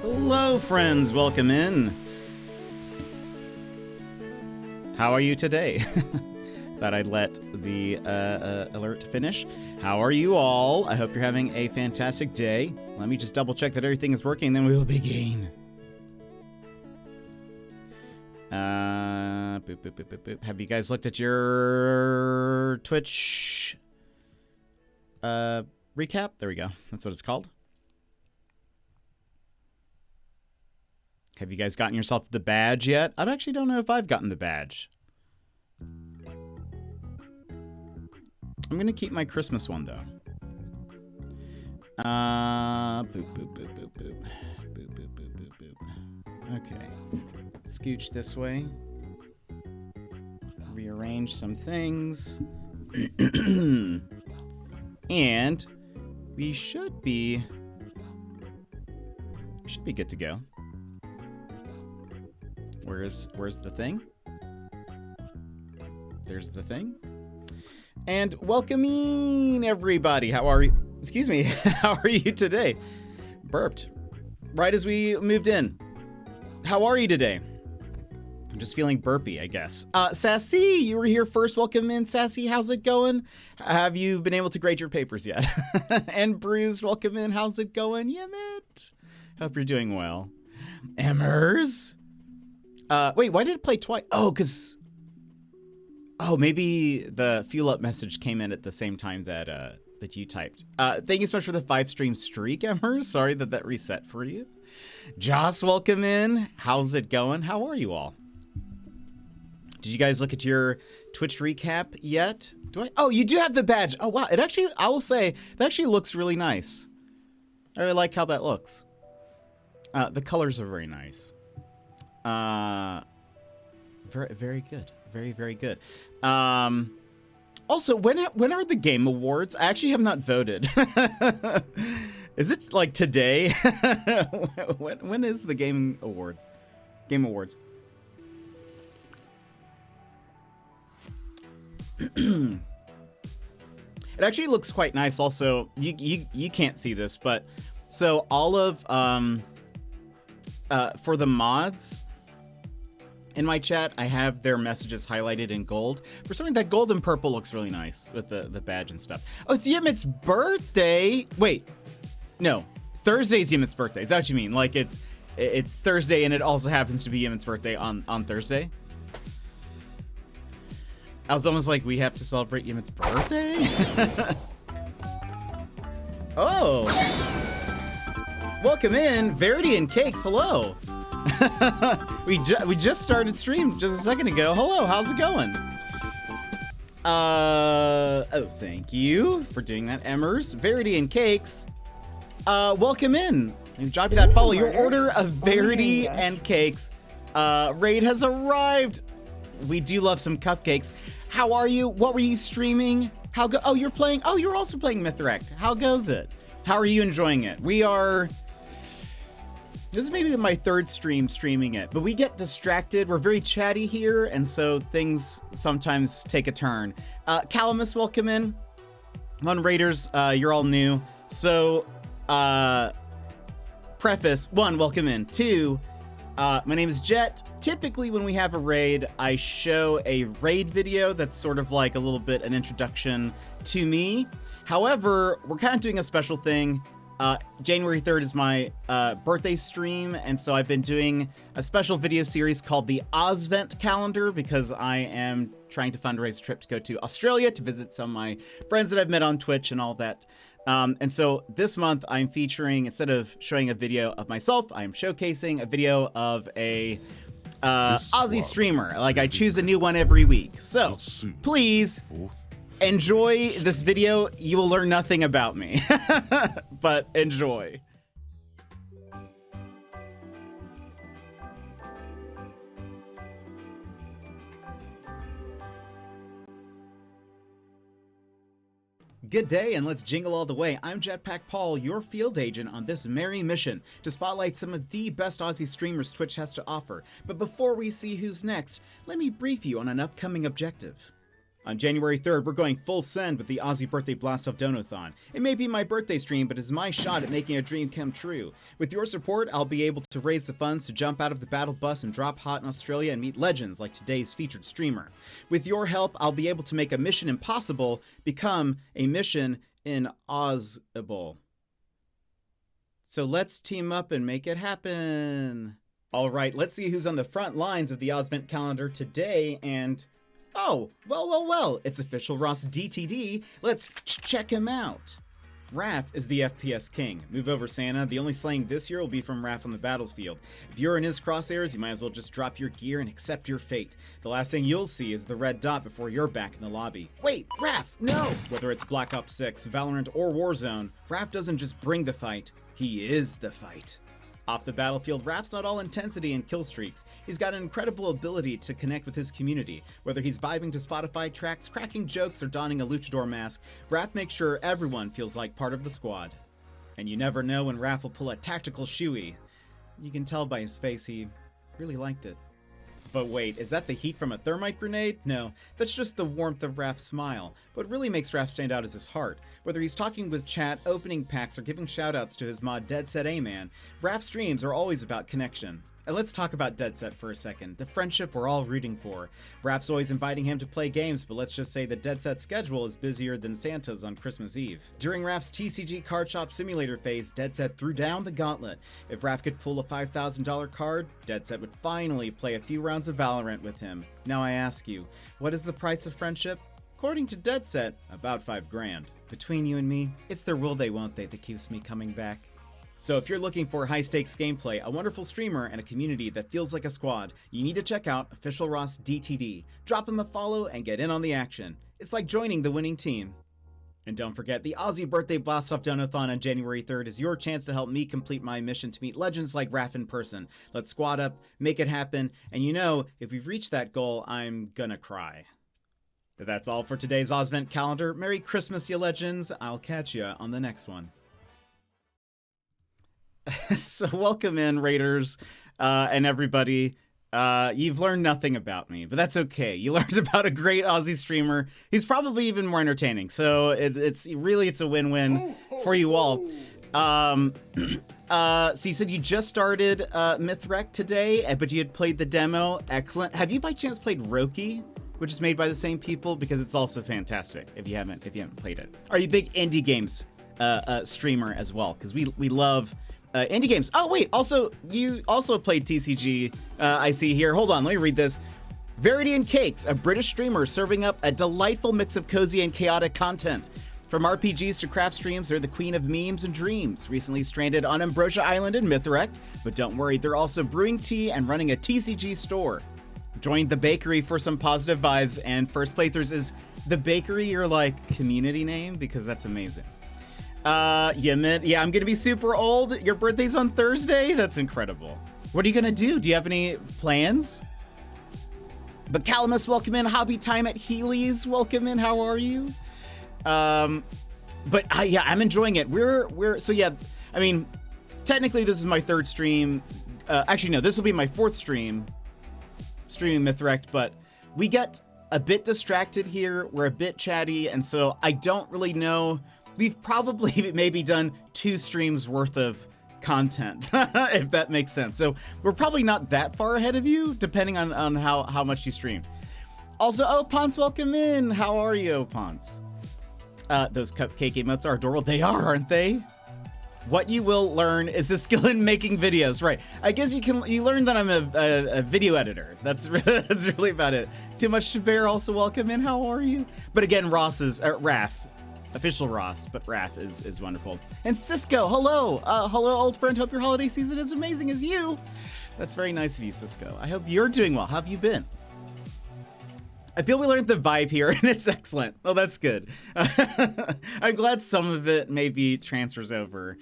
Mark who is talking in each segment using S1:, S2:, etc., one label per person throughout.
S1: Hello, friends. Welcome in. How are you today? Thought I'd let the alert finish. How are you all? I hope you're having a fantastic day. Let me just double check that everything is working, then we will begin. Boop, boop, boop, boop, boop. Have you guys looked at your Twitch recap? There we go. That's what it's called. Have you guys gotten yourself the badge yet? I actually don't know if I've gotten the badge. I'm gonna keep my Christmas one though. Boop, boop, boop, boop, boop. Boop, boop, boop, boop, boop. Okay. Scooch this way. Rearrange some things. And we should be good to go. Where's the thing? There's the thing. And welcoming everybody. How are you? Excuse me. How are you today? Burped right as we moved in. How are you today? I'm just feeling burpy, I guess. Sassy, you were here first. Welcome in, Sassy. How's it going? Have you been able to grade your papers yet? And Bruce, welcome in. How's it going? Yemit. Hope you're doing well. Emmers. Wait, why did it play twice? Oh, maybe the fuel up message came in at the same time that that you typed. Thank you so much for the 5-stream streak, Emmers. Sorry that reset for you. Joss, welcome in. How's it going? How are you all? Did you guys look at your Twitch recap yet? Oh, you do have the badge. Oh, wow. It actually, I will say, that actually looks really nice. I really like how that looks. The colors are very nice. Very good. Very, very good. Also, when are the Game Awards? I actually have not voted. Is it like today? when is the Game Awards? Game Awards. It actually looks quite nice. Also, you can't see this, but so all of for the mods in my chat, I have their messages highlighted in gold. For something that gold and purple looks really nice with the badge and stuff. Oh, it's Yemit's birthday. Wait, no, Thursday's Yemit's birthday. Is that what you mean? Like it's Thursday and it also happens to be Yemit's birthday on Thursday? I was almost like, we have to celebrate Yemit's birthday? Oh. Welcome in, Verity and Cakes, hello. we just started stream just a second ago. Hello, how's it going? Oh, thank you for doing that, Emmers. Verity and Cakes, welcome in. And drop you that follow. Your order of Verity and Cakes raid has arrived. We do love some cupcakes. How are you? What were you streaming? Oh, you're playing. Oh, you're also playing Mythwrecked. How goes it? How are you enjoying it? This is maybe my third streaming it, but we get distracted. We're very chatty here, and so things sometimes take a turn. Calamus, welcome in. On Raiders, you're all new. So, preface, 1, welcome in. 2, my name is Jet. Typically when we have a raid, I show a raid video that's sort of like a little bit an introduction to me. However, we're kind of doing a special thing. January 3rd is my birthday stream, and so I've been doing a special video series called the Ozvent Calendar because I am trying to fundraise a trip to go to Australia to visit some of my friends that I've met on Twitch and all that. And so this month I'm featuring, instead of showing a video of myself, I'm showcasing a video of a Aussie streamer. Like, I choose a new one every week. So please enjoy this video. You will learn nothing about me, but enjoy. Good day, and let's jingle all the way. I'm jetpackpaul, your field agent on this merry mission to spotlight some of the best Aussie streamers Twitch has to offer. But before we see who's next, let me brief you on an upcoming objective. On January 3rd, we're going full send with the Aussie Birthday Blast-Off Donathon. It may be my birthday stream, but it's my shot at making a dream come true. With your support, I'll be able to raise the funds to jump out of the battle bus and drop hot in Australia and meet legends like today's featured streamer. With your help, I'll be able to make a mission impossible become a mission inaudible. So let's team up and make it happen. All right, let's see who's on the front lines of the Ozvent calendar today, and... oh, well, it's official Ross DTD. Let's check him out. Raph is the FPS king. Move over, Santa. The only slaying this year will be from Raph on the battlefield. If you're in his crosshairs, you might as well just drop your gear and accept your fate. The last thing you'll see is the red dot before you're back in the lobby. Wait, Raph, no! Whether it's Black Ops 6, Valorant, or Warzone, Raph doesn't just bring the fight, he is the fight. Off the battlefield, Raph's not all intensity and kill streaks. He's got an incredible ability to connect with his community. Whether he's vibing to Spotify tracks, cracking jokes, or donning a luchador mask, Raph makes sure everyone feels like part of the squad. And you never know when Raph will pull a tactical shoey. You can tell by his face he really liked it. But wait, is that the heat from a thermite grenade? No, that's just the warmth of Raph's smile. What really makes Raph stand out is his heart. Whether he's talking with chat, opening packs, or giving shoutouts to his mod Dead Set A-Man, Raph's streams are always about connection. And let's talk about Dead Set for a second, the friendship we're all rooting for. Raph's always inviting him to play games, but let's just say the Dead Set's schedule is busier than Santa's on Christmas Eve. During Raph's TCG card shop simulator phase, Dead Set threw down the gauntlet. If Raph could pull a $5,000 card, Dead Set would finally play a few rounds of Valorant with him. Now I ask you, what is the price of friendship? According to Dead Set, about $5,000. Between you and me, it's their will they won't they that keeps me coming back. So if you're looking for high-stakes gameplay, a wonderful streamer, and a community that feels like a squad, you need to check out Official Ross DTD. Drop him a follow and get in on the action. It's like joining the winning team. And don't forget, the Aussie Birthday Blast-Off Donathon on January 3rd is your chance to help me complete my mission to meet legends like Raph in person. Let's squad up, make it happen, and you know, if we've reached that goal, I'm gonna cry. But that's all for today's Ozvent calendar. Merry Christmas, you legends. I'll catch ya on the next one. So welcome in, Raiders, and everybody. You've learned nothing about me, but that's okay. You learned about a great Aussie streamer. He's probably even more entertaining, so it's a win-win for you all. So you said you just started Mythwrecked today, but you had played the demo. Excellent. Have you by chance played Roki, which is made by the same people? Because it's also fantastic if you haven't played it. Are you a big indie games streamer as well? Because we love indie games. Oh wait, also you also played TCG. I see here. Hold on, let me read this. Verity and Cakes, a British streamer serving up a delightful mix of cozy and chaotic content. From RPGs to craft streams, they're the queen of memes and dreams. Recently stranded on Ambrosia Island in Mythwrecked, but don't worry, they're also brewing tea and running a TCG store. Joined the bakery for some positive vibes, and first playthroughs. Is the bakery your like community name? Because that's amazing. Yeah, I'm gonna be super old. Your birthday's on Thursday? That's incredible. What are you gonna do? Do you have any plans? But Calamus, welcome in. Hobby Time at Healy's, welcome in. How are you? But yeah, I'm enjoying it. So yeah, I mean, technically this is my third stream. Actually, no, this will be my fourth streaming Mythwrecked, but we get a bit distracted here. We're a bit chatty, and so I don't really know. We've probably maybe done 2 streams worth of content, if that makes sense. So we're probably not that far ahead of you, depending on how much you stream. Also, Opons, welcome in. How are you, Opons? Those cupcake emotes are adorable. They are, aren't they? What you will learn is a skill in making videos, right? I guess you learn that I'm a video editor. That's really about it. Too much to bear. Also, welcome in. How are you? But again, Raph. Official Ross, but Raph is wonderful. And Cisco, hello. Hello, old friend. Hope your holiday season is amazing as you. That's very nice of you, Cisco. I hope you're doing well. How have you been? I feel we learned the vibe here, and it's excellent. Oh, that's good. I'm glad some of it maybe transfers over.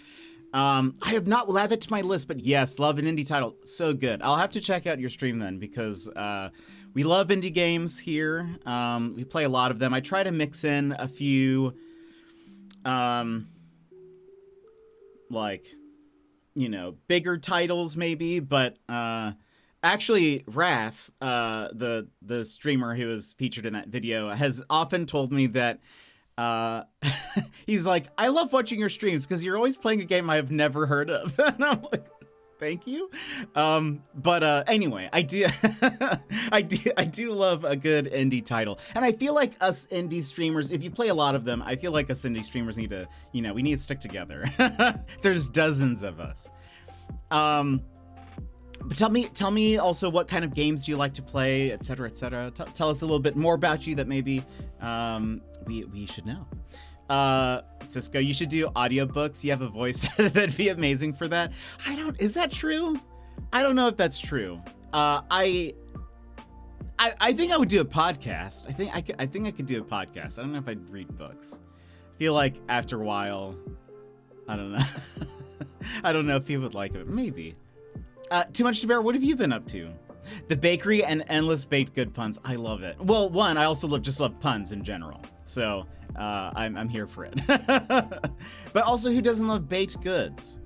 S1: I have not, will add that to my list, but yes, love an indie title. So good. I'll have to check out your stream then, because we love indie games here. We play a lot of them. I try to mix in a few, like, you know, bigger titles maybe, but Actually, Raph, the streamer who was featured in that video, has often told me that he's like, I love watching your streams because you're always playing a game I have never heard of. And I'm like, thank you. Anyway, I do I do love a good indie title. And I feel like us indie streamers, if you play a lot of them, I feel like us indie streamers need to, you know, we need to stick together. There's dozens of us. But tell me also what kind of games do you like to play, etc., etc. Tell us a little bit more about you that maybe we should know. Cisco, you should do audiobooks. You have a voice that'd be amazing for that. Is that true? I don't know if that's true. I think I would do a podcast. I think I could do a podcast. I don't know if I'd read books. I feel like after a while, I don't know. I don't know if people would like it. Maybe. Too Much to Bear, what have you been up to? The bakery and endless baked good puns. I love it. Well, one, I also just love puns in general. So I'm here for it. But also, who doesn't love baked goods?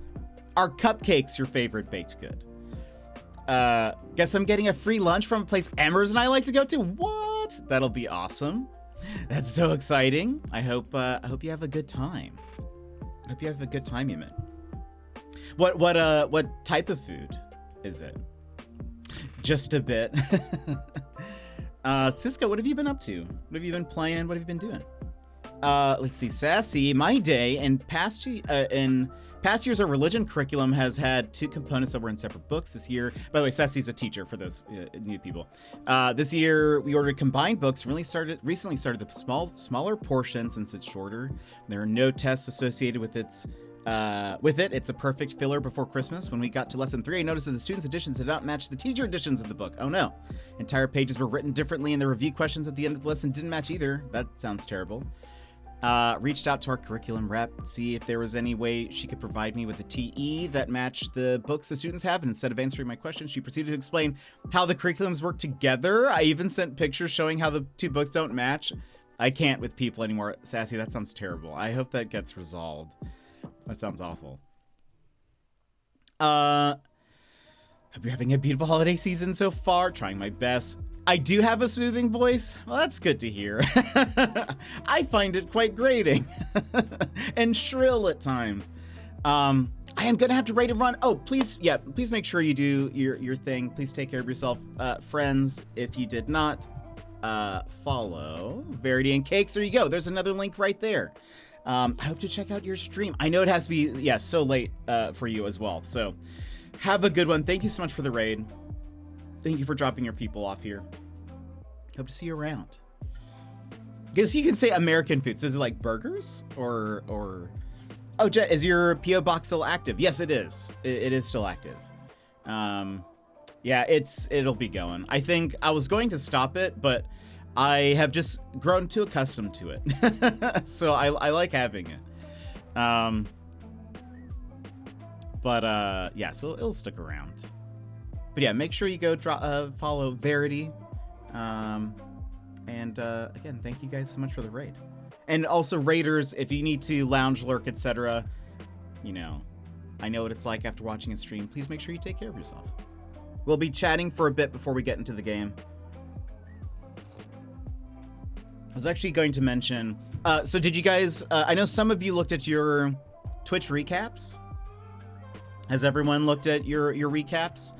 S1: Are cupcakes your favorite baked good? Guess I'm getting a free lunch from a place Embers and I like to go to. What? That'll be awesome. That's so exciting. I hope you have a good time. I hope you have a good time, Yumin. What type of food is it? Just a bit. Cisco, what have you been up to? What have you been playing? What have you been doing? Let's see. Sassy, my day in past years, our religion curriculum has had 2 components that were in separate books. This year, by the way, Sassy's a teacher for those new people. This year, we ordered combined books. Recently started the smaller portion since it's shorter. There are no tests associated with it. It's a perfect filler before Christmas. When we got to lesson 3, I noticed that the students' editions did not match the teacher editions of the book. Oh no. Entire pages were written differently, and the review questions at the end of the lesson didn't match either. That sounds terrible. Reached out to our curriculum rep, see if there was any way she could provide me with a TE that matched the books the students have, and instead of answering my question, she proceeded to explain how the curriculums work together. I even sent pictures showing how the 2 books don't match. I can't with people anymore. Sassy, that sounds terrible. I hope that gets resolved. That sounds awful. Hope you're having a beautiful holiday season so far. Trying my best. I do have a soothing voice. Well, that's good to hear. I find it quite grating and shrill at times. I am gonna have to rate a run. Oh, please make sure you do your thing. Please take care of yourself, friends. If you did not follow Verity and Cakes, there you go. There's another link right there. I hope to check out your stream. I know it has to be, so late for you as well. So have a good one. Thank you so much for the raid. Thank you for dropping your people off here. Hope to see you around. Because you can say American food. So is it like burgers or... Oh, Jet, is your P.O. box still active? Yes, it is. It is still active. Yeah, it'll be going. I think I was going to stop it, but I have just grown too accustomed to it. So I like having it. Yeah, so it'll stick around. But yeah, make sure you go follow Verity. Again, thank you guys so much for the raid. And also raiders, if you need to lounge lurk, etc., I know what it's like after watching a stream. Please make sure you take care of yourself. We'll be chatting for a bit before we get into the game. I was actually going to mention, so did you guys, I know some of you looked at your Twitch recaps. Has everyone looked at your recaps?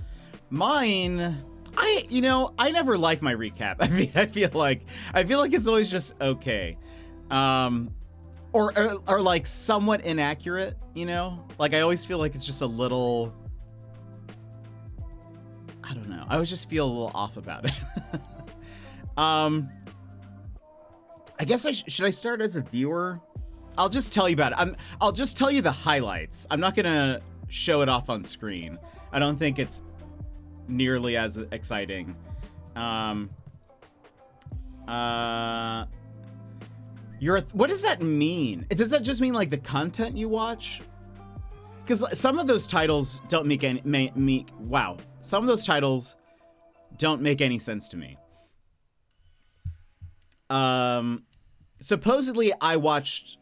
S1: Mine, I never like my recap. I feel like it's always just okay. Or like somewhat inaccurate, Like I always feel like it's just a little, I don't know. I always just feel a little off about it. I guess should I start as a viewer? I'll just tell you about it. I'll just tell you the highlights. I'm not gonna show it off on screen. I don't think it's nearly as exciting. What does that mean? Does that just mean like the content you watch? Because some of those titles don't make any some of those titles don't make any sense to me. Supposedly I watched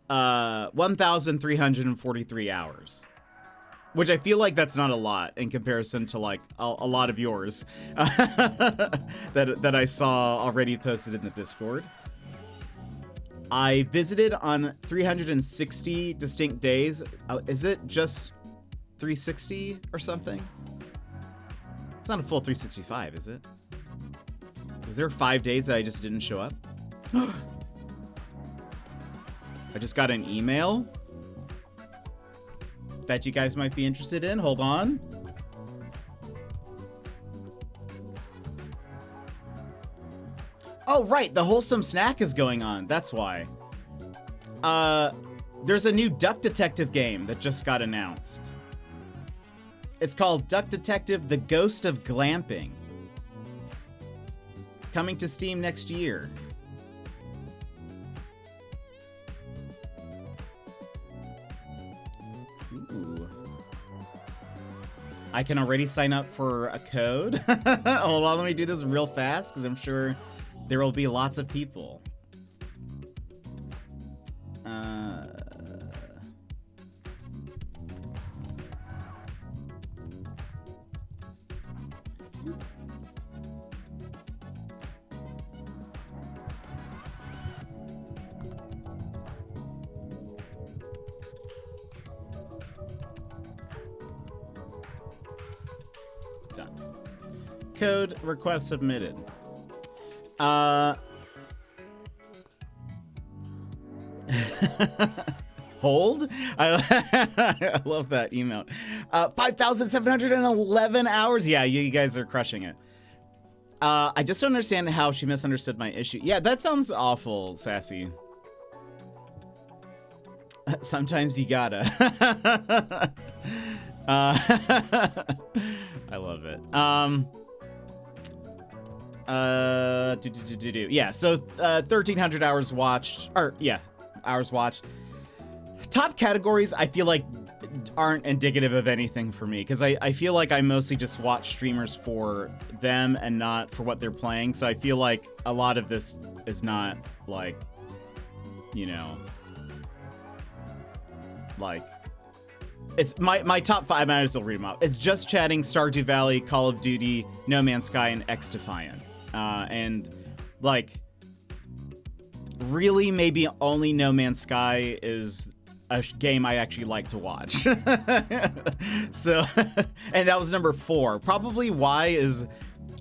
S1: 1,343 hours. Which I feel like that's not a lot in comparison to like a lot of yours that I saw already posted in the Discord. I visited on 360 distinct days. Is it just 360 or something? It's not a full 365, is it? Was there 5 days that I just didn't show up? I just got an email that you guys might be interested in. Hold on. Oh, right. The Wholesome Snack is going on. That's why. There's a new Duck Detective game that just got announced. It's called Duck Detective: The Ghost of Glamping. Coming to Steam next year. Ooh. I can already sign up for a code. Hold on, let me do this real fast because I'm sure there will be lots of people. Done. Code request submitted. Hold? I love that emote. 5,711 hours. Yeah, you guys are crushing it. I just don't understand how she misunderstood my issue. Yeah, that sounds awful, Sassy. Sometimes you gotta. I love it. Yeah, so 1,300 hours watched, or yeah, hours watched. Top categories, I feel like aren't indicative of anything for me, because I feel like I mostly just watch streamers for them and not for what they're playing. So I feel like a lot of this is not like, you know, like, it's my top 5. I might as well read them out. It's Just Chatting, Stardew Valley, Call of Duty, No Man's Sky, and X-Defiant. And like, really, maybe only No Man's Sky is a game I actually like to watch. So, and that was number 4. Probably why is,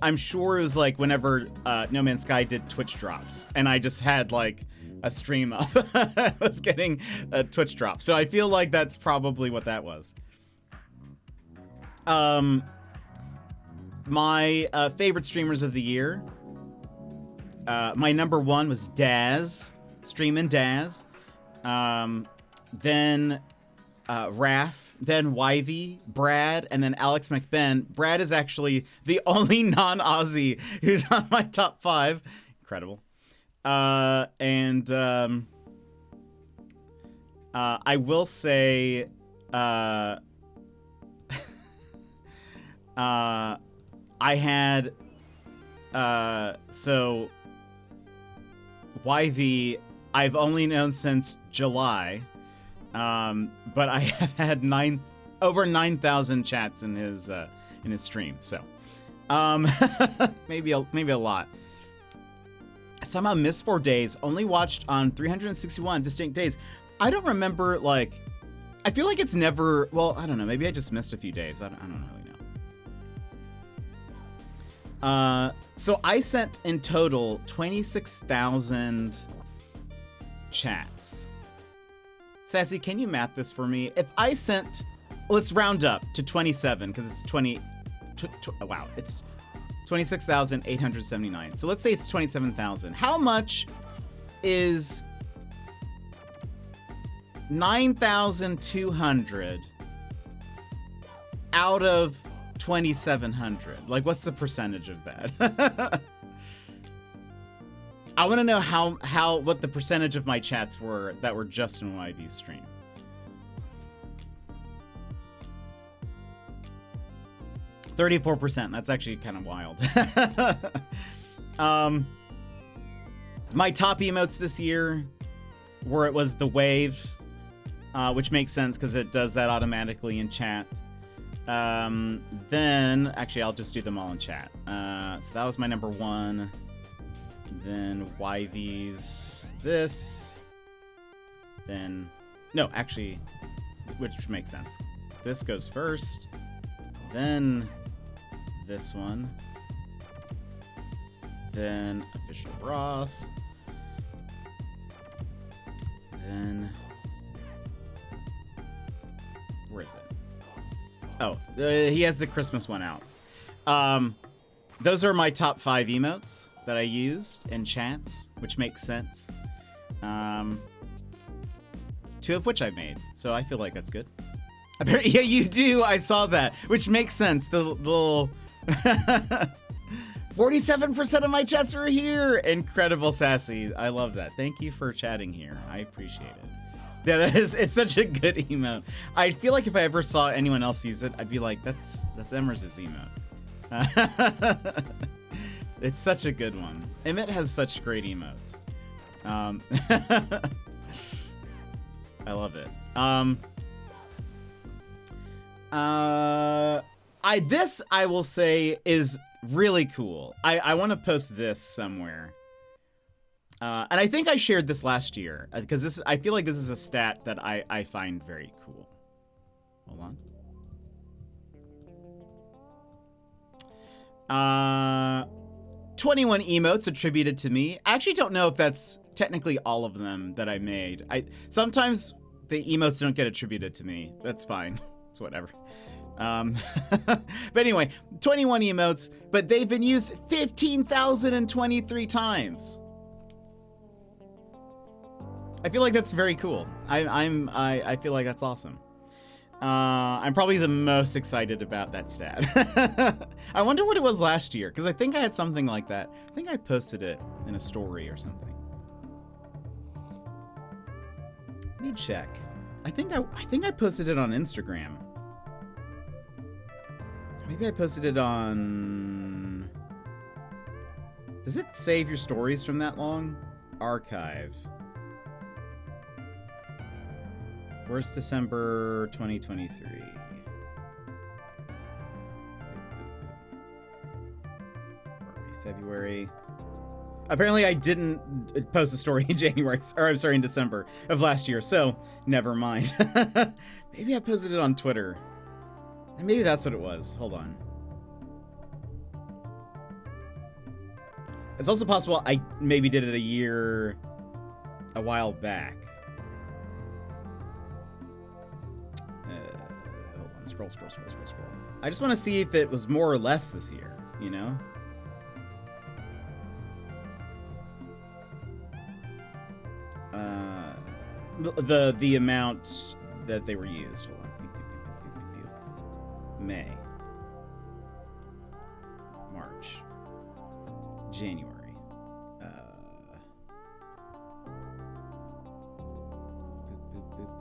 S1: I'm sure it was like whenever No Man's Sky did Twitch drops, and I just had like a stream up. I was getting a Twitch drop. So I feel like that's probably what that was. My favorite streamers of the year. My number 1 was Daz, streaming Daz. Then Raph, then Yvy, Brad, and then Alex McBen. Brad is actually the only non-Aussie who's on my top 5. Incredible. I will say, I had, so Yvy, I've only known since July, but I have had over 9,000 chats in his stream, so, maybe a lot. Somehow missed 4 days, only watched on 361 distinct days. I don't remember, like, I feel like it's never, well, I don't know, maybe I just missed a few days. I don't really know. So I sent in total 26,000 chats. Sassy, can you math this for me? If I sent, let's round up to 27, because it's 20, wow, it's 26,879. So let's say it's 27,000. How much is 9,200 out of 2,700? Like, what's the percentage of that? I want to know what the percentage of my chats were that were just in Yvy's stream. %. That's actually kind of wild. My top emotes this year were, it was the wave. which makes sense because it does that automatically in chat. Then, actually, I'll just do them all in chat. So that was my number 1. Then YV's this. Then, no, actually, which makes sense. This goes first. Then this one. Then Official Ross. Then, where is it? Oh, he has the Christmas one out. Those are my top 5 emotes that I used in chats, which makes sense. 2 of which I made, so I feel like that's good. Yeah, you do. I saw that, which makes sense. The little 47% of my chats are here. Incredible, Sassy. I love that. Thank you for chatting here. I appreciate it. Yeah, it's such a good emote. I feel like if I ever saw anyone else use it, I'd be like, that's Emers' emote. It's such a good one. Emmett has such great emotes. I love it. This I will say is really cool. I want to post this somewhere. And I think I shared this last year because I feel like this is a stat that I find very cool. Hold on. 21 emotes attributed to me. I actually don't know if that's technically all of them that I made. Sometimes the emotes don't get attributed to me. That's fine. It's whatever. But anyway, 21 emotes, but they've been used 15,023 times. I feel like that's very cool. I feel like that's awesome. I'm probably the most excited about that stat. I wonder what it was last year, because I think I had something like that. I think I posted it in a story or something. Let me check. I think I posted it on Instagram. Maybe I posted it on... Does it save your stories from that long? Archive. Where's December 2023? February. Apparently I didn't post a story in January, or I'm sorry, in December of last year, so never mind. Maybe I posted it on Twitter. And maybe that's what it was. Hold on. It's also possible I maybe did it a while back. Hold on, scroll. I just want to see if it was more or less this year, you know? The amount that they were used. Hold on. May. March. January.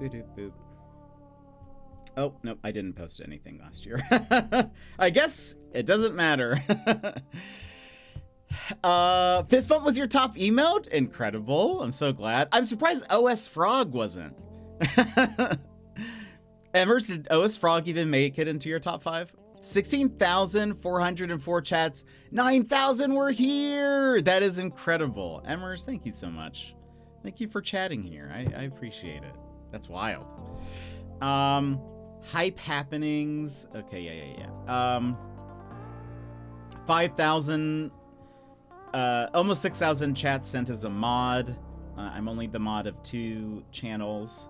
S1: Boop. Oh, nope, I didn't post anything last year. I guess it doesn't matter. Fist bump was your top emote? Incredible. I'm so glad. I'm surprised OS Frog wasn't. Emers, did OS Frog even make it into your top 5? 16,404 chats. 9,000 were here. That is incredible. Emers, thank you so much. Thank you for chatting here. I appreciate it. That's wild. Hype happenings. Okay, yeah. 5,000, almost 6,000 chats sent as a mod. I'm only the mod of 2 channels.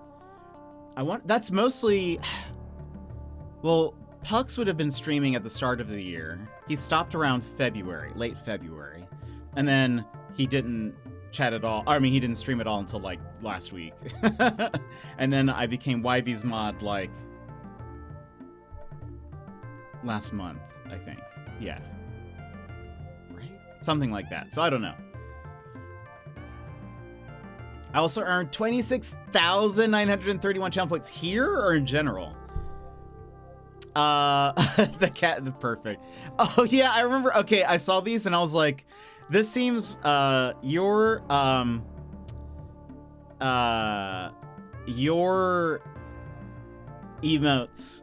S1: That's mostly, well, Pucks would have been streaming at the start of the year. He stopped around February, late February. And then he didn't chat at all. I mean, he didn't stream at all until like last week. And then I became YV's mod like last month, I think. Yeah. Right? Something like that. So I don't know. I also earned 26,931 channel points here or in general? The cat, perfect. Oh yeah, I remember. Okay, I saw these and I was like, this seems, your emotes,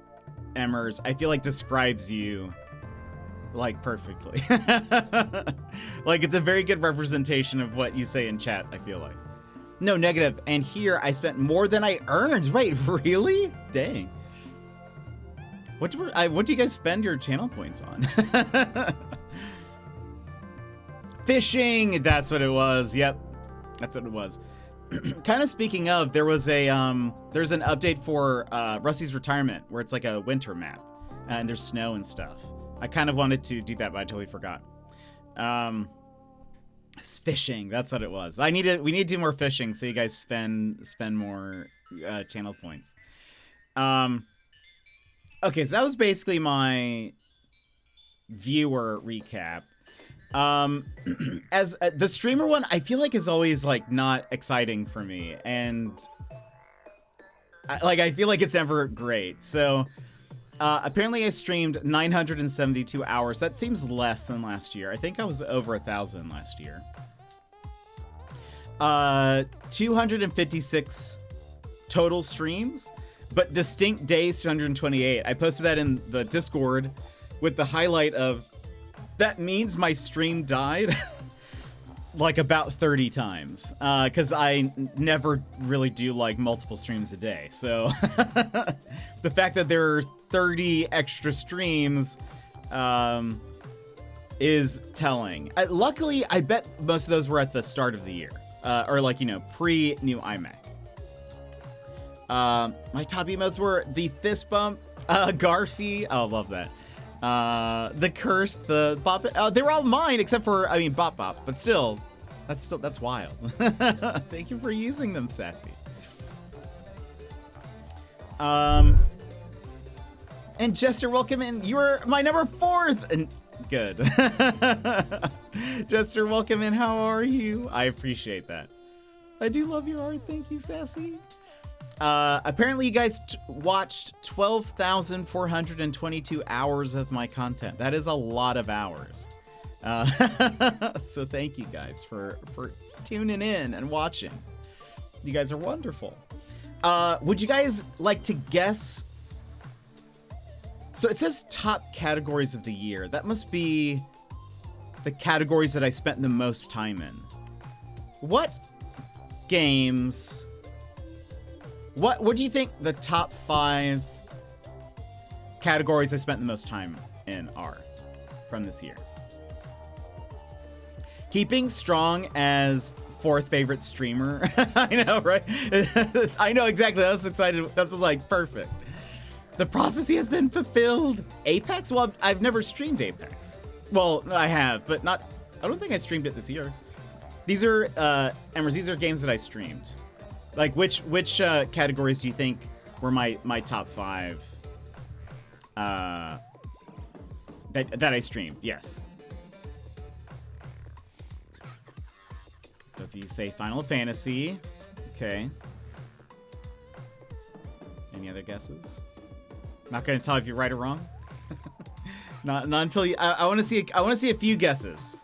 S1: Emmers, I feel like describes you like perfectly. Like it's a very good representation of what you say in chat, I feel like. No, negative. And here I spent more than I earned. Wait, really? Dang. What do you guys spend your channel points on? Fishing, that's what it was. Yep, that's what it was. Kind of speaking of, there was a there's an update for Rusty's Retirement where it's like a winter map and there's snow and stuff. I kind of wanted to do that, but I totally forgot. Fishing, that's what it was. We need to do more fishing so you guys spend more channel points. Okay, so that was basically my viewer recap. As the streamer one, I feel like is always like not exciting for me, and I feel like it's never great. So apparently I streamed 972 hours. That seems less than last year. I think I was over 1,000 last year. 256 total streams, but distinct days 228. I posted that in the Discord with the highlight of that means my stream died like about 30 times because I never really do like multiple streams a day. So the fact that there are 30 extra streams is telling. Luckily, I bet most of those were at the start of the year or like, you know, pre-new iMac. My top emotes were the fist bump, Garfy. Oh, love that. The curse, the bop. They were all mine except for, I mean, bop bop. But still, that's wild. Thank you for using them, Sassy. And Jester, welcome in. You were my number 4th. And good. Jester, welcome in. How are you? I appreciate that. I do love your art. Thank you, Sassy. Apparently you guys watched 12,422 hours of my content. That is a lot of hours. So thank you guys for tuning in and watching. You guys are wonderful. Would you guys like to guess? So it says top categories of the year. That must be the categories that I spent the most time in. What games... What do you think the top 5 categories I spent the most time in are from this year? Keeping strong as 4th favorite streamer. I know, right? I know exactly. I was excited. That was like perfect. The prophecy has been fulfilled. Apex? Well, I've never streamed Apex. Well, I have, but not. I don't think I streamed it this year. These are Emmers. These are games that I streamed. Like, which categories do you think were my top 5 that I streamed? Yes. So if you say Final Fantasy, okay. Any other guesses? Not gonna tell if you're right or wrong. not until you. I want to see. I want to see a few guesses.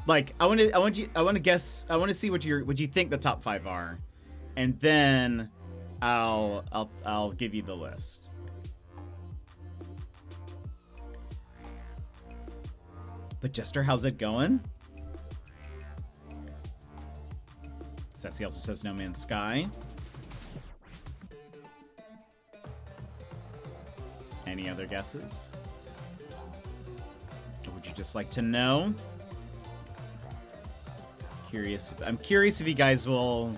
S1: Like I want to guess. I want to see what you think the top 5 are. And then I'll give you the list. But Jester, how's it going? Sassy also says No Man's Sky. Any other guesses? Or would you just like to know? I'm curious if you guys will...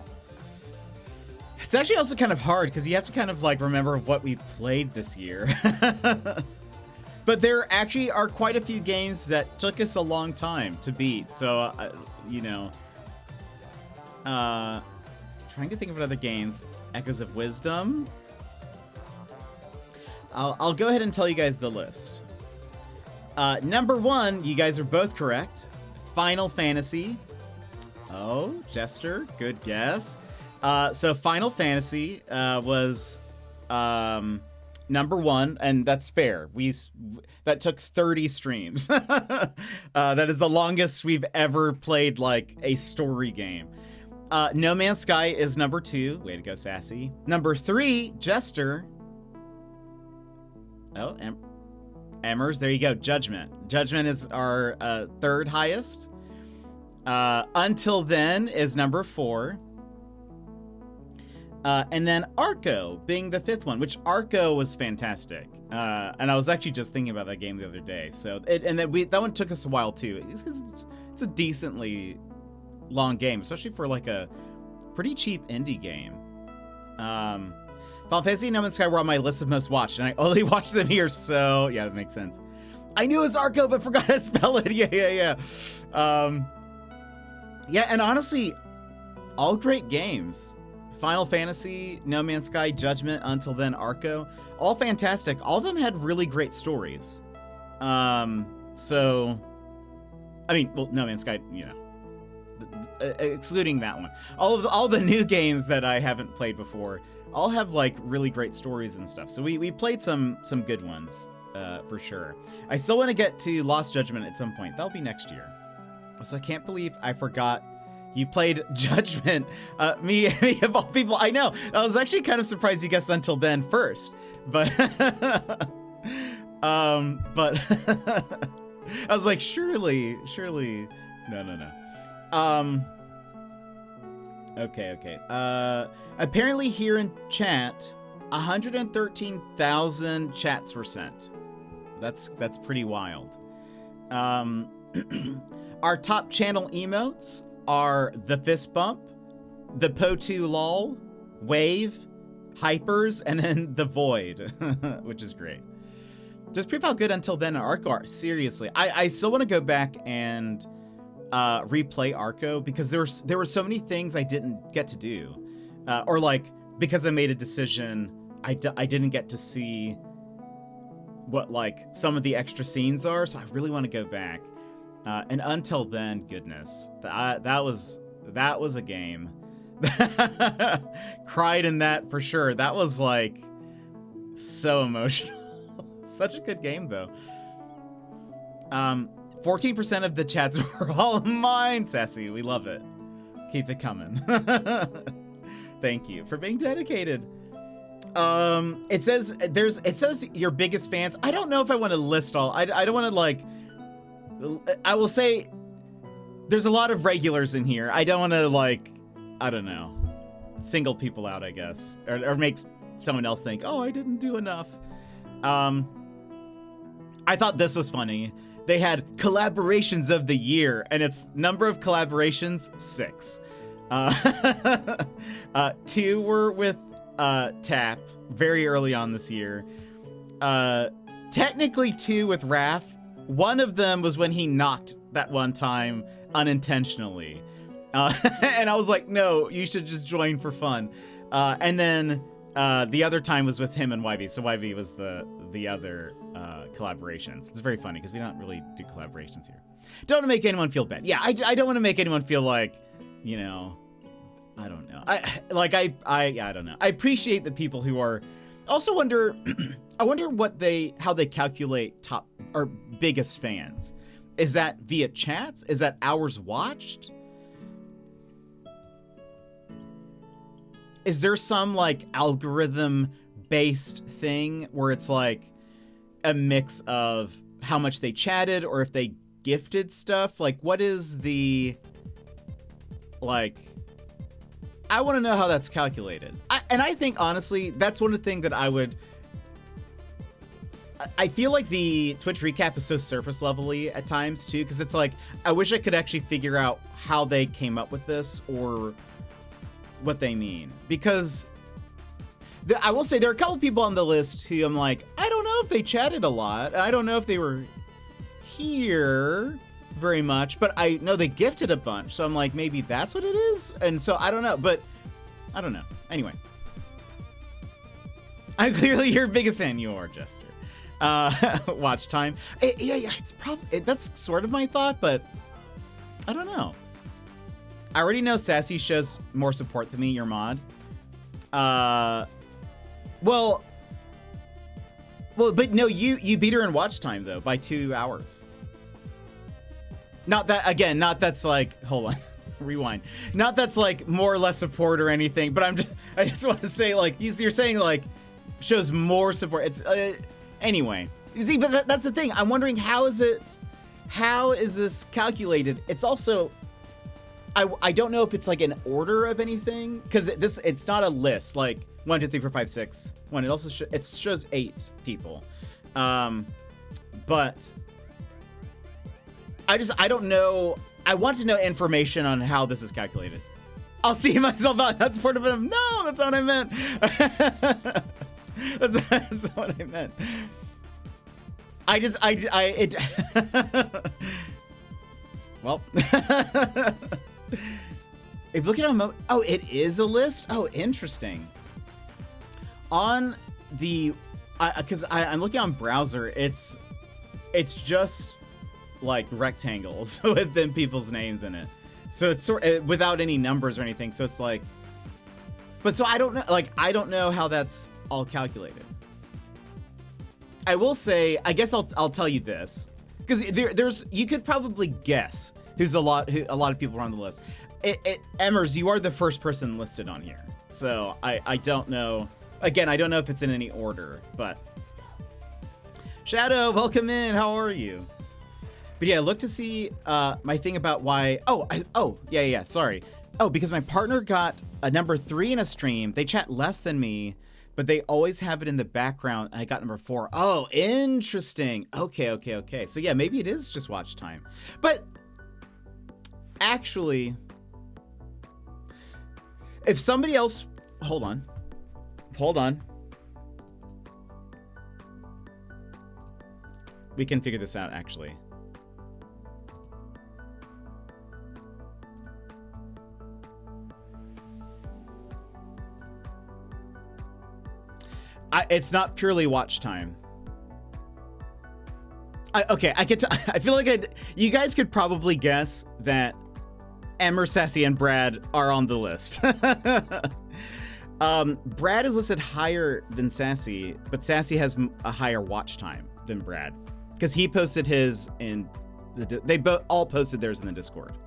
S1: It's actually also kind of hard because you have to kind of like remember what we played this year. But there actually are quite a few games that took us a long time to beat. So, you know, trying to think of other games. Echoes of Wisdom. I'll go ahead and tell you guys the list. Number 1, you guys are both correct. Final Fantasy. Oh, Jester, good guess. So Final Fantasy was number 1, and that's fair. That took 30 streams. That is the longest we've ever played like a story game. No Man's Sky is number 2. Way to go, Sassy. Number 3, Jester. Oh, Emmers. There you go. Judgment. Judgment is our 3rd highest. Until Then is number 4. And then Arco being the 5th one, which Arco was fantastic. And I was actually just thinking about that game the other day. So, that one took us a while too. It's a decently long game, especially for like a pretty cheap indie game. Final Fantasy and No Man's Sky were on my list of most watched, and I only watched them here, so yeah, that makes sense. I knew it was Arco, but forgot to spell it. Yeah. Yeah, and honestly, all great games. Final Fantasy, No Man's Sky, Judgment, Until Then, Arco, all fantastic. All of them had really great stories. So, I mean, well, No Man's Sky, you know, excluding that one. All the new games that I haven't played before all have like really great stories and stuff. So we played some good ones, for sure. I still want to get to Lost Judgment at some point. That'll be next year. So I can't believe I forgot you played Judgment. Me of all people, I know. I was actually kind of surprised you guessed Until Then first, but I was like, surely, no. Okay. Apparently here in chat, 113,000 chats were sent. That's pretty wild. Our top channel emotes are the fist bump, the Po2 lol, wave, hypers, and then the void, which is great. Just prove how good Until Then and Arco are. Seriously, I still want to go back and replay Arco because there were so many things I didn't get to do, or like because I made a decision, I didn't get to see what like some of the extra scenes are. So I really want to go back. And Until Then, goodness, that was a game. Cried in that for sure. That was like so emotional. Such a good game though. 14% of the chats were all mine, Sassy. We love it. Keep it coming. Thank you for being dedicated. It says your biggest fans. I don't know if I want to list all. I don't want to like. I will say there's a lot of regulars in here. I don't want to like, I don't know, single people out, I guess, or make someone else think, oh, I didn't do enough. I thought this was funny. They had collaborations of the year, and its number of collaborations, 6. 2 were with Tap very early on this year. Technically 2 with Raph. One of them was when he knocked that one time unintentionally. And I was like, no, you should just join for fun. And then the other time was with him and YV. So YV was the other collaborations. It's very funny because we don't really do collaborations here. Don't want to make anyone feel bad. Yeah, I don't want to make anyone feel like, you know, I don't know. I don't know. I appreciate the people who are also wonder, I wonder how they calculate top or biggest fans. Is that via chats? Is that hours watched? Is there some like algorithm based thing where it's like a mix of how much they chatted or if they gifted stuff? Like what is the, like, I want to know how that's calculated. And I think honestly, that's one of the things that I feel like the Twitch recap is so surface level-y at times too, because it's like, I wish I could actually figure out how they came up with this or what they mean. Because I will say there are a couple people on the list who I'm like, I don't know if they chatted a lot. I don't know if they were here very much, but I know they gifted a bunch. So I'm like, maybe that's what it is. And so I don't know, but I don't know. Anyway, I'm clearly your biggest fan. You are, Jester. Watch time. Yeah, it's probably, that's sort of my thought, but I don't know. I already know Sassy shows more support than me, your mod. Well, but no, you beat her in watch time though by 2 hours. Not that, again, not that's like, hold on. Rewind. Not that's like more or less support or anything, but I just want to say like you're saying like shows more support. It's anyway. You see, but that's the thing. I'm wondering how is this calculated? It's also I don't know if it's like an order of anything because it's not a list like 1, 2, 3, 4, 5, 6. It also it shows 8 people, but I don't know. I want to know information on how this is calculated. I'll see myself out. That's part of it. No, that's not what I meant. That's not what I meant. Well, if looking at oh, it is a list. Oh, interesting. On the, because I'm looking on browser. It's just like rectangles with then people's names in it. So it's sort of without any numbers or anything. So it's like, but so I don't know. Like I don't know how that's all calculated. I will say, I guess I'll tell you this, because there's you could probably guess who a lot of people are on the list. Emmers, you are the first person listed on here, so I don't know. Again, I don't know if it's in any order, but Shadow, welcome in. How are you? But yeah, look to see my thing about why. Yeah. Sorry. Oh, because my partner got a number 3 in a stream. They chat less than me, but they always have it in the background. I got number 4. Oh, interesting. Okay. So yeah, maybe it is just watch time. But actually, if somebody else, hold on. We can figure this out actually. It's not purely watch time. I feel like you guys could probably guess that Emmer, Sassy, and Brad are on the list. Brad is listed higher than Sassy, but Sassy has a higher watch time than Brad because he posted his in they all posted theirs in the Discord.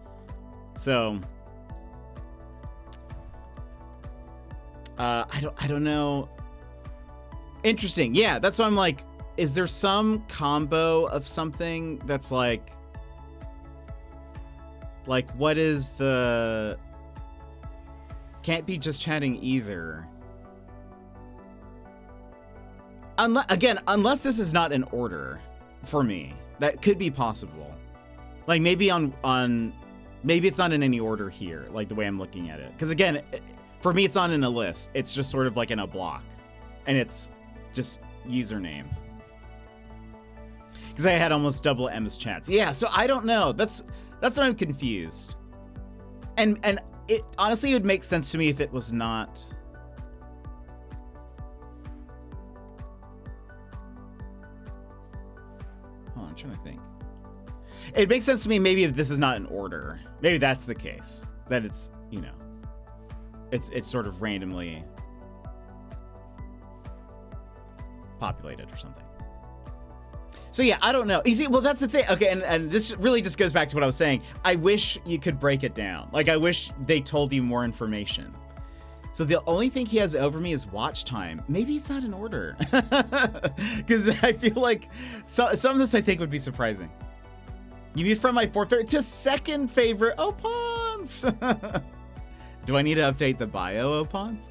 S1: So I don't know. Interesting. Yeah, that's why I'm like, is there some combo of something that's like what is the, can't be just chatting either. Unless this is not in order for me, that could be possible. Like maybe maybe it's not in any order here, like the way I'm looking at it. Because again, for me, it's not in a list. It's just sort of like in a block, and it's just usernames. Because I had almost double M's chats. Yeah, so I don't know. That's what I'm confused. And it honestly would make sense to me if it was not. Oh, I'm trying to think. It makes sense to me maybe if this is not in order. Maybe that's the case. That it's, you know, it's sort of randomly populated or something. So yeah, I don't know. You see, well, that's the thing. Okay, and this really just goes back to what I was saying. I wish you could break it down. Like, I wish they told you more information. So the only thing he has over me is watch time. Maybe it's not in order. Because I feel like some of this I think would be surprising. You moved from my 4th favorite to 2nd favorite. Oh, Pawns! Do I need to update the bio, oh, Pawns?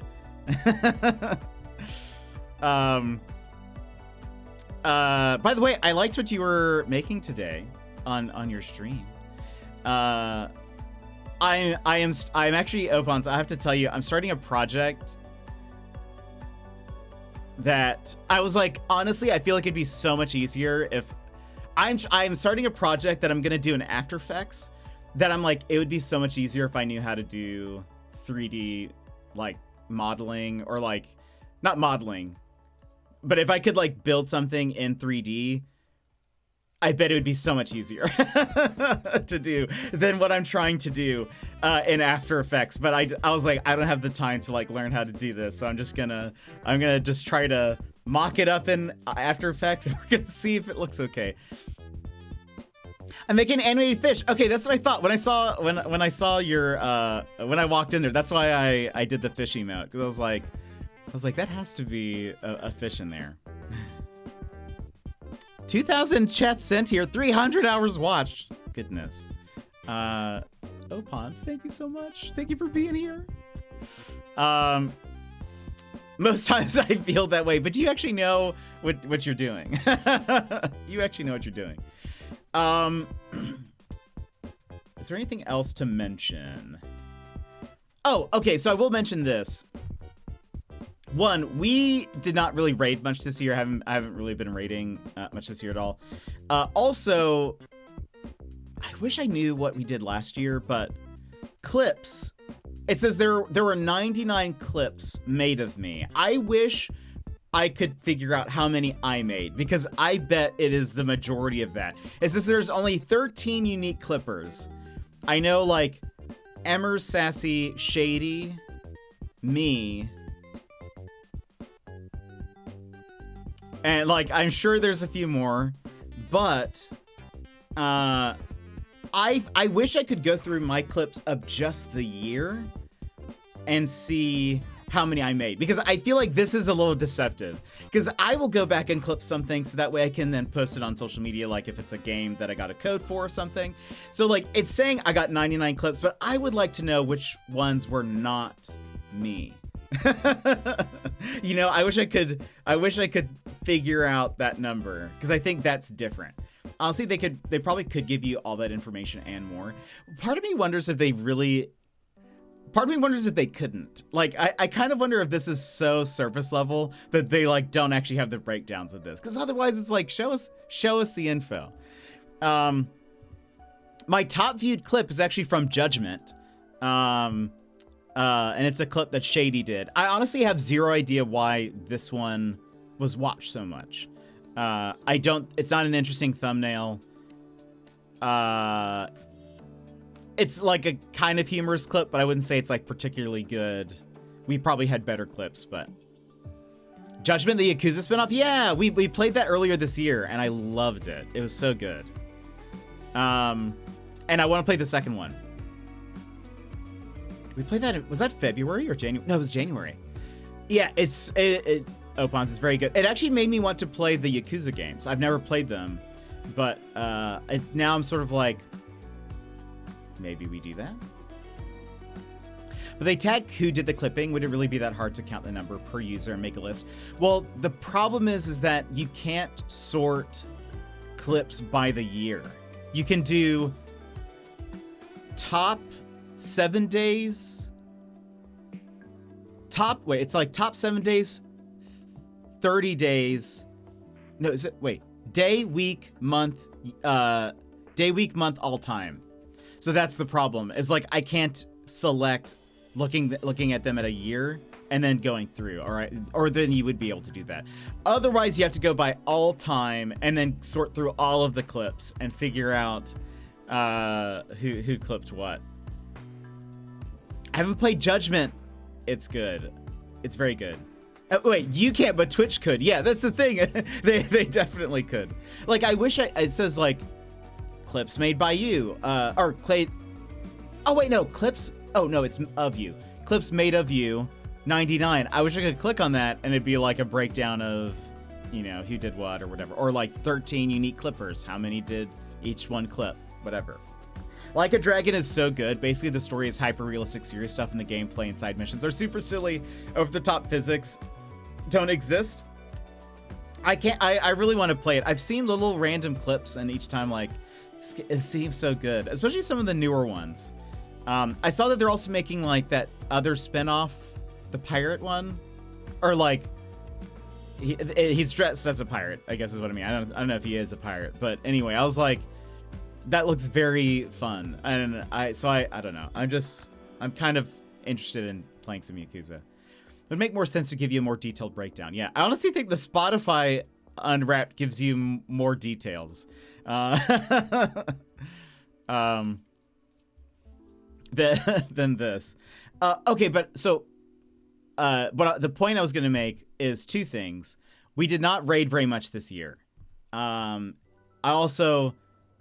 S1: By the way, I liked what you were making today on your stream. I'm actually Opons. I have to tell you, I'm starting a project that I was like, honestly, I feel like it'd be so much easier if I'm starting a project that I'm gonna do in After Effects that I'm like, it would be so much easier if I knew how to do 3D like modeling, or like not modeling, but if I could like build something in 3D, I bet it would be so much easier to do than what I'm trying to do in After Effects. But I was like, I don't have the time to like learn how to do this, so I'm gonna just try to mock it up in After Effects, and we're gonna see if it looks okay. I'm making animated fish. Okay, that's what I thought when I saw your when I walked in there. That's why I did the fish emote, because I was like that has to be a fish in there. 2,000 chats sent here, 300 hours watched. Goodness. Opons, thank you so much. Thank you for being here. Most times I feel that way, but do you actually know what you're doing? You actually know what you're doing. Is there anything else to mention? Oh, okay, so I will mention this. One, we did not really raid much this year. I haven't really been raiding much this year at all. Also, I wish I knew what we did last year, but clips. It says there were 99 clips made of me. I wish I could figure out how many I made, because I bet it is the majority of that. It says there's only 13 unique clippers. I know, like, Emmers, Sassy, Shady, me, and, like, I'm sure there's a few more, but I wish I could go through my clips of just the year and see how many I made, because I feel like this is a little deceptive, because I will go back and clip something so that way I can then post it on social media, like if it's a game that I got a code for or something. So, like, it's saying I got 99 clips, but I would like to know which ones were not me. You know, I wish I could figure out that number, because I think that's different. Honestly, they probably could give you all that information and more. Part of me wonders if they couldn't. Like, I kind of wonder if this is so surface level that they, like, don't actually have the breakdowns of this, because otherwise it's like, show us the info. My top viewed clip is actually from Judgment. And it's a clip that Shady did. I honestly have zero idea why this one was watched so much. It's not an interesting thumbnail. It's like a kind of humorous clip, but I wouldn't say it's like particularly good. We probably had better clips, but Judgment, the Yakuza spinoff. Yeah, we played that earlier this year and I loved it. It was so good. And I want to play the second one. We played that, was that February or January? No, it was January. Yeah, Opons is very good. It actually made me want to play the Yakuza games. I've never played them, but now I'm sort of like, maybe we do that. But they tag who did the clipping. Would it really be that hard to count the number per user and make a list? Well, the problem is that you can't sort clips by the year. You can do top 7 days. It's like top 7 days, 30 days. No, is it, wait, day, week, month, all time. So that's the problem. It's like I can't select looking at them at a year and then going through, all right? Or then you would be able to do that. Otherwise, you have to go by all time and then sort through all of the clips and figure out who clipped what. I haven't played Judgment. It's good. It's very good. Wait, you can't, but Twitch could. Yeah, that's the thing. they definitely could. Like, I wish it says like clips made by you, or Clay. Oh wait, no, clips. Oh no, it's of you. Clips made of you, 99. I wish I could click on that and it'd be like a breakdown of, you know, who did what or whatever. Or like 13 unique clippers. How many did each one clip? Whatever. Like a Dragon is so good. Basically, the story is hyper-realistic, serious stuff, and the gameplay and side missions are super silly. Over-the-top physics don't exist. I really want to play it. I've seen little random clips, and each time, like, it seems so good. Especially some of the newer ones. I saw that they're also making, like, that other spin-off, the pirate one. Or, like, he's dressed as a pirate, I guess is what I mean. I don't know if he is a pirate. But anyway, I was like, that looks very fun. And I don't know. I'm kind of interested in playing some Yakuza. It would make more sense to give you a more detailed breakdown. Yeah, I honestly think the Spotify Unwrapped gives you more details. Than this. Okay, but so, but the point I was going to make is two things. We did not raid very much this year. I also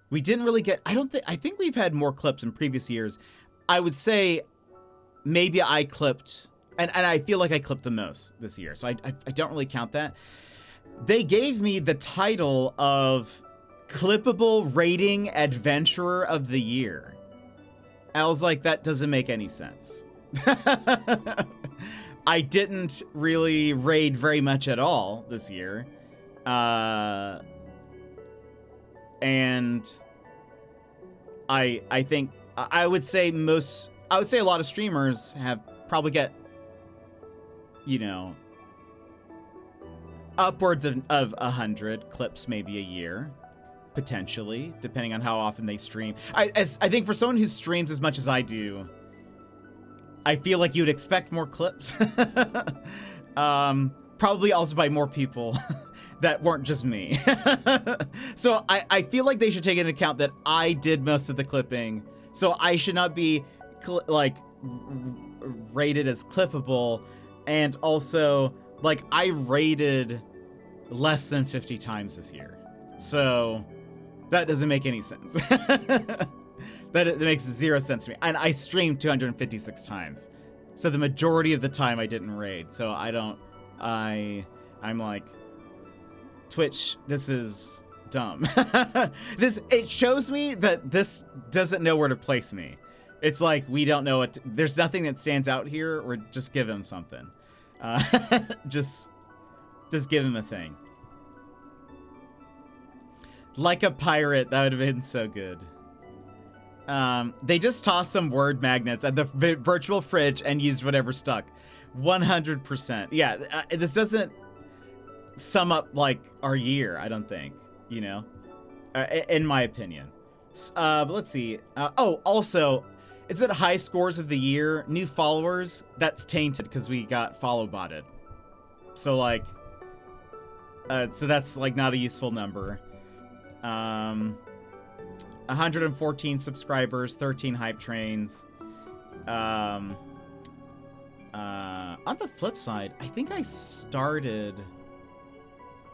S1: We didn't really get, I think we've had more clips in previous years. I would say maybe I clipped, and I feel like I clipped the most this year, so I don't really count that. They gave me the title of Clippable Raiding Adventurer of the Year. I was like, that doesn't make any sense. I didn't really raid very much at all this year. And I think I would say a lot of streamers have probably get, you know, upwards of 100 clips maybe a year, potentially, depending on how often they stream. I think for someone who streams as much as I do, I feel like you'd expect more clips. Probably also by more people that weren't just me. So I feel like they should take into account that I did most of the clipping, so I should not be rated as clippable. And also, like, I rated less than 50 times this year, so that doesn't make any sense. That makes zero sense to me. And I streamed 256 times, so the majority of the time I didn't raid. So I'm like, Twitch, this is dumb. It shows me that this doesn't know where to place me. It's like, we don't know what, there's nothing that stands out here, or just give him something. Just give him a thing. Like a pirate, that would have been so good. They just tossed some word magnets at the virtual fridge and used whatever stuck. 100%. Yeah, this doesn't sum up, like, our year, I don't think, you know? In my opinion. But let's see. Oh, also, is it high scores of the year? New followers? That's tainted because we got follow botted. So, like, so that's, like, not a useful number. 114 subscribers, 13 hype trains. On the flip side, I think I started...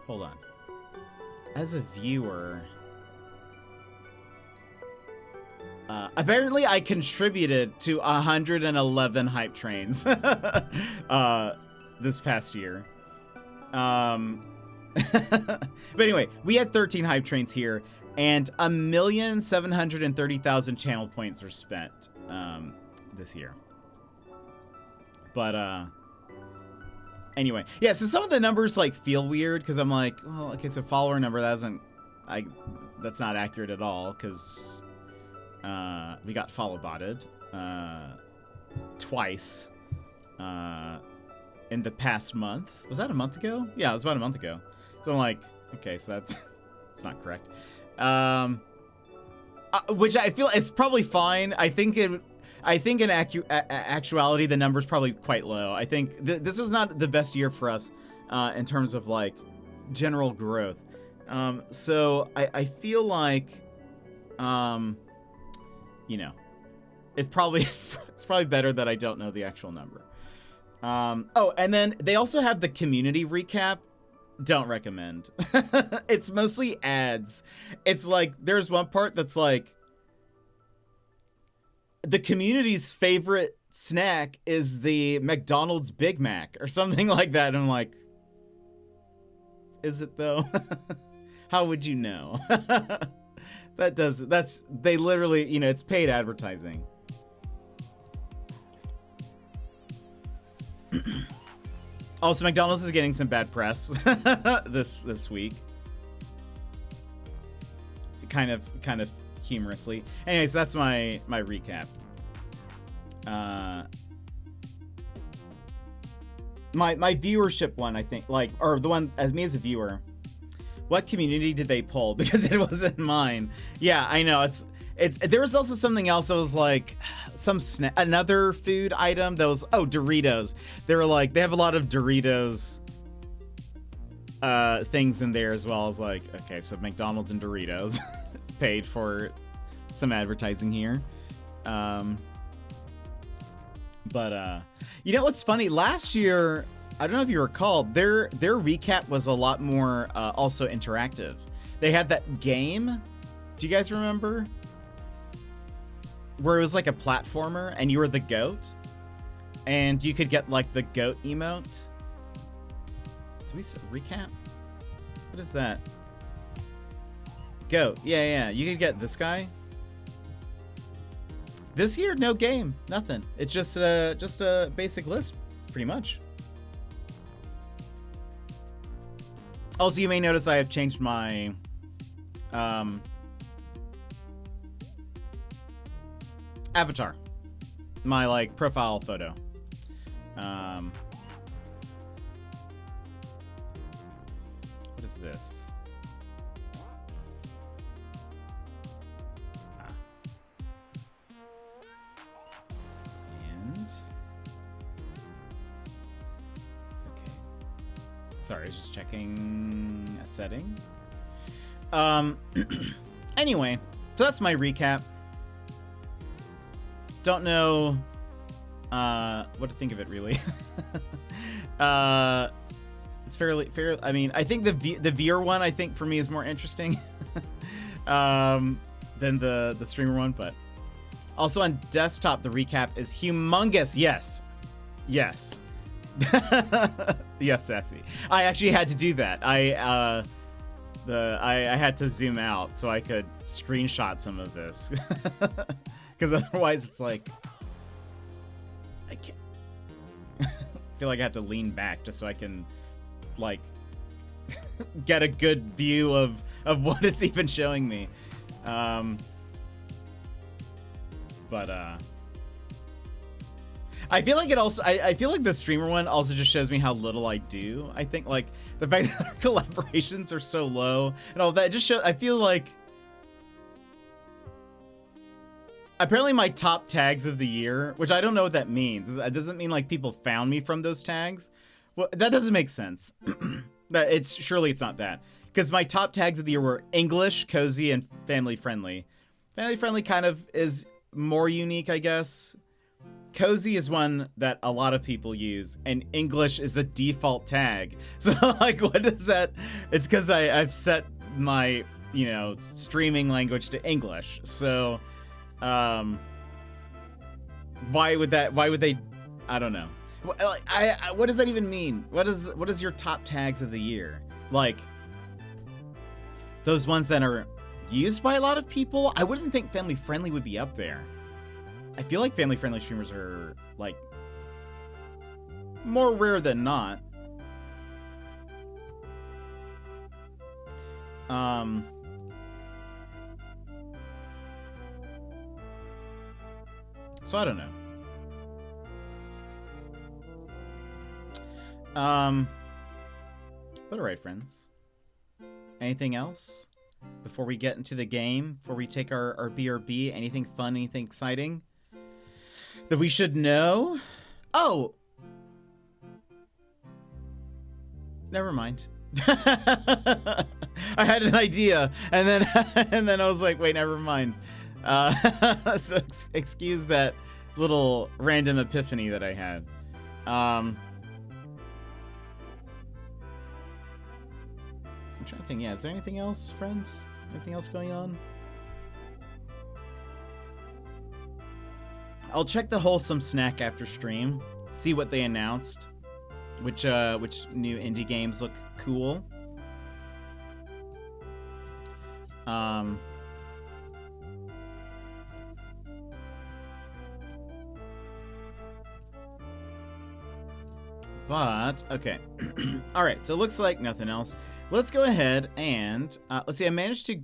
S1: Hold on. As a viewer... apparently I contributed to 111 hype trains this past year. But anyway, we had 13 hype trains here, and 1,730,000 channel points were spent this year. But anyway, yeah, so some of the numbers like feel weird because I'm like, well, okay, so follower number, that's not accurate at all, because we got follow botted twice in the past month. Was that a month ago? Yeah, it was about a month ago. So I'm like, okay, so it's not correct. Which I feel it's probably fine. I think in actuality the number's probably quite low. I think this was not the best year for us in terms of like general growth. So I feel like you know, it's probably better that I don't know the actual number. Oh, and then they also have the community recap. Don't recommend. It's mostly ads. It's like, there's one part that's like, the community's favorite snack is the McDonald's Big Mac or something like that. And I'm like, is it though? How would you know? They literally, you know, it's paid advertising. Also, McDonald's is getting some bad press this week. Kind of humorously. Anyways, that's my recap. My viewership one, I think, like, or the one as me as a viewer. What community did they pull? Because it wasn't mine. Yeah, I know. It's there was also something else that was like another food item that was, oh, Doritos. They were like, they have a lot of Doritos things in there as well. I was like, okay, so McDonald's and Doritos paid for some advertising here. But you know what's funny? Last year, I don't know if you recall, their recap was a lot more also interactive. They had that game Do you guys remember? Where it was like a platformer and you were the goat? And you could get like the goat emote? Do we recap? What is that? Goat. Yeah. You could get this guy. This year, no game. Nothing. It's just a basic list, pretty much. Also, you may notice I have changed my avatar, my like profile photo. What is this? And okay. Sorry, I was just checking a setting. Anyway, so that's my recap. Don't know what to think of it, really. It's fairly. I mean, I think the viewer one, I think for me is more interesting than the streamer one. But also on desktop, the recap is humongous. Yes. Yes, Sassy. I actually had to do that. I had to zoom out so I could screenshot some of this. Because otherwise it's like, I can't. I feel like I have to lean back just so I can, like, get a good view of what it's even showing me. I feel like it also, I feel like the streamer one also just shows me how little I do. I think, like, the fact that our collaborations are so low and all that, it just shows, I feel like, apparently my top tags of the year, which I don't know what that means. It doesn't mean like people found me from those tags. Well, that doesn't make sense. Surely it's not that. Because my top tags of the year were English, cozy, and family friendly. Family friendly kind of is more unique, I guess. Cozy is one that a lot of people use, and English is a default tag. So like, what does that? It's because I've set my, streaming language to English. So why would they, I don't know. What does that even mean? What is your top tags of the year? Like, those ones that are used by a lot of people? I wouldn't think family friendly would be up there. I feel like family friendly streamers are, like, more rare than not. So I don't know. But alright, friends. Anything else before we get into the game? Before we take our BRB? Anything fun? Anything exciting that we should know? Oh! Never mind. I had an idea, and then I was like, wait, never mind. So excuse that little random epiphany that I had. I'm trying to think, is there anything else, friends? Anything else going on? I'll check the wholesome snack after stream, see what they announced, which new indie games look cool. But, okay. Alright, so it looks like nothing else. Let's go ahead and, let's see, I managed to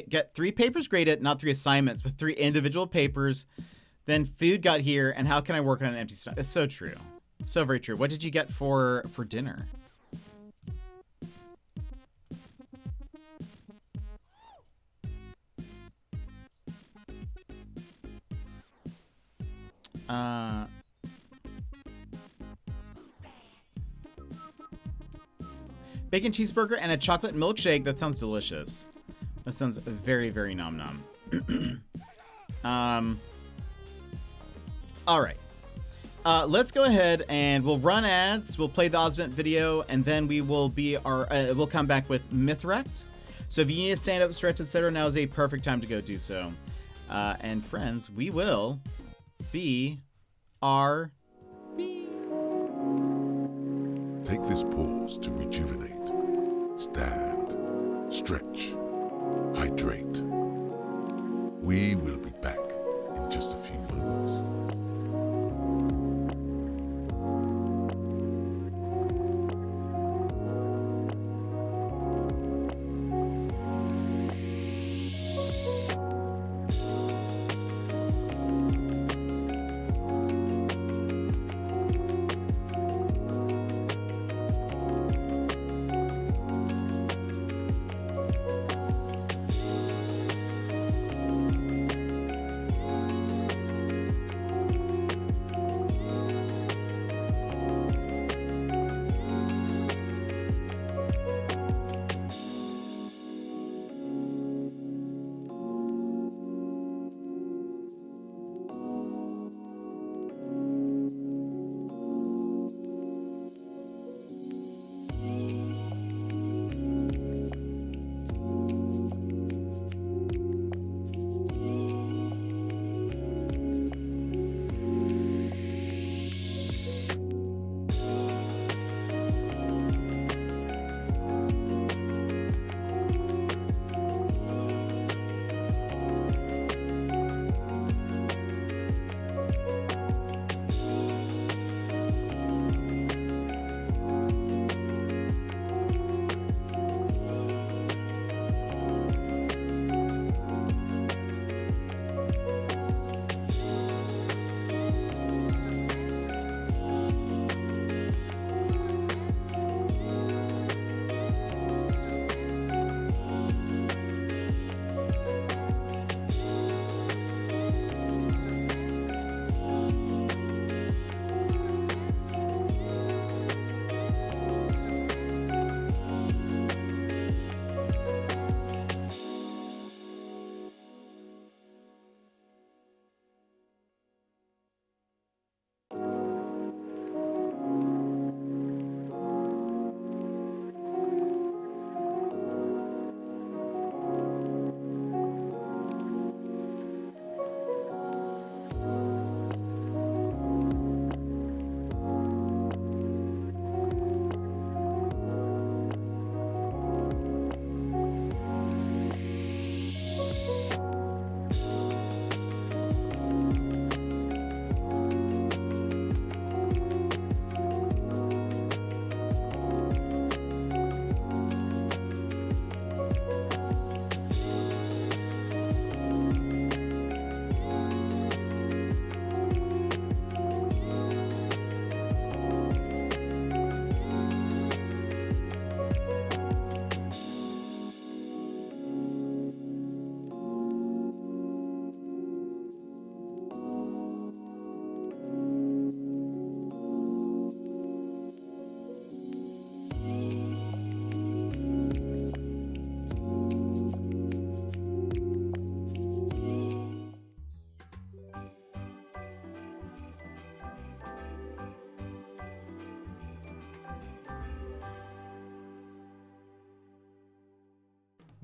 S1: get 3 papers graded, not 3 assignments, but 3 individual papers. Then food got here, and how can I work on an empty stomach? It's so true. So very true. What did you get for dinner? Bacon cheeseburger and a chocolate milkshake. That sounds delicious. That sounds very, very nom nom. All right. Let's go ahead and we'll run ads. We'll play the Ozvent video, and then we will be we'll come back with Mythwrecked. So if you need a stand-up stretch, etc., now is a perfect time to go do so. And friends, we will be our...
S2: Take this pause to rejuvenate. Stand, stretch, hydrate. We will be back in just a few moments.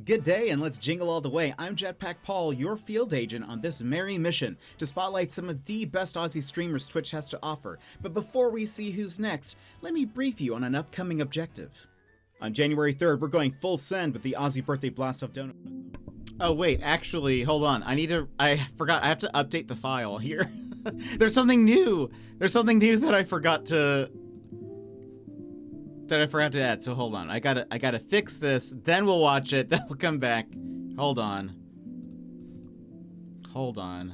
S1: Good day, and let's jingle all the way. I'm JetpackPaul, your field agent on this merry mission to spotlight some of the best Aussie streamers Twitch has to offer. But before we see who's next, let me brief you on an upcoming objective. On January 3rd, we're going full send with the Aussie Birthday Blast-Off Donut. Oh wait, actually, hold on. I forgot, I have to update the file here. There's something new! There's something new that I forgot to add, so hold on. I gotta fix this, then we'll watch it, then we'll come back. Hold on. Hold on.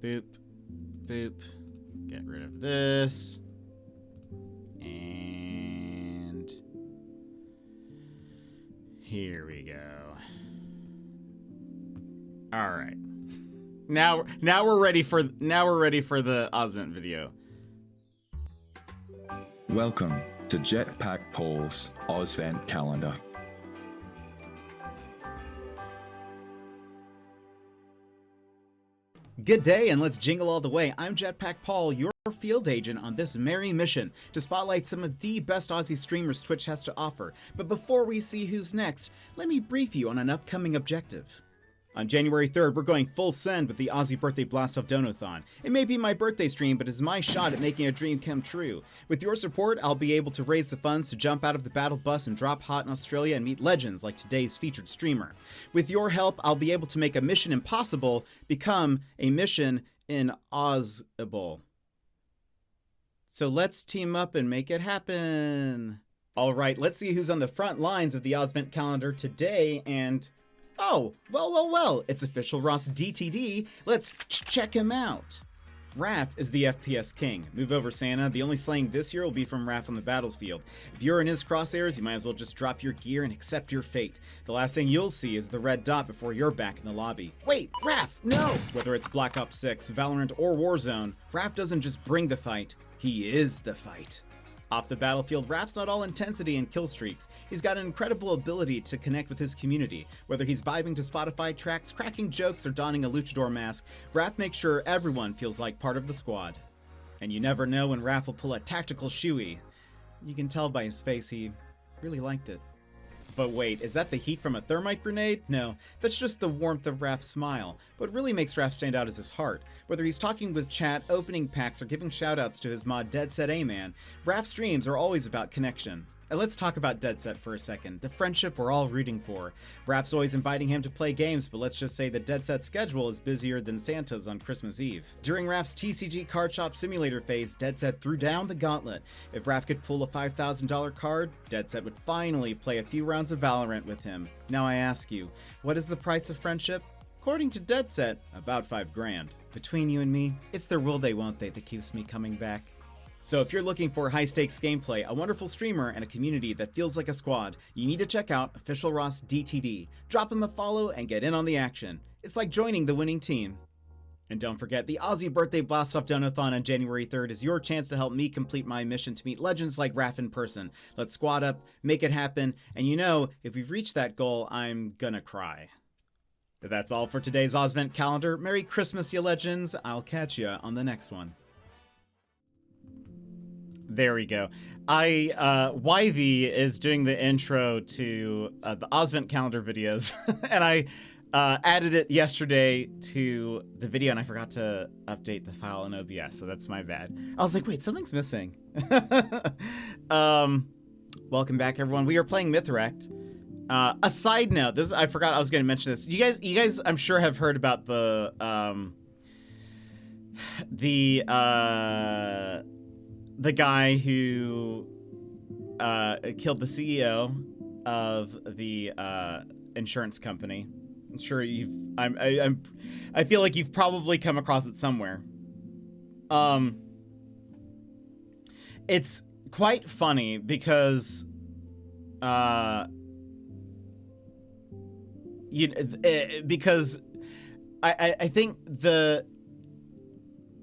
S1: Boop. Boop. Get rid of this. And here we go. All right. Now we're ready for the Osment video.
S3: Welcome to jetpackpaul's Osvent calendar.
S1: Good day, and let's jingle all the way. I'm JetpackPaul, your your field agent on this merry mission to spotlight some of the best Aussie streamers Twitch has to offer. But before we see who's next, let me brief you on an upcoming objective. On January 3rd, we're going full send with the Aussie Birthday Blast-Off Donathon. It may be my birthday stream, but it's my shot at making a dream come true. With your support, I'll be able to raise the funds to jump out of the battle bus and drop hot in Australia and meet legends like today's featured streamer. With your help, I'll be able to make a mission impossible become a mission impossible. So let's team up and make it happen. All right, let's see who's on the front lines of the Ozvent calendar today, and oh, well, it's official Ross DTD. Let's check him out. Raph is the FPS king. Move over, Santa. The only slaying this year will be from Raph on the battlefield. If you're in his crosshairs, you might as well just drop your gear and accept your fate. The last thing you'll see is the red dot before you're back in the lobby. Wait, Raph, no! Whether it's Black Ops 6, Valorant, or Warzone, Raph doesn't just bring the fight, he is the fight. Off the battlefield, Raph's not all intensity and kill streaks. He's got an incredible ability to connect with his community. Whether he's vibing to Spotify tracks, cracking jokes, or donning a luchador mask, Raph makes sure everyone feels like part of the squad. And you never know when Raph will pull a tactical shoey. You can tell by his face he really liked it. But wait, is that the heat from a thermite grenade? No, that's just the warmth of Raph's smile. What really makes Raph stand out is his heart. Whether he's talking with chat, opening packs, or giving shoutouts to his mod Deadset A-Man, Raph's streams are always about connection. And let's talk about Deadset for a second, the friendship we're all rooting for. Raph's always inviting him to play games, but let's just say that Deadset's schedule is busier than Santa's on Christmas Eve. During Raph's TCG Card Shop Simulator phase, Deadset threw down the gauntlet. If Raph could pull a $5,000 card, Deadset would finally play a few rounds of Valorant with him. Now I ask you, what is the price of friendship? According to Deadset, about $5,000. Between you and me, it's their will they won't they that keeps me coming back. So if you're looking for high-stakes gameplay, a wonderful streamer, and a community that feels like a squad, you need to check out Official Ross DTD. Drop him a follow and get in on the action. It's like joining the winning team. And don't forget, the Aussie Birthday Blast-Off Donathon on January 3rd is your chance to help me complete my mission to meet legends like Raph in person. Let's squad up, make it happen, and you know, if we've reached that goal, I'm gonna cry. But that's all for today's Ozvent calendar. Merry Christmas, you legends. I'll catch ya on the next one. There we go. YV is doing the intro to the Ozvent calendar videos, and I added it yesterday to the video, and I forgot to update the file in OBS, so that's my bad. I was like, wait, something's missing. Welcome back, everyone. We are playing Mythwrecked. A side note, I forgot I was going to mention this. You guys, I'm sure have heard about the guy who killed the CEO of the insurance company. I'm sure I feel like you've probably come across it somewhere. It's quite funny because because I think the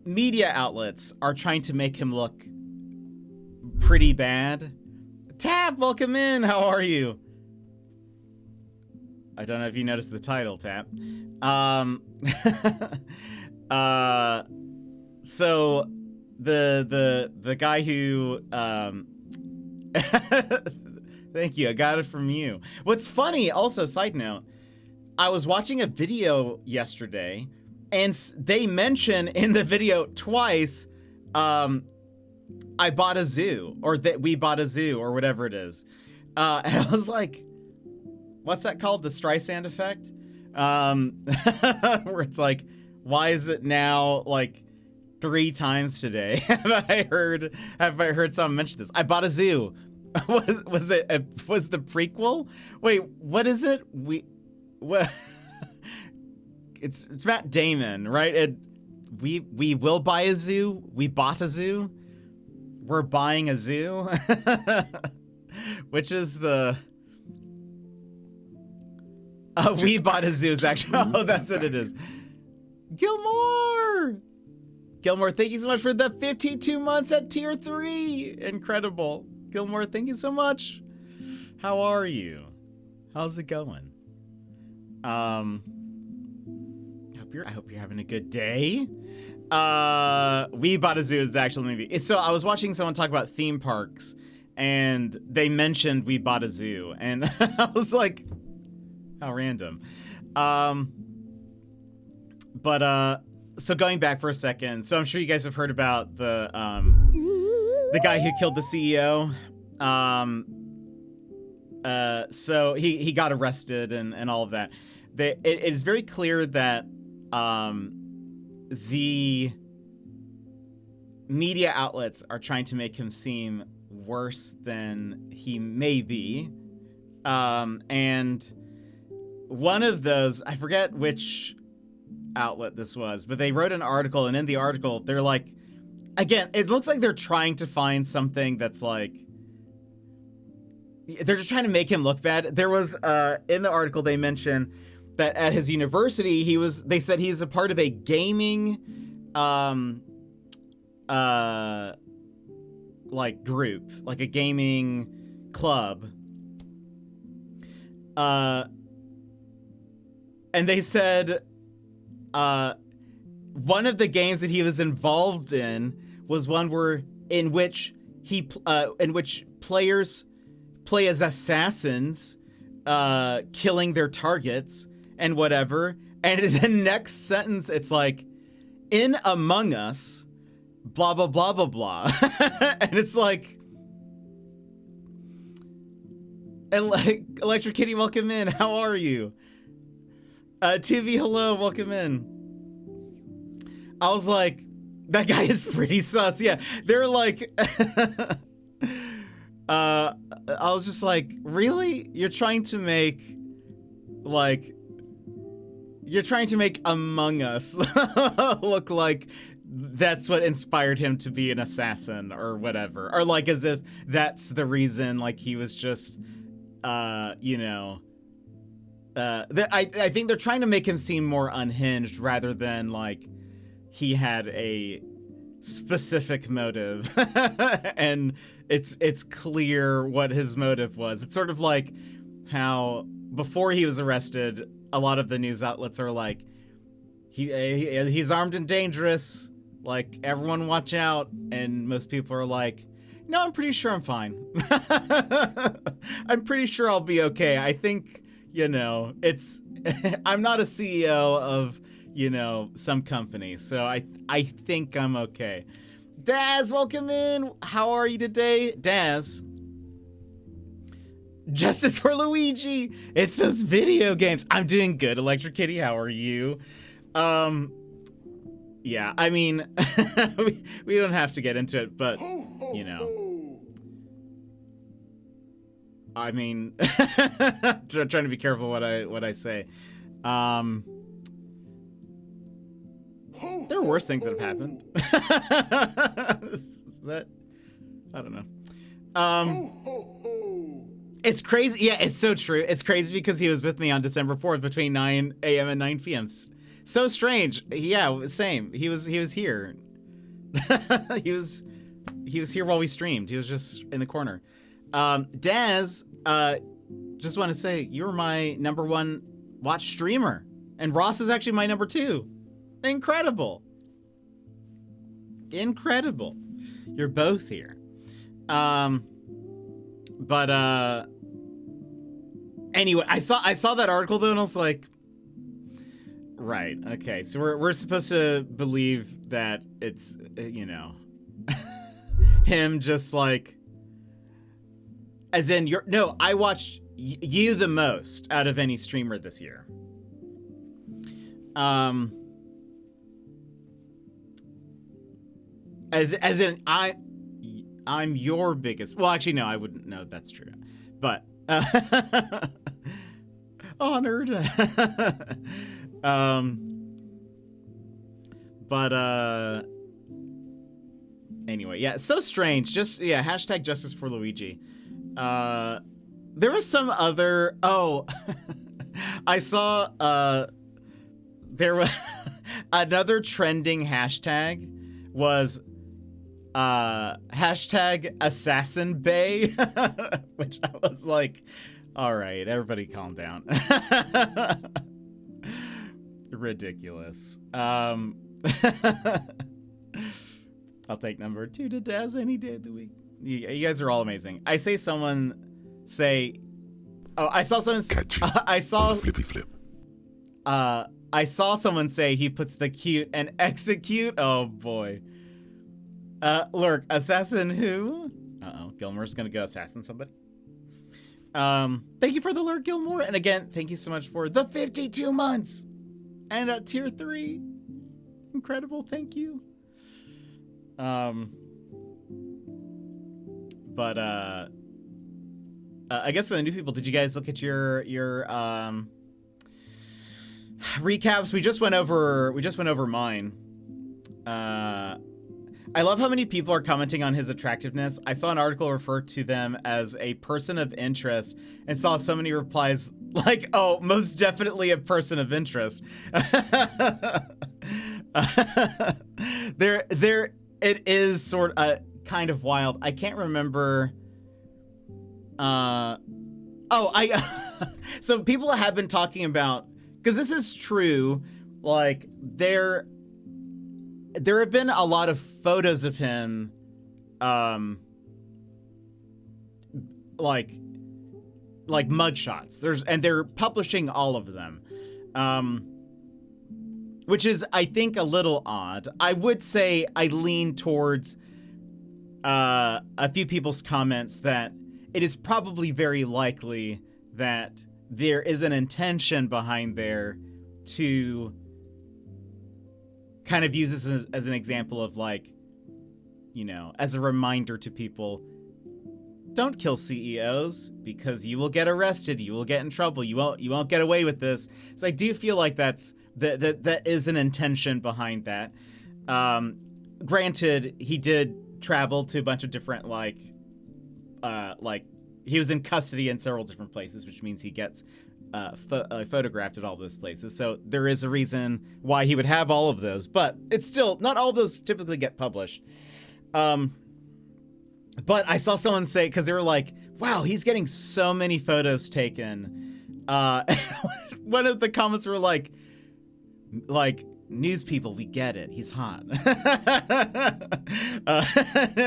S1: media outlets are trying to make him look pretty bad. Tap, welcome in. How are you? I don't know if you noticed the title, Tap. So the guy who thank you, I got it from you. What's funny, also side note, I was watching a video yesterday and they mention in the video twice I bought a zoo, or that we bought a zoo, or whatever it is. And I was like, what's that called? The Streisand effect? Where it's like, why is it now like 3 times today? Have I heard someone mention this? I bought a zoo. was the prequel? Wait, what is it? What? It's Matt Damon, right? We will buy a zoo. We bought a zoo. We're buying a zoo. Which is the... we bought a zoo is actually... Oh, that's what it is. Gilmore, thank you so much for the 52 months at tier 3. Incredible. Gilmore, thank you so much. How are you? How's it going? I hope you're having a good day. We Bought a Zoo is the actual movie. So I was watching someone talk about theme parks, and they mentioned We Bought a Zoo, and I was like, how random. So going back for a second, so I'm sure you guys have heard about the guy who killed the CEO. So he got arrested and all of that. It is very clear that the media outlets are trying to make him seem worse than he may be. And one of those, I forget which outlet this was, but they wrote an article, and in the article, they're like, again, it looks like they're trying to find something that's like, they're just trying to make him look bad. There was, in the article, they mentioned that at his university, they said he's a part of a gaming, like group, like a gaming club. And they said, one of the games that he was involved in was one in which players play as assassins, killing their targets and whatever. And in the next sentence, it's like, in Among Us, blah, blah, blah, blah, blah. And it's like, Electric Kitty, welcome in. How are you? 2V, hello, welcome in. I was like, that guy is pretty sus. Yeah, they're like, I was just like, really? You're trying to make Among Us look like that's what inspired him to be an assassin or whatever. Or like as if that's the reason, like he was just, I think they're trying to make him seem more unhinged rather than like he had a specific motive. And it's clear what his motive was. It's sort of like how before he was arrested, a lot of the news outlets are like, he's armed and dangerous, like everyone watch out. And most people are like, no, I'm pretty sure I'm fine. I'm pretty sure I'll be okay. I think, it's, I'm not a CEO of, some company, so I think I'm okay. Daz, welcome in. How are you today? Daz. Justice for Luigi. It's those video games. I'm doing good. Electric Kitty, how are you? Yeah, I mean, we don't have to get into it, but, I mean, trying to be careful what I say. There are worse things that have happened. Is that? I don't know. It's crazy. Yeah, it's so true. It's crazy because he was with me on December 4th between 9 a.m. and 9 p.m. So strange. Yeah, same. He was here. he was here while we streamed. He was just in the corner. Daz, just want to say you're my #1 watch streamer, and Ross is actually my #2. Incredible. You're both here. Anyway, I saw that article though, and I was like, right, okay, so we're supposed to believe that it's him just like, as in I watched you the most out of any streamer this year. As in I'm your biggest. Well, actually, no, I wouldn't know that's true, but honored. Anyway, yeah, it's so strange. Just hashtag justice for Luigi. There was some other. Oh, I saw. There was another trending hashtag was hashtag assassin bay, which I was like, all right, everybody calm down. Ridiculous. I'll take number 2 to Daz any day of the week. You guys are all amazing. I saw someone say, I saw someone. I saw
S2: flippy flip.
S1: I saw someone say he puts the cute and execute. Oh boy. Lurk, assassin who? Uh-oh, Gilmore's gonna go assassin somebody. Thank you for the lurk, Gilmore, and again, thank you so much for the 52 months and at tier 3. Incredible, thank you. But I guess for the new people, did you guys look at your recaps? We just went over mine. I love how many people are commenting on his attractiveness. I saw an article refer to them as a person of interest and saw so many replies like, oh, most definitely a person of interest. It is sort of kind of wild. I can't remember. So people have been talking about, because this is true, like there have been a lot of photos of him, like mugshots. And they're publishing all of them, which is, I think, a little odd. I would say I lean towards a few people's comments that it is probably very likely that there is an intention behind there to kind of use this as an example of, like, you know, as a reminder to people, don't kill CEOs because you will get arrested, you will get in trouble, you won't get away with this. So I do feel like that is an intention behind that. Granted, he did travel to a bunch of different, like he was in custody in several different places, which means he gets photographed at all those places. So there is a reason why he would have all of those, but it's still, not all of those typically get published. But I saw someone say, because they were like, wow, he's getting so many photos taken. One of the comments were like, news people, we get it. He's hot.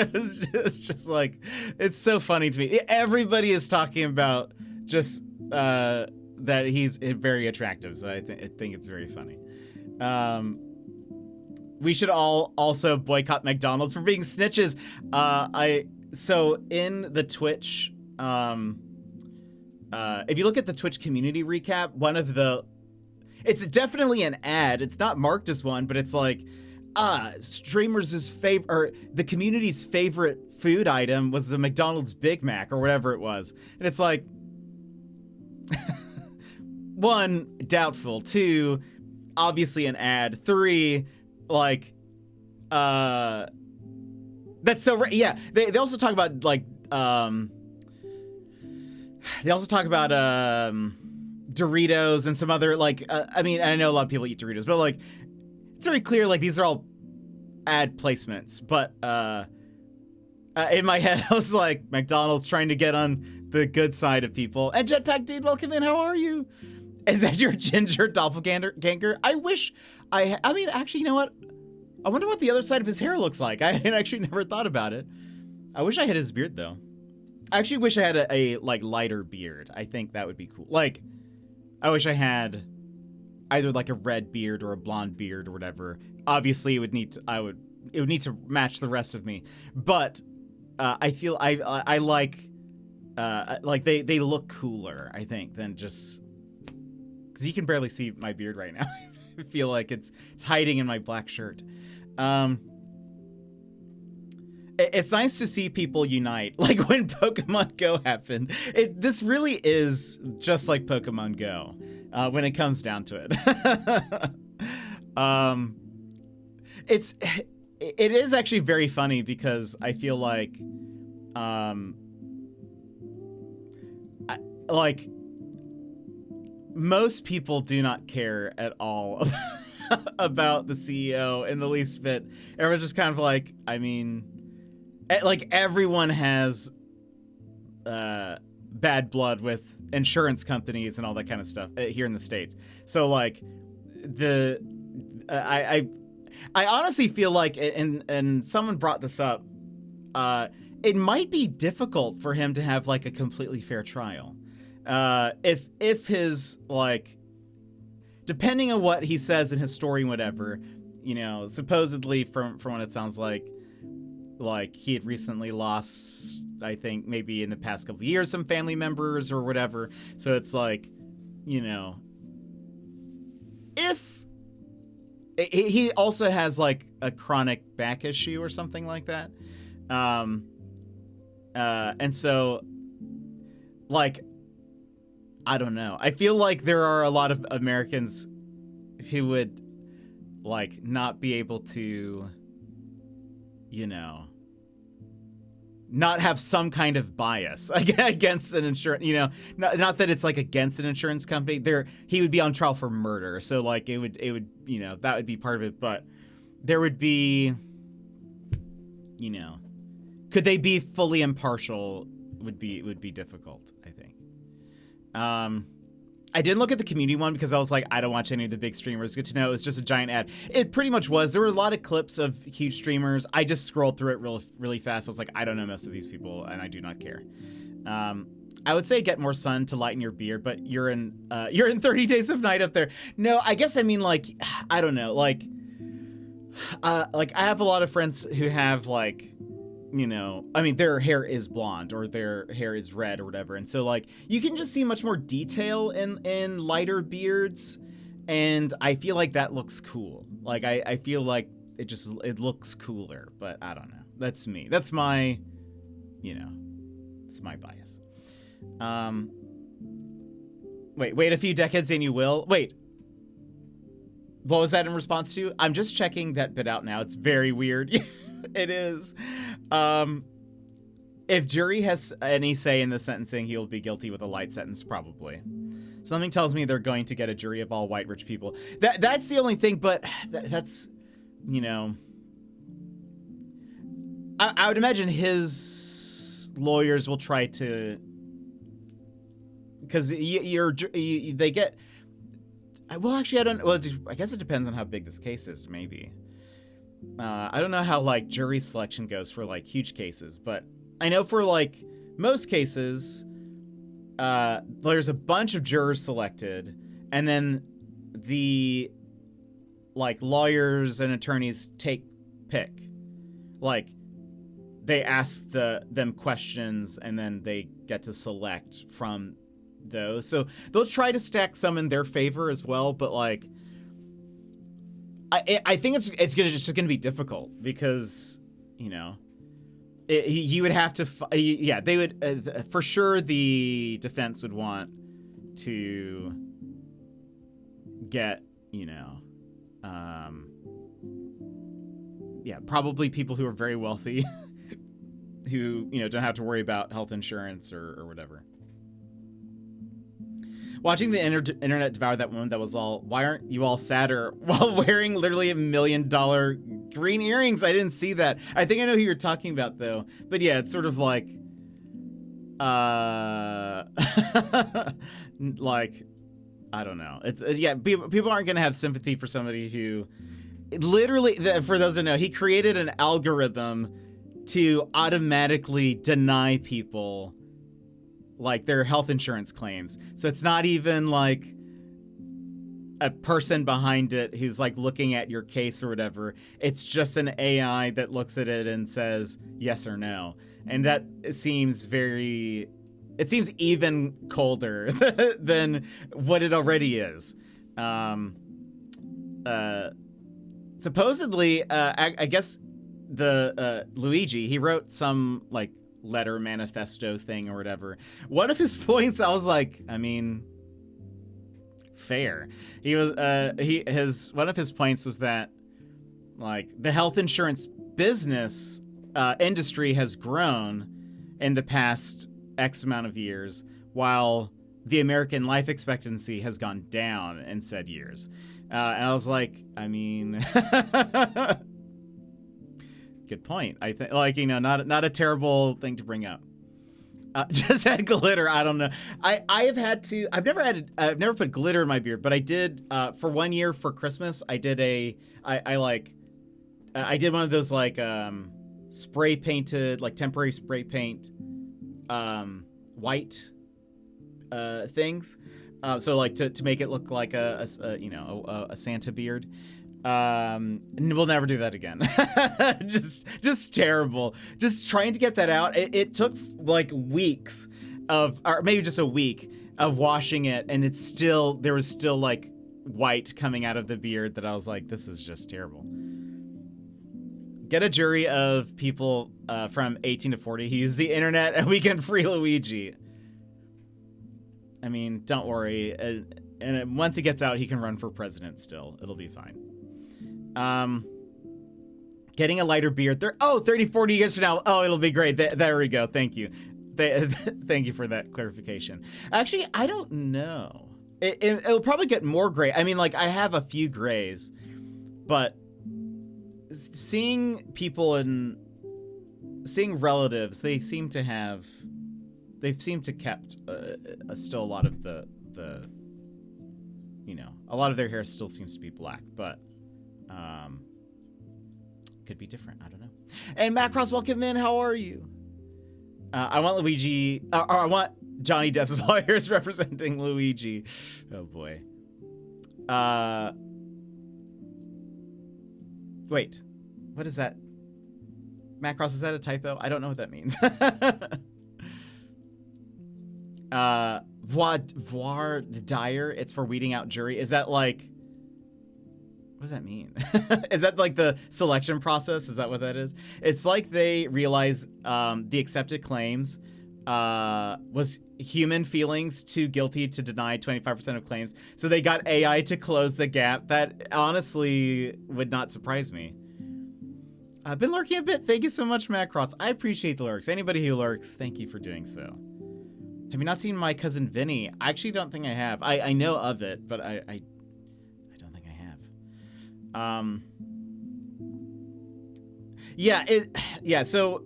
S1: It's just like, it's so funny to me. Everybody is talking about just that he's very attractive. So I think it's very funny. We should all also boycott McDonald's for being snitches. So in the Twitch, if you look at the Twitch community recap, it's definitely an ad. It's not marked as one, but it's like, the community's favorite food item was the McDonald's Big Mac or whatever it was. And it's like, 1, doubtful. 2, obviously an ad. 3, like, that's so yeah. They also talk about, like, they also talk about Doritos and some other, like, I mean, I know a lot of people eat Doritos, but, like, it's very clear, like, these are all ad placements. But in my head, I was like, McDonald's trying to get on the good side of people. And Jetpack Dude, welcome in. How are you? Is that your ginger doppelganger? I wish I mean, actually, you know what? I wonder what the other side of his hair looks like. I had actually never thought about it. I wish I had his beard, though. I actually wish I had a like, lighter beard. I think that would be cool. Like, I wish I had either, like, a red beard or a blonde beard or whatever. Obviously, it would need to match the rest of me. But I feel I like they look cooler, I think, than just, because you can barely see my beard right now. I feel like it's hiding in my black shirt. It's nice to see people unite, like when Pokemon Go happened. This really is just like Pokemon Go when it comes down to it. It is actually very funny because I feel like most people do not care at all about the CEO in the least bit. Everyone's just kind of like, I mean, like, everyone has bad blood with insurance companies and all that kind of stuff here in the States. So, like, I honestly feel like, and someone brought this up, it might be difficult for him to have like a completely fair trial. If his, like, depending on what he says in his story, whatever, you know, supposedly from what it sounds like he had recently lost, I think maybe in the past couple of years, some family members or whatever. So it's like, you know, if he also has like a chronic back issue or something like that. And so, like, I don't know. I feel like there are a lot of Americans who would, like, not be able to, you know, not have some kind of bias against an insurance, you know, not that it's like against an insurance company. He would be on trial for murder. So like it would, you know, that would be part of it, but there would be, you know, could they be fully impartial would be difficult, I think. I didn't look at the community one because I was like, I don't watch any of the big streamers. Good to know it was just a giant ad. It pretty much was. There were a lot of clips of huge streamers. I just scrolled through it really fast. I was like, I don't know most of these people, and I do not care. I would say get more sun to lighten your beard, but you're in 30 Days of Night up there. No, I guess I mean, like, I don't know. Like I have a lot of friends who have, like, you know, I mean, their hair is blonde or their hair is red or whatever. And so, like, you can just see much more detail in lighter beards. And I feel like that looks cool. Like, I feel like it looks cooler, but I don't know. That's me. That's my, you know, it's my bias. Wait a few decades and you will. Wait. What was that in response to? I'm just checking that bit out now. It's very weird. It is. If jury has any say in the sentencing, he will be guilty with a light sentence, probably. Something tells me they're going to get a jury of all white rich people. That's the only thing, but that's, you know, I would imagine his lawyers will try to, because they get. Well, actually, I don't. Well, I guess it depends on how big this case is. Maybe. I don't know how, like, jury selection goes for, like, huge cases, but I know for, like, most cases, there's a bunch of jurors selected, and then the, like, lawyers and attorneys pick. Like, they ask them questions, and then they get to select from those. So they'll try to stack some in their favor as well, but, like, I think it's just gonna be difficult because, you know, you would have to, they would, for sure the defense would want to get, you know, probably people who are very wealthy who, you know, don't have to worry about health insurance or whatever. Watching the internet devour that woman that was all, why aren't you all sadder while wearing literally $1 million green earrings? I didn't see that. I think I know who you're talking about, though. But yeah, it's sort of like, like, I don't know. It's, people aren't going to have sympathy for somebody who, literally, for those who know, he created an algorithm to automatically deny people, like, their health insurance claims. So it's not even like a person behind it who's, like, looking at your case or whatever. It's just an AI that looks at it and says yes or no. And that seems even colder than what it already is. Supposedly, I guess the Luigi, he wrote some, like, letter manifesto thing or whatever. One of his points, I was like, I mean, fair. He was one of his points was that, like, the health insurance business industry has grown in the past X amount of years, while the American life expectancy has gone down in said years. And I was like, I mean, good point. I think, like, you know, not a terrible thing to bring up. Just had glitter. I don't know. I've never put glitter in my beard, but I did for 1 year for Christmas. I did I like I did one of those like spray painted, like temporary spray paint white things. So like to make it look like a Santa beard. We'll never do that again. just terrible. Just trying to get that out. It took like weeks or maybe just a week of washing it, and there was still like white coming out of the beard that I was like, this is just terrible. Get a jury of people from 18 to 40 who use the internet, and we can free Luigi. I mean, don't worry. And once he gets out, he can run for president still. It'll be fine. Getting a lighter beard. 30, 40 years from now. Oh, it'll be great. There we go. Thank you. Thank you for that clarification. Actually, I don't know. It'll probably get more gray. I mean, like, I have a few grays, but seeing people and seeing relatives, they've seemed to kept still a lot of the a lot of their hair still seems to be black, but could be different. I don't know. And Macross, welcome in. How are you? I want Luigi, or I want Johnny Depp's lawyers representing Luigi. Oh boy. Wait, what is that? Macross, is that a typo? I don't know what that means. Voir dire, it's for weeding out jury. Is that like, what does that mean? Is that like the selection process? Is that what that is? It's like they realize the accepted claims was human feelings too guilty to deny 25% of claims. So they got AI to close the gap. That honestly would not surprise me. I've been lurking a bit. Thank you so much, Macross. I appreciate the lurks. Anybody who lurks, thank you for doing so. Have you not seen My Cousin Vinny? I actually don't think I have. I know of it, but I don't think I have. So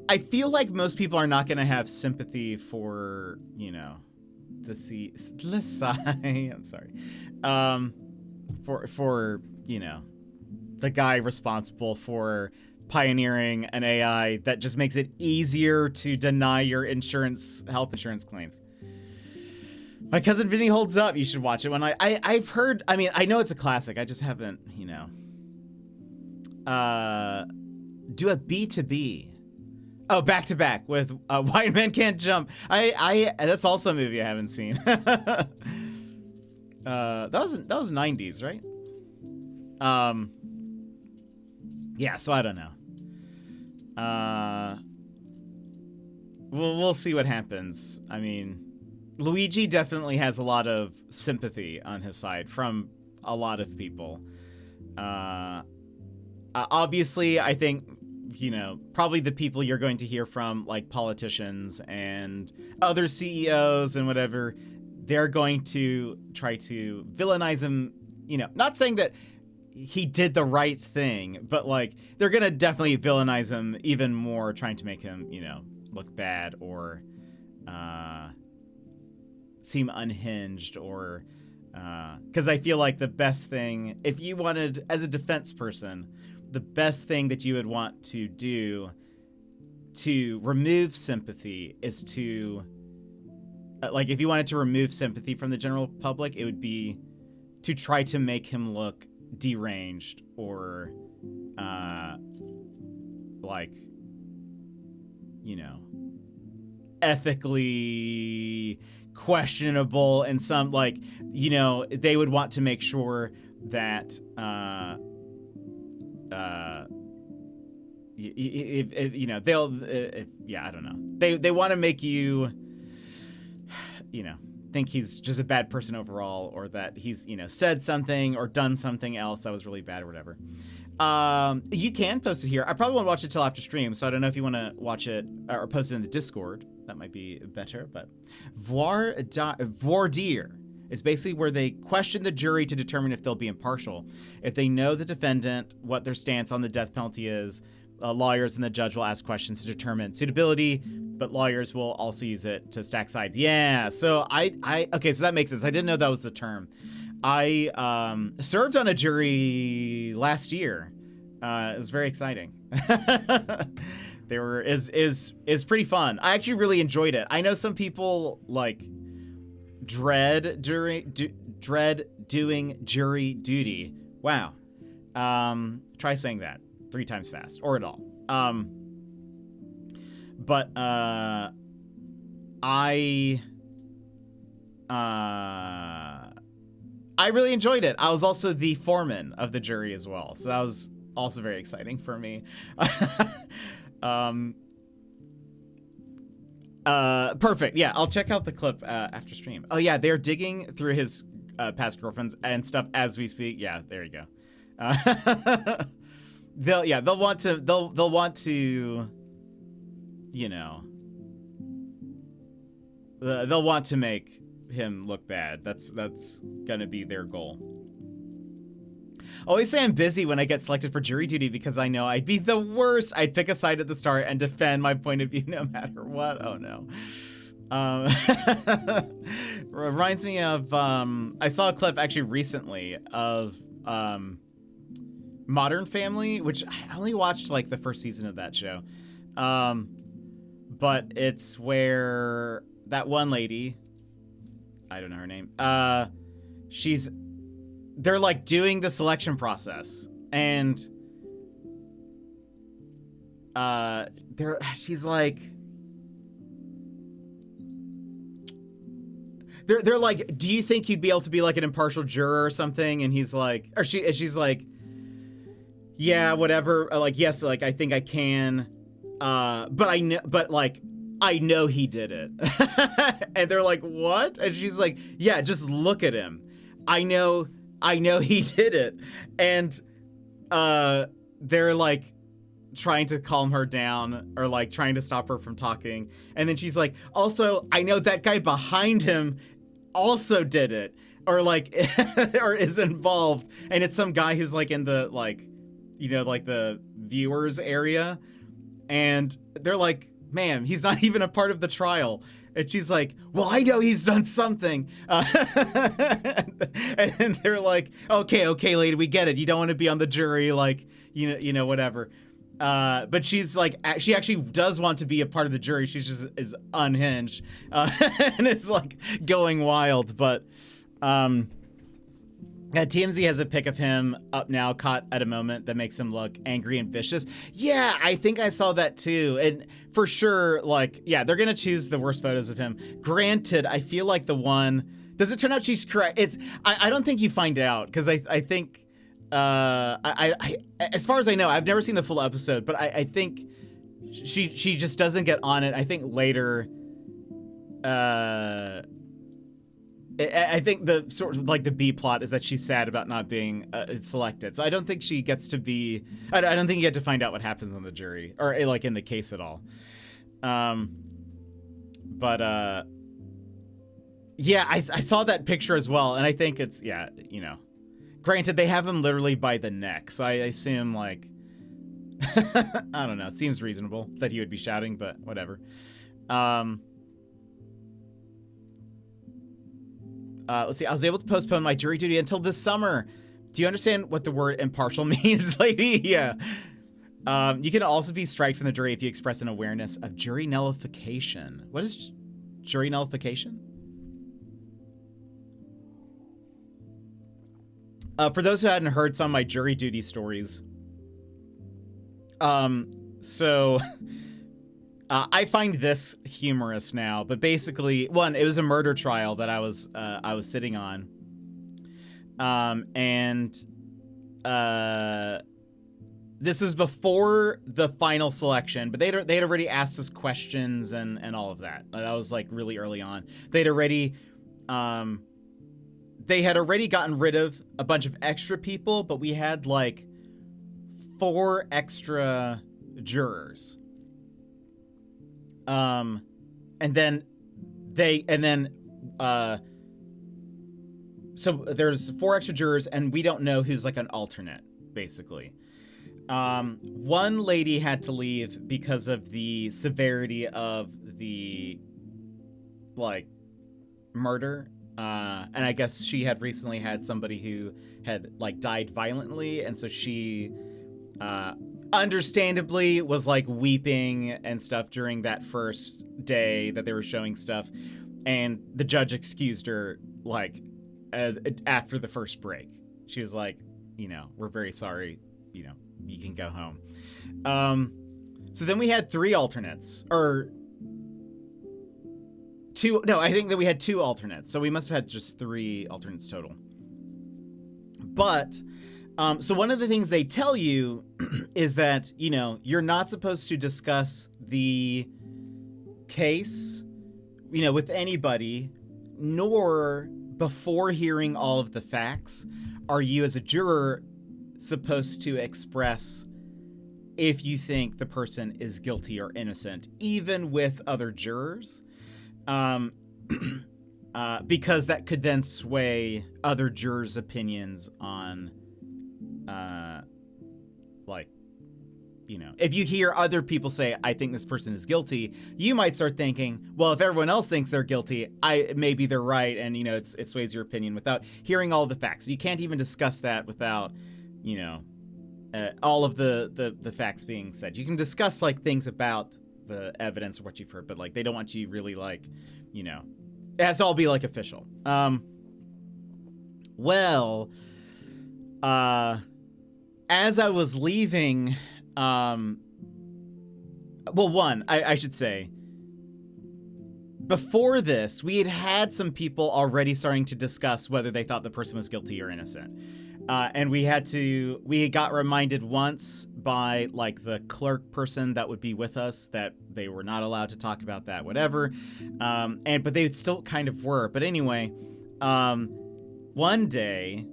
S1: I feel like most people are not going to have sympathy for, I'm sorry. For the guy responsible for pioneering an AI that just makes it easier to deny your health insurance claims. My Cousin Vinny holds up. You should watch it. When I've heard, I mean, I know it's a classic. I just haven't, do a B2B. Oh, Back to Back with White Men Can't Jump. That's also a movie I haven't seen. that was 90s, right? Yeah, so I don't know. We'll see what happens. I mean, Luigi definitely has a lot of sympathy on his side from a lot of people. Obviously, I think, probably the people you're going to hear from, like politicians and other CEOs and whatever, they're going to try to villainize him, not saying that he did the right thing, but like they're gonna definitely villainize him even more, trying to make him, look bad or seem unhinged, or because I feel like the best thing, if you wanted, as a defense person, the best thing that you would want to do to remove sympathy is to, like, if you wanted to remove sympathy from the general public, it would be to try to make him look deranged or ethically questionable, and some, like, they would want to make sure that I don't know, they want to make you think he's just a bad person overall, or that he's, said something or done something else that was really bad or whatever. You can post it here. I probably won't watch it till after stream, so I don't know if you want to watch it or post it in the Discord. That might be better, but voir dire is basically where they question the jury to determine if they'll be impartial. If they know the defendant, what their stance on the death penalty is, lawyers and the judge will ask questions to determine suitability, but lawyers will also use it to stack sides. Yeah, so okay, so that makes sense. I didn't know that was the term. I served on a jury last year It was very exciting. They were is pretty fun. I actually really enjoyed it. I know some people like dread doing jury duty. Wow. Try saying that 3 times fast or at all. But I really enjoyed it. I was also the foreman of the jury as well, so that was also very exciting for me. Perfect. Yeah, I'll check out the clip after stream. Oh yeah, they're digging through his past girlfriends and stuff as we speak. Yeah, there you go. They'll want to, you know, they'll want to make him look bad. That's gonna be their goal. Always say I'm busy when I get selected for jury duty because I know I'd be the worst. I'd pick a side at the start and defend my point of view no matter what. Oh no. Reminds me of I saw a clip actually recently of Modern Family, which I only watched like the first season of that show. But it's where that one lady, I don't know her name, they're like doing the selection process and she's like, they're like, do you think you'd be able to be like an impartial juror or something? And he's like, or she's like, yeah, whatever. Like, yes, like I think I can. But I know he did it. And they're like, what? And she's like, yeah, just look at him. I know he did it. And they're like trying to calm her down or like trying to stop her from talking. And then she's like, also, I know that guy behind him also did it or like or is involved. And it's some guy who's like in the like, you know, like the viewers area. And they're like, ma'am, he's not even a part of the trial. And she's like, well, I know he's done something. And they're like, okay, lady, we get it. You don't want to be on the jury, like, you know, whatever. But she's like, she actually does want to be a part of the jury. She's just is unhinged. And it's like going wild. But TMZ has a pic of him up now, caught at a moment that makes him look angry and vicious. Yeah, I think I saw that too. And for sure, like, yeah, they're going to choose the worst photos of him. Granted, I feel like the one, does it turn out she's correct? I don't think you find out because I think, I as far as I know, I've never seen the full episode, but I think she just doesn't get on it. I think later, I think the sort of like the B plot is that she's sad about not being selected. So I don't think she gets to be, I don't think you get to find out what happens on the jury or like in the case at all. But yeah, I saw that picture as well. And I think it's, yeah, you know, granted they have him literally by the neck. So I assume like, I don't know. It seems reasonable that he would be shouting, but whatever. Let's see. I was able to postpone my jury duty until this summer. Do you understand what the word impartial means, lady? Yeah. You can also be striked from the jury if you express an awareness of jury nullification. What is jury nullification? For those who hadn't heard some of my jury duty stories, I find this humorous now, but basically, one, it was a murder trial that I was sitting on, and this was before the final selection, but they'd already asked us questions and all of that. That was like really early on. They had already gotten rid of a bunch of extra people, but we had like 4 extra jurors. So there's 4 extra jurors and we don't know who's like an alternate, basically. One lady had to leave because of the severity of the like murder. And I guess she had recently had somebody who had like died violently. And so she understandably was like weeping and stuff during that first day that they were showing stuff, and the judge excused her like after the first break. She was like, we're very sorry, you can go home. So then we had 3 alternates, or 2. No, I think that we had 2 alternates. So we must have had just 3 alternates total. But, so one of the things they tell you is that, you're not supposed to discuss the case, with anybody, nor before hearing all of the facts are you as a juror supposed to express if you think the person is guilty or innocent, even with other jurors, because that could then sway other jurors' opinions on, if you hear other people say, I think this person is guilty, you might start thinking, well, if everyone else thinks they're guilty, maybe they're right, and, it sways your opinion without hearing all the facts. You can't even discuss that without, all of the facts being said. You can discuss, things about the evidence or what you've heard, but, they don't want you really, it has to all be, official. As I was leaving... I should say, before this, we had some people already starting to discuss whether they thought the person was guilty or innocent. And we got reminded once by, the clerk person that would be with us that they were not allowed to talk about that, whatever. But they still kind of were. But anyway, one day,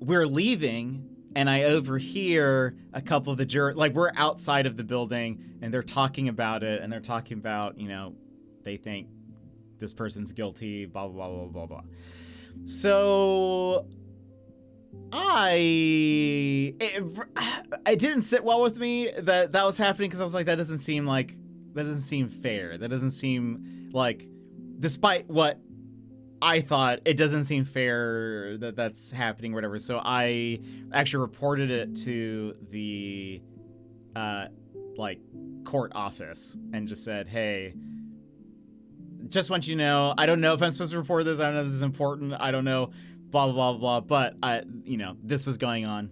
S1: we're leaving, and I overhear a couple of the jurors, we're outside of the building, and they're talking about it, and they're talking about, they think this person's guilty, blah, blah, blah, blah, blah, blah. So it didn't sit well with me that was happening, because I was like, that doesn't seem fair. That doesn't seem despite what I thought, it doesn't seem fair that that's happening or whatever. So I actually reported it to the court office and just said, hey, just want you to know, I don't know if I'm supposed to report this. I don't know if this is important. I don't know, blah, blah, blah, blah. But this was going on.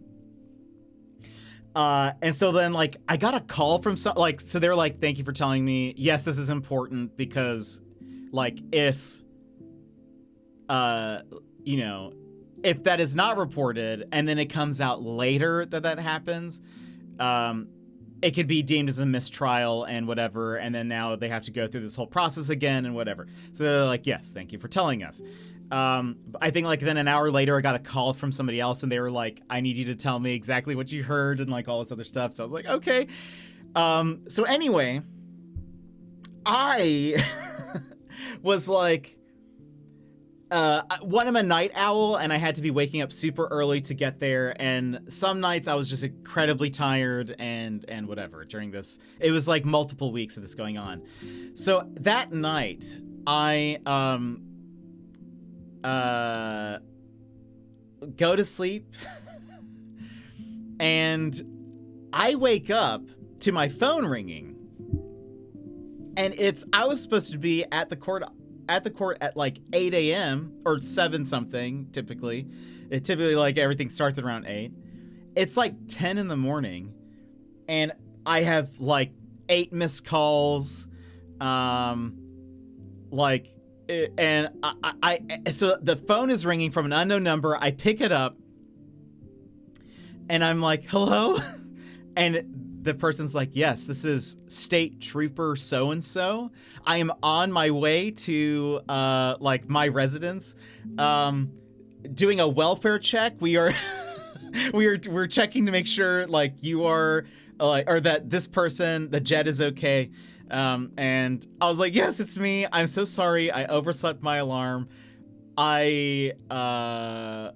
S1: And so then I got a call from so they were like, thank you for telling me. Yes, this is important because if that is not reported and then it comes out later that happens, it could be deemed as a mistrial and whatever, and then now they have to go through this whole process again and whatever. So they're like, yes, thank you for telling us. I think then an hour later I got a call from somebody else, and they were like, I need you to tell me exactly what you heard and all this other stuff. So I was like, okay. So anyway, I was one, I'm a night owl, and I had to be waking up super early to get there, and some nights I was just incredibly tired and whatever during this. It was multiple weeks of this going on. So that night, I go to sleep, and I wake up to my phone ringing, and I was supposed to be at the court at 8 a.m. or 7 something, typically. Everything starts at around 8. It's 10 in the morning, and I have 8 missed calls. So the phone is ringing from an unknown number. I pick it up, and I'm like, hello? And the person's like, yes, this is State Trooper so-and-so. I am on my way to, my residence, doing a welfare check. We're checking to make sure, you are, or that this person, the jet, is okay. And I was like, yes, it's me. I'm so sorry. I overslept my alarm. I'm gonna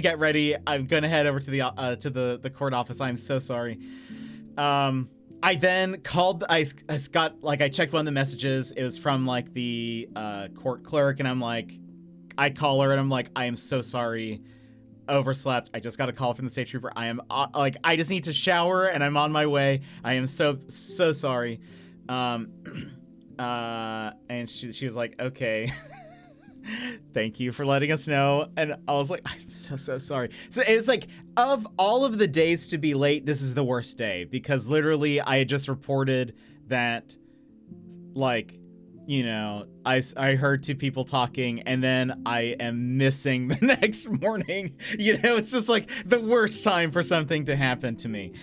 S1: get ready. I'm gonna head over to the court office. I'm so sorry. I then called. I checked one of the messages. It was from the court clerk, and I call her, and I'm like, I am so sorry. overslept. I just got a call from the state trooper. I am like, I just need to shower and I'm on my way. I am so sorry. And she was like, okay. Thank you for letting us know. And I was like, I'm so sorry. So it's like, of all of the days to be late, this is the worst day, because literally I had just reported that, like, you know, I heard two people talking and then I am missing the next morning. You know, it's just like the worst time for something to happen to me.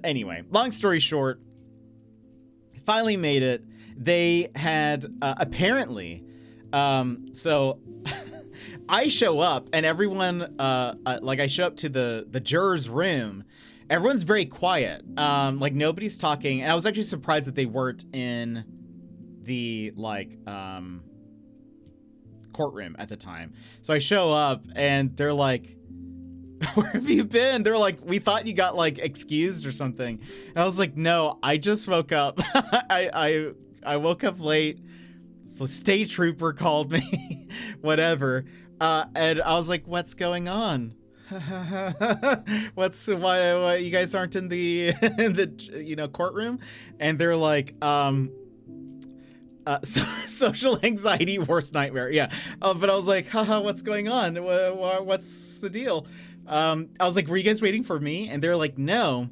S1: Anyway, long story short, finally made it. They had apparently, so I show up and everyone, like I show up to the juror's room. Everyone's very quiet. Like nobody's talking. And I was actually surprised that they weren't in the like courtroom at the time. So I show up and they're like, where have you been? They're like, we thought you got like excused or something. And I was like, no, I just woke up. I woke up late. So state trooper called me, whatever. And I was like, what's going on? Why you guys aren't in the courtroom? And they're like, social anxiety worst nightmare. Yeah. But I was like, haha, what's going on? What's the deal? I was like, were you guys waiting for me? And they're like, no.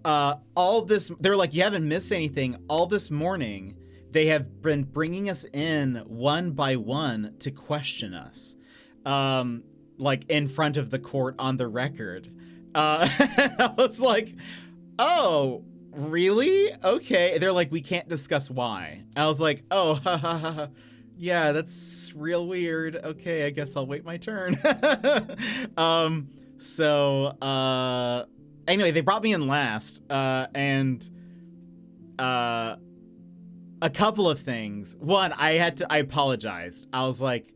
S1: They're like, you haven't missed anything. All this morning, they have been bringing us in one by one to question us. Like in front of the court on the record. I was like, oh, really? Okay. They're like, we can't discuss why. And I was like, oh, yeah, that's real weird. Okay, I guess I'll wait my turn. Anyway, they brought me in last, and a couple of things. One, I apologized. I was like,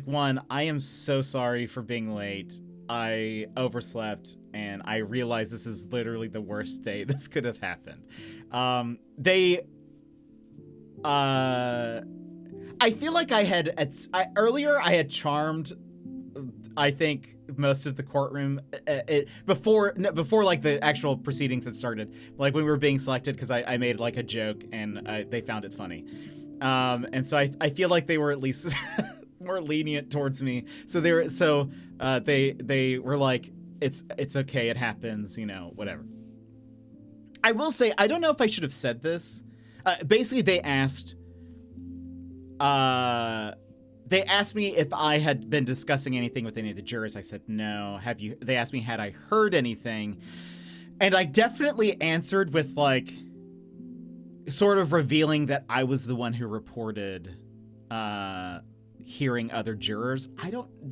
S1: one, I am so sorry for being late. I overslept, and I realized this is literally the worst day this could have happened. I feel like earlier I had charmed, I think, most of the courtroom before like the actual proceedings had started. Like when we were being selected, because I made like a joke and they found it funny. And so I feel like they were at least more lenient towards me. So they were like, it's okay, it happens, you know, whatever. I will say, I don't know if I should have said this. Basically, they asked me if I had been discussing anything with any of the jurors. I said no. They asked me had I heard anything, and I definitely answered with like sort of revealing that I was the one who reported hearing other jurors.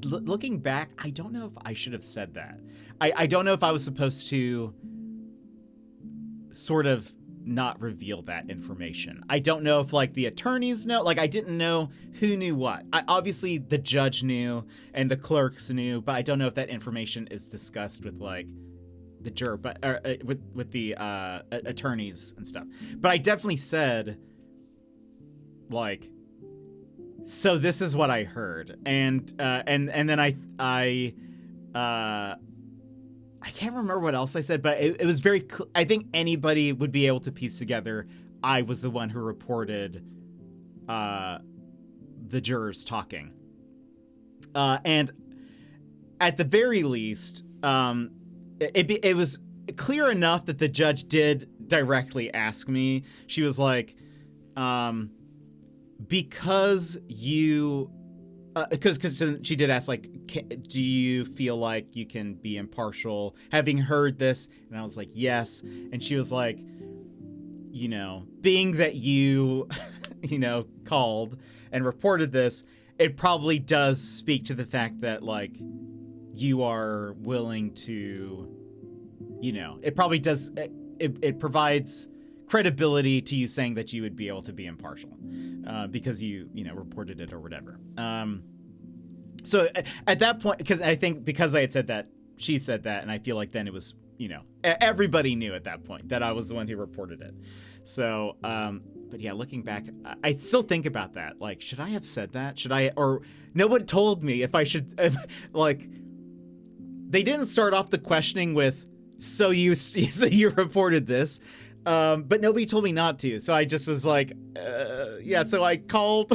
S1: Looking back, I don't know if I should have said that. I don't know if I was supposed to sort of not reveal that information. I don't know if like the attorneys know. Like I didn't know who knew what. Obviously the judge knew and the clerks knew, but I don't know if that information is discussed with like the juror, but with the attorneys and stuff. But I definitely said like, so this is what I heard, and then I can't remember what else I said, but it was very I think anybody would be able to piece together I was the one who reported the jurors talking. And at the very least, it was clear enough that the judge did directly ask me. She was like, because you... because she did ask, like, do you feel like you can be impartial having heard this? And I was like, yes. And she was like, you know, being that you, you know, called and reported this, it probably does speak to the fact that, like, you are willing to, you know, it probably does, it provides credibility to you saying that you would be able to be impartial because you know, reported it or whatever. So at that point, because I think because I had said that, she said that, and I feel like then it was everybody knew at that point that I was the one who reported it. So, but yeah, looking back, I still think about that. Like, should I have said that? Should I, or no one told me if I should, like, they didn't start off the questioning with, so you reported this, but nobody told me not to. So I just was like, yeah, so I called,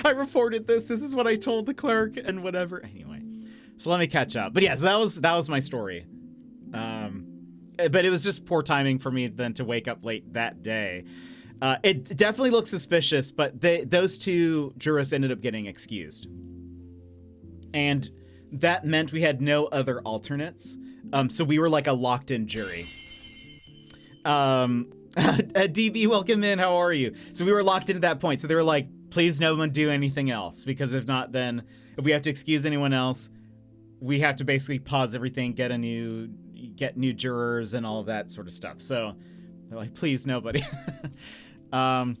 S1: I reported this. This is what I told the clerk and whatever. Anyway, so let me catch up. But yeah, so that was my story. But it was just poor timing for me then to wake up late that day. It definitely looked suspicious, but those two jurors ended up getting excused. And that meant we had no other alternates. So we were like a locked-in jury. DB, welcome in. How are you? So we were locked into that point. So they were like, please no one do anything else, because if not, then if we have to excuse anyone else, we have to basically pause everything, get new jurors and all of that sort of stuff. So they're like, please nobody. All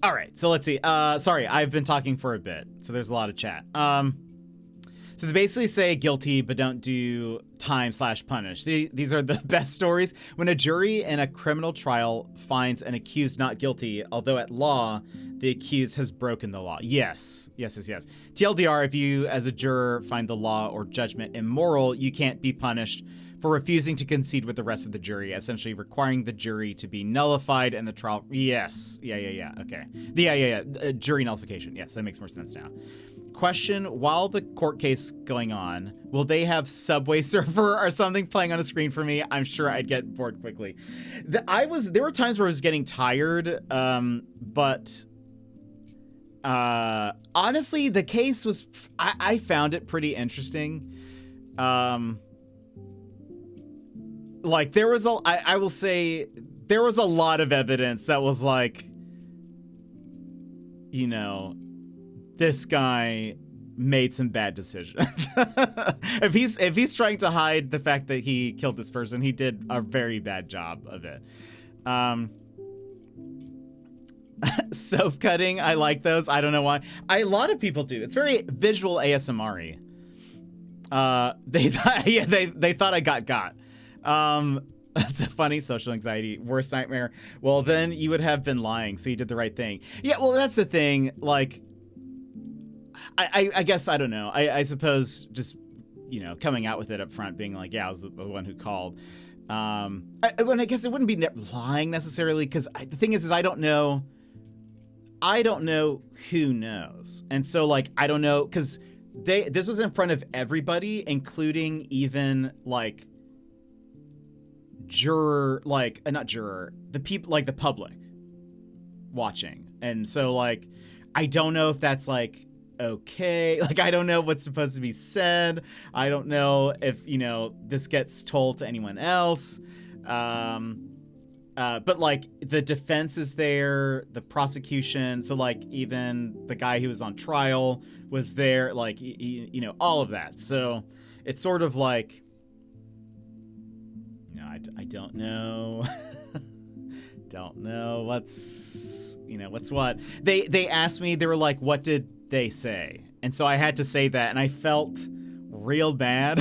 S1: right, so let's see. Sorry, I've been talking for a bit, so there's a lot of chat. So they basically say guilty, but don't do time/punish. These are the best stories. When a jury in a criminal trial finds an accused not guilty, although at law, the accused has broken the law. Yes. TLDR, if you as a juror find the law or judgment immoral, you can't be punished for refusing to concede with the rest of the jury, essentially requiring the jury to be nullified and the trial. Yes. Yeah. Okay. Jury nullification. Yes, that makes more sense now. Question, while the court case going on, will they have Subway Surfer or something playing on a screen for me? I'm sure I'd get bored quickly. There were times where I was getting tired, but honestly, the case was, I found it pretty interesting. Like there was I will say there was a lot of evidence that was like, this guy made some bad decisions. If he's trying to hide the fact that he killed this person, he did a very bad job of it. Soap cutting, I like those. I don't know why. A lot of people do. It's very visual ASMR-y. They thought I got. That's a funny social anxiety, worst nightmare. Well, then you would have been lying, so you did the right thing. Yeah, well, that's the thing. Like, I guess, I don't know. I suppose just, coming out with it up front, being like, yeah, I was the one who called. I guess it wouldn't be lying necessarily, because the thing is I don't know who knows. And so, like, I don't know, because this was in front of everybody, including even, like, the people, like, the public watching. And so, like, I don't know if that's, like, okay. Like, I don't know what's supposed to be said. I don't know if, this gets told to anyone else. But, like, the defense is there, the prosecution. So, like, even the guy who was on trial was there, like, all of that. So it's sort of like, I don't know. Don't know what's what. They asked me, they were like, what did they say? And so I had to say that, and I felt real bad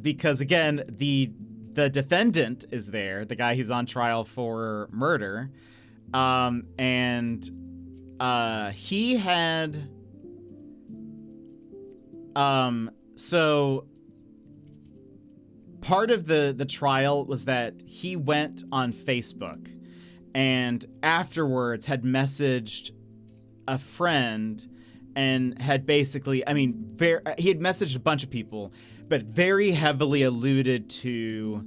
S1: because, again, the defendant is there, the guy who's on trial for murder, and he had so part of the trial was that he went on Facebook and afterwards had messaged a friend and had basically, he had messaged a bunch of people, but very heavily alluded to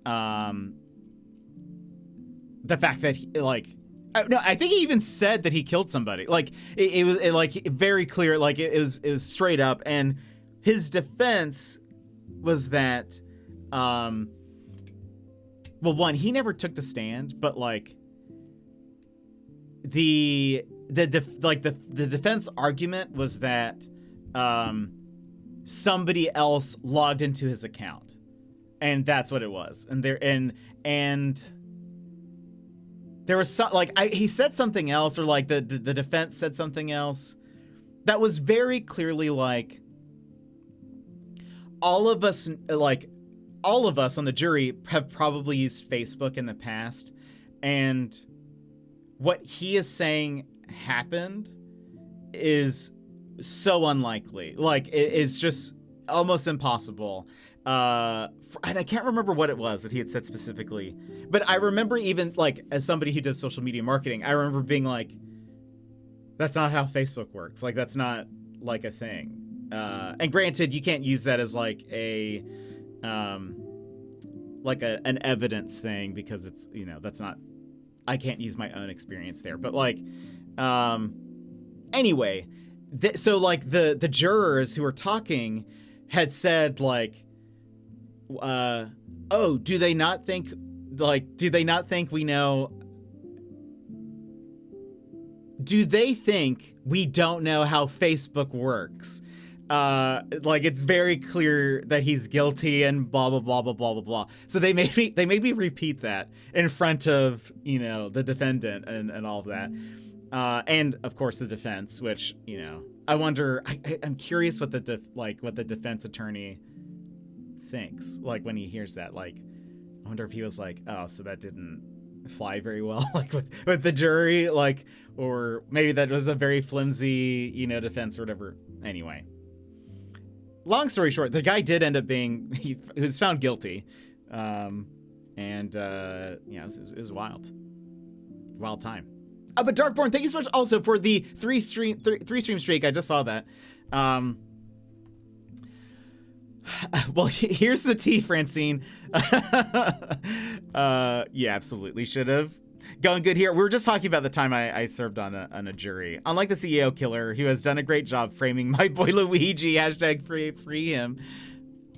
S1: the fact that I think he even said that he killed somebody. Like it was very clear, like it was straight up. And his defense was that, well, one, he never took the stand, but like the defense argument was that somebody else logged into his account, and that's what it was. And there was some, like, he said something else, or like the defense said something else that was very clearly like, all of us on the jury have probably used Facebook in the past, and what he is saying happened is so unlikely. Like, it is just almost impossible. And I can't remember what it was that he had said specifically, but I remember, even like as somebody who does social media marketing, I remember being like, that's not how Facebook works. Like, that's not like a thing. And granted, you can't use that as like an evidence thing, because it's, you know, that's not, I can't use my own experience there. But like, anyway, so like the jurors who were talking had said like, oh, do they not think we know? Do they think we don't know how Facebook works? Like, it's very clear that he's guilty and blah, blah, blah, blah, blah, blah, blah. So they made me repeat that in front of, you know, the defendant and all of that. And of course the defense, which, you know, I wonder, I'm curious what the defense attorney thinks, like, when he hears that. Like, I wonder if he was like, oh, so that didn't fly very well, like with the jury, like, or maybe that was a very flimsy, you know, defense or whatever. Anyway, long story short, the guy did end up he was found guilty. Yeah, it was wild time. But Darkborn, thank you so much also for the three stream streak. I just saw that. Well, here's the tea, Francine. Yeah, absolutely should have. Going good here. We were just talking about the time I served on a jury. Unlike the CEO killer, who has done a great job framing my boy Luigi, hashtag free him.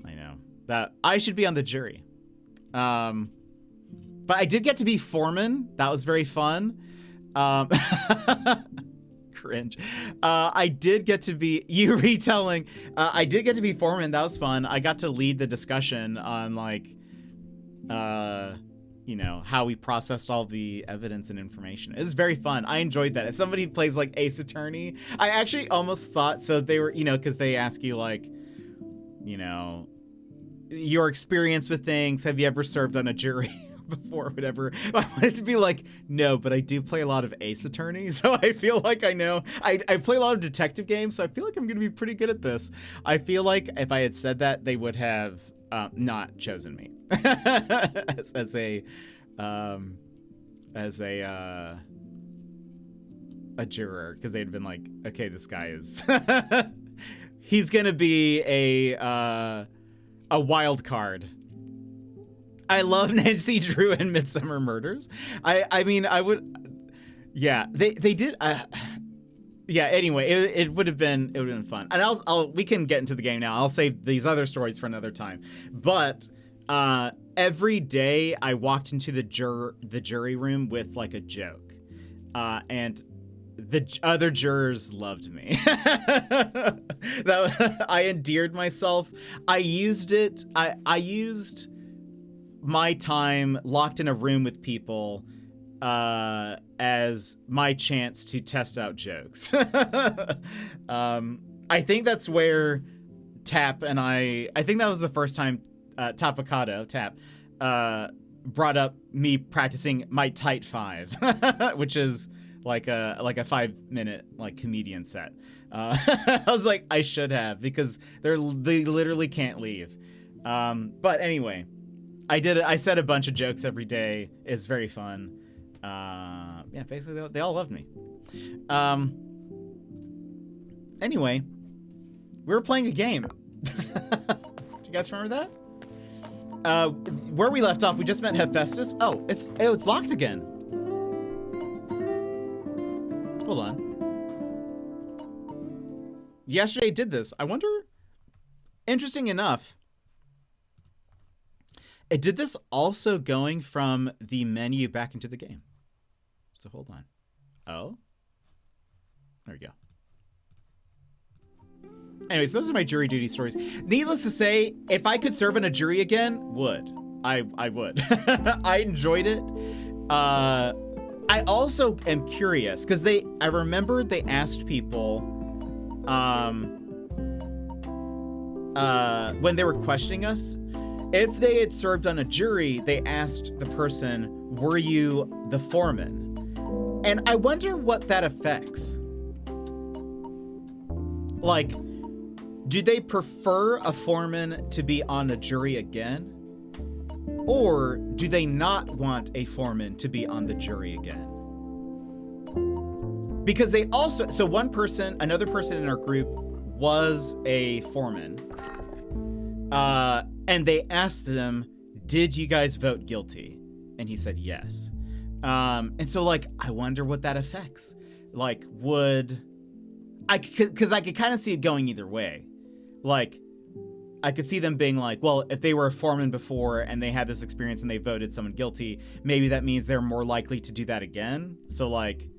S1: I know that I should be on the jury. But I did get to be foreman. That was very fun. Cringe. I did get to be you retelling. I did get to be foreman. That was fun. I got to lead the discussion on, like, you know, how we processed all the evidence and information. It was very fun. I enjoyed that. As somebody who plays like Ace Attorney, I actually almost thought, so they were, you know, because they ask you, like, you know, your experience with things. Have you ever served on a jury before, whatever? I wanted to be like, no, but I do play a lot of Ace Attorney, so I feel like I know. I play a lot of detective games, so I feel like I'm going to be pretty good at this. I feel like if I had said that, they would have not chosen me as a juror, because they'd been like, okay, this guy is he's going to be a wild card. I love Nancy Drew and Midsummer Murders. I mean, I would, yeah, they did. Yeah. Anyway, it would have been fun, and we can get into the game now. I'll save these other stories for another time. But every day I walked into the jury room with like a joke, and the other jurors loved me. I endeared myself. I used it. I used my time locked in a room with people as my chance to test out jokes. I think that's where Tap and I think that was the first time Tapicado, Tap, brought up me practicing my tight five, which is like a 5-minute like comedian set. I was like, I should have, because they literally can't leave. But anyway, I said a bunch of jokes every day. It's very fun. Yeah, basically they all loved me. Anyway, we were playing a game. Do you guys remember that? Where we left off, we just met Hephaestus. Oh, it's locked again. Hold on. Yesterday did this. I wonder, interesting enough, it did this also going from the menu back into the game. So hold on. Oh, there we go. Anyways, those are my jury duty stories. Needless to say, if I could serve in a jury again, I would. I enjoyed it. I also am curious, because I remember they asked people, when they were questioning us, if they had served on a jury, they asked the person, were you the foreman? And I wonder what that affects. Like, do they prefer a foreman to be on a jury again? Or do they not want a foreman to be on the jury again? Because they also, so another person in our group was a foreman. And they asked them, did you guys vote guilty? And he said yes. And so like, I wonder what that affects. Like, because I could kind of see it going either way. Like, I could see them being like, well, if they were a foreman before and they had this experience and they voted someone guilty, maybe that means they're more likely to do that again. So like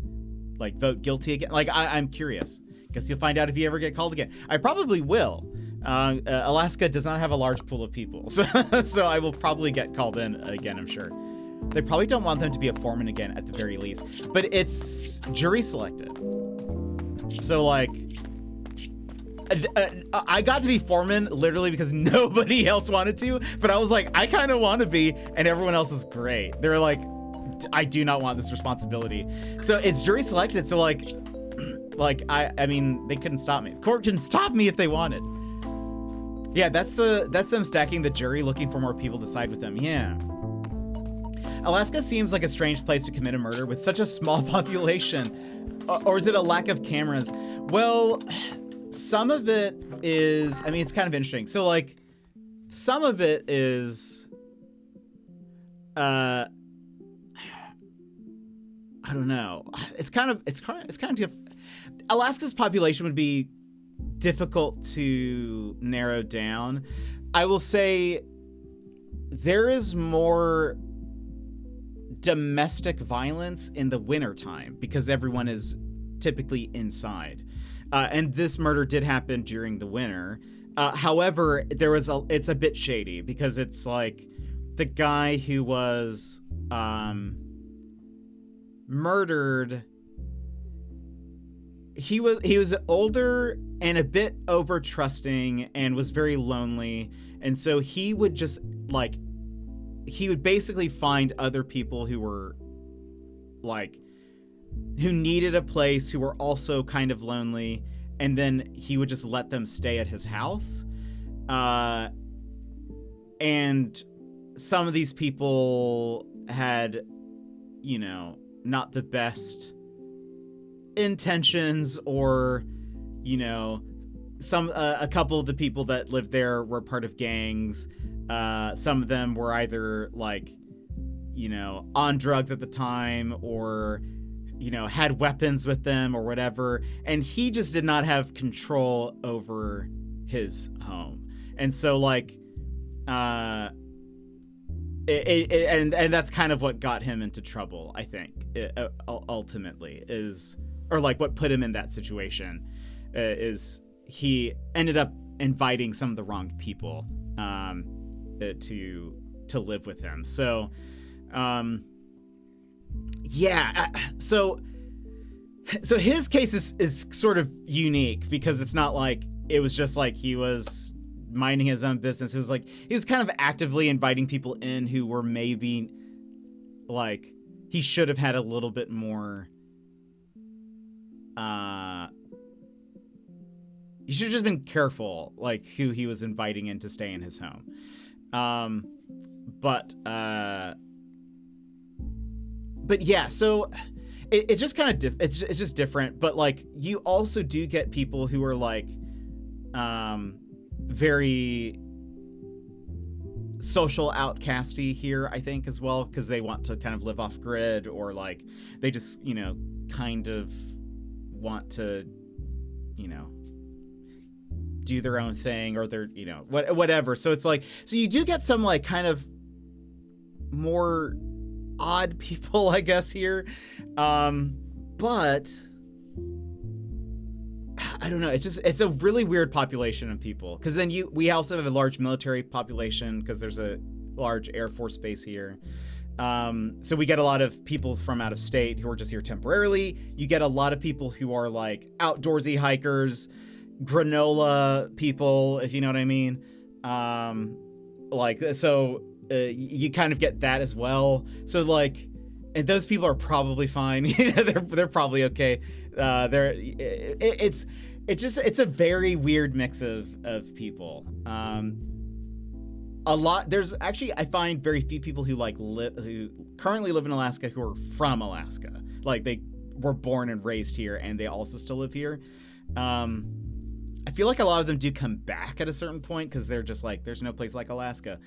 S1: vote guilty again. Like, I'm curious. Guess you'll find out if you ever get called again. I probably will. Alaska does not have a large pool of people, so I will probably get called in again, I'm sure. They probably don't want them to be a foreman again at the very least, but it's jury selected. So like, I got to be foreman literally because nobody else wanted to, but I was like, I kind of want to be, and everyone else is great. They're like, I do not want this responsibility. So it's jury selected, so like I mean, they couldn't stop me. Court couldn't stop me if they wanted. Yeah, that's them stacking the jury, looking for more people to side with them. Yeah. Alaska seems like a strange place to commit a murder with such a small population. Or is it a lack of cameras? Well, some of it is, I mean, it's kind of interesting. So like, some of it is, I don't know. It's kind of Alaska's population would be difficult to narrow down. I will say there is more domestic violence in the wintertime because everyone is typically inside. And this murder did happen during the winter. However, it's a bit shady because it's like the guy who was murdered, he was older and a bit over trusting and was very lonely, and so he would just like, he would basically find other people who were like, who needed a place, who were also kind of lonely, and then he would just let them stay at his house. And some of these people had, you know, not the best intentions, or, you know, a couple of the people that lived there were part of gangs. Some of them were either like, you know, on drugs at the time, or, you know, had weapons with them or whatever. And he just did not have control over his home. And so like, and that's kind of what got him into trouble, I think, ultimately, is, or like what put him in that situation, is he ended up inviting some of the wrong people to live with him. So yeah, so his case is sort of unique because it's not like it was just like he was minding his own business. It was like he was kind of actively inviting people in who were maybe like, he should have had a little bit more, he should have just been careful, like, who he was inviting in to stay in his home. But yeah, so it's just kind of it's just different. But like, you also do get people who are like, very social outcasty here, I think, as well, because they want to kind of live off grid, or like they just, you know, kind of want to, you know, do their own thing, or they're, you know, whatever. So it's like, so you do get some like kind of more odd people, I guess, here. But I don't know. It's a really weird population of people. Cause then we also have a large military population, cause there's a large Air Force base here. So we get a lot of people from out of state who are just here temporarily. You get a lot of people who are like outdoorsy hikers. granola people, if you know what I mean. You kind of get that as well. So like, and those people are probably fine. They're probably okay. It's a very weird mix of people. There's actually, I find very few people who who currently live in Alaska who are from Alaska. Like they were born and raised here and they also still live here. I feel like a lot of them do come back at a certain point because they're just like, there's no place like Alaska.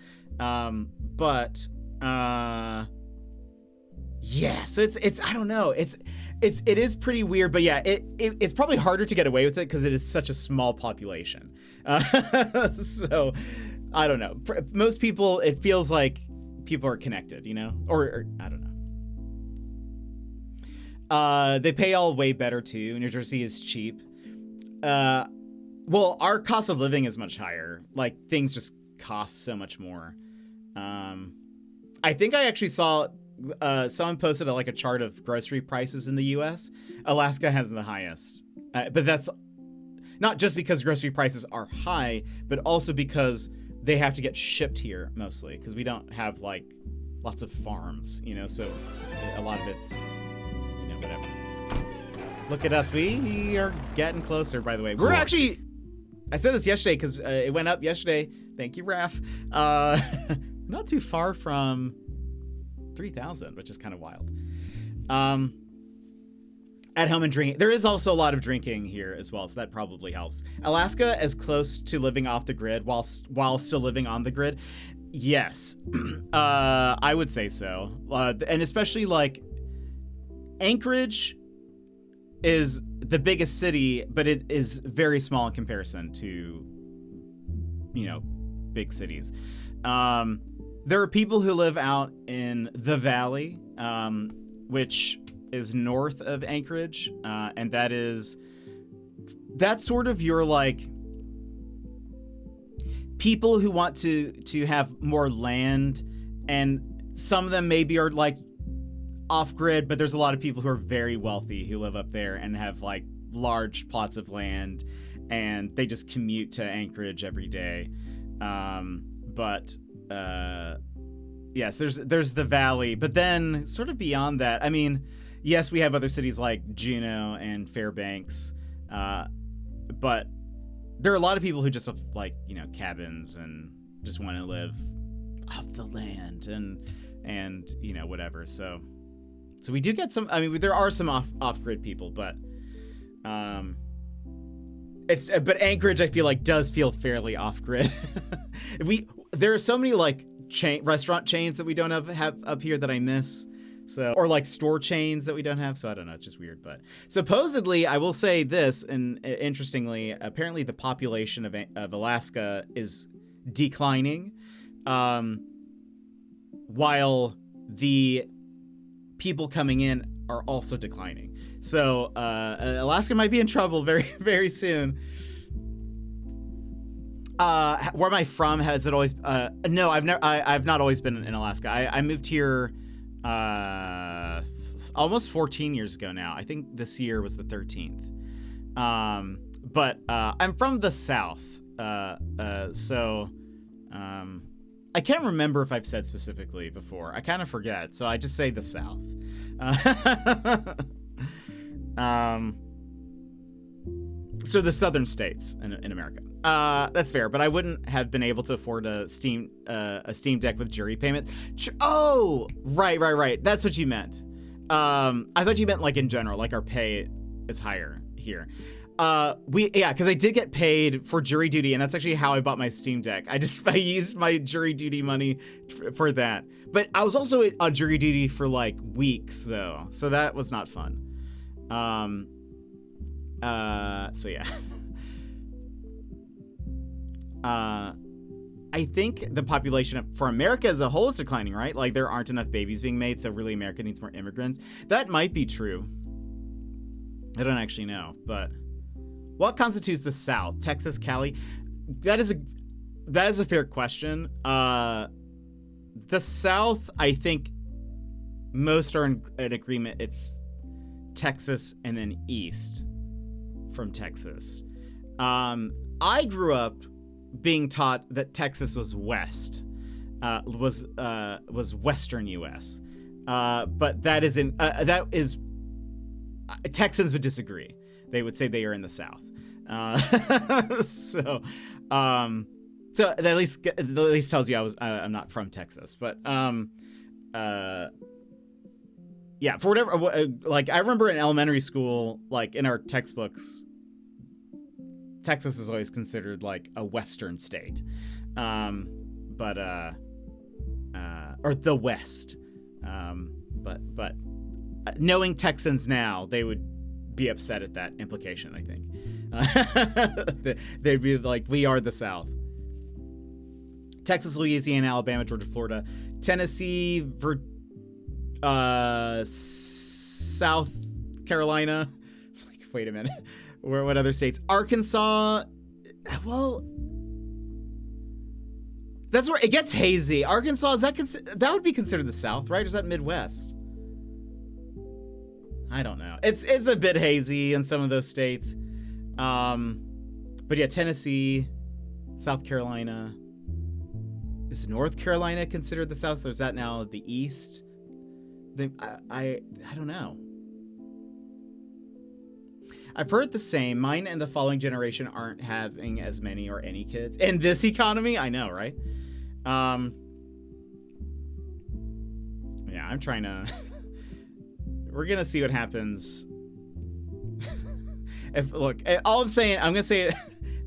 S1: Yeah, so it's I don't know. It is pretty weird, but yeah, it's probably harder to get away with it because it is such a small population. So I don't know. Most people, it feels like people are connected, you know, or I don't know. They pay all way better too. New Jersey is cheap. Well, our cost of living is much higher. Like things just cost so much more. I think I actually saw someone posted a chart of grocery prices in the U.S. Alaska has the highest, but that's not just because grocery prices are high, but also because they have to get shipped here mostly because we don't have like lots of farms, you know. So a lot of it's, you know, whatever. Look at us, we are getting closer. By the way, we're actually. I said this yesterday because it went up yesterday. Thank you, Raph. Not too far from 3,000, which is kind of wild. At home and drinking. There is also a lot of drinking here as well, so that probably helps. Alaska is close to living off the grid while still living on the grid. Yes, I would say so. And especially like Anchorage is the biggest city, but it is very small in comparison to, you know, big cities. There are people who live out in the valley, which is north of Anchorage, and that's sort of your like people who want to have more land, and some of them maybe are like off grid, but there's a lot of people who are very wealthy who live up there and have like large plots of land, and they just commute to Anchorage every day. Yes, there's the valley, but then sort of beyond that, I mean, yes, we have other cities like Juneau and Fairbanks, but there are a lot of people who just have like, you know, cabins and just want to live off the land and you know, whatever. So we do get some, I mean, there are some off-grid people, but Anchorage, I feel like does feel fairly off-grid. There are so many like restaurant chains that we don't have up here that I miss. So, or like store chains that we don't have. So I don't know. It's just weird. But supposedly, I will say this, and interestingly, apparently the population of Alaska is declining, while the people coming in are also declining. So Alaska might be in trouble very, very soon. Where am I from? Has it always? No, I've not always been in Alaska. I moved here almost 14 years ago now. I think this year was the 13th. But I'm from the South. So I can't remember if I've said specifically before. I kind of forget, so I just say the South. So the southern states in America. That's fair, but I wouldn't have been able to afford a Steam Deck with jury payment. Oh, right. That's what you meant. I thought you meant like in general, like our pay is higher here. Because I did get paid for jury duty, and that's actually how I bought my Steam Deck. I used my jury duty money for that. But I was also on jury duty for like weeks though, so that was not fun. So yeah. I think the population for America as a whole is declining, right? Like there aren't enough babies being made, so really America needs more immigrants. That might be true. I don't actually know, but what constitutes the South? Texas, Cali? That is a fair question. The South, I think most are in agreement. It's Texas and then east from Texas. I grew up being taught that Texas was west, was Western U.S. But that is Texans would disagree. They would say they are in the South. So that at least tells you I'm not from Texas. But yeah, for whatever, like I remember in elementary school, like in our textbooks, Texas is always considered like a Western state, or the West. But knowing Texans now, they would be upset at that implication, I think. They'd be like, we are the South. Texas, Louisiana, Alabama, Georgia, Florida, Tennessee, South Carolina. Like, wait a minute. What other states? Arkansas. Well, that's where it gets hazy. Arkansas, that would be considered the South, right? Or is that Midwest? I don't know. It's a bit hazy in some of those states. But yeah, Tennessee, South Carolina. Is North Carolina considered the South, or is that now the East? I don't know. I've heard the same. Mine and the following generation aren't having as many or any kids. In this economy, I know, right? Yeah, I'm trying to... We're gonna see what happens. All I'm saying, I'm gonna say it.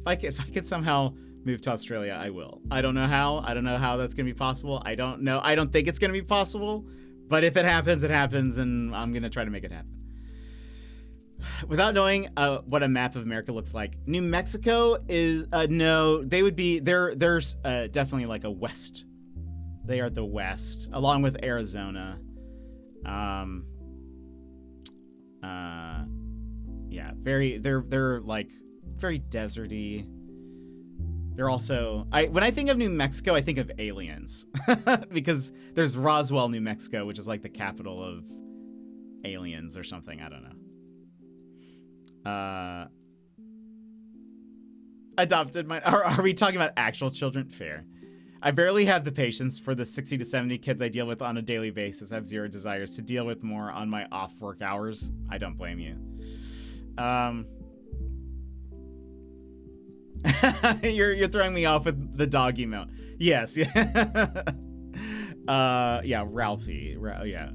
S1: If I could somehow move to Australia, I will. I don't know how. I don't know how that's gonna be possible. I don't know. I don't think it's gonna be possible. But if it happens, it happens, and I'm gonna try to make it happen. Without knowing what a map of America looks like, New Mexico is no. They would be. There's definitely like a west. They are the West, along with Arizona. Yeah, they're like very deserty. They're also when I think of New Mexico, I think of aliens because there's Roswell, New Mexico, which is like the capital of aliens or something. I don't know. Adopted my. Are we talking about actual children? Fair. I barely have the patience for the 60 to 70 kids I deal with on a daily basis. I have zero desires to deal with more on my off work hours. I don't blame you. You're throwing me off with the dog emote. Yes. Yeah. Yeah, Ralphie. Yeah.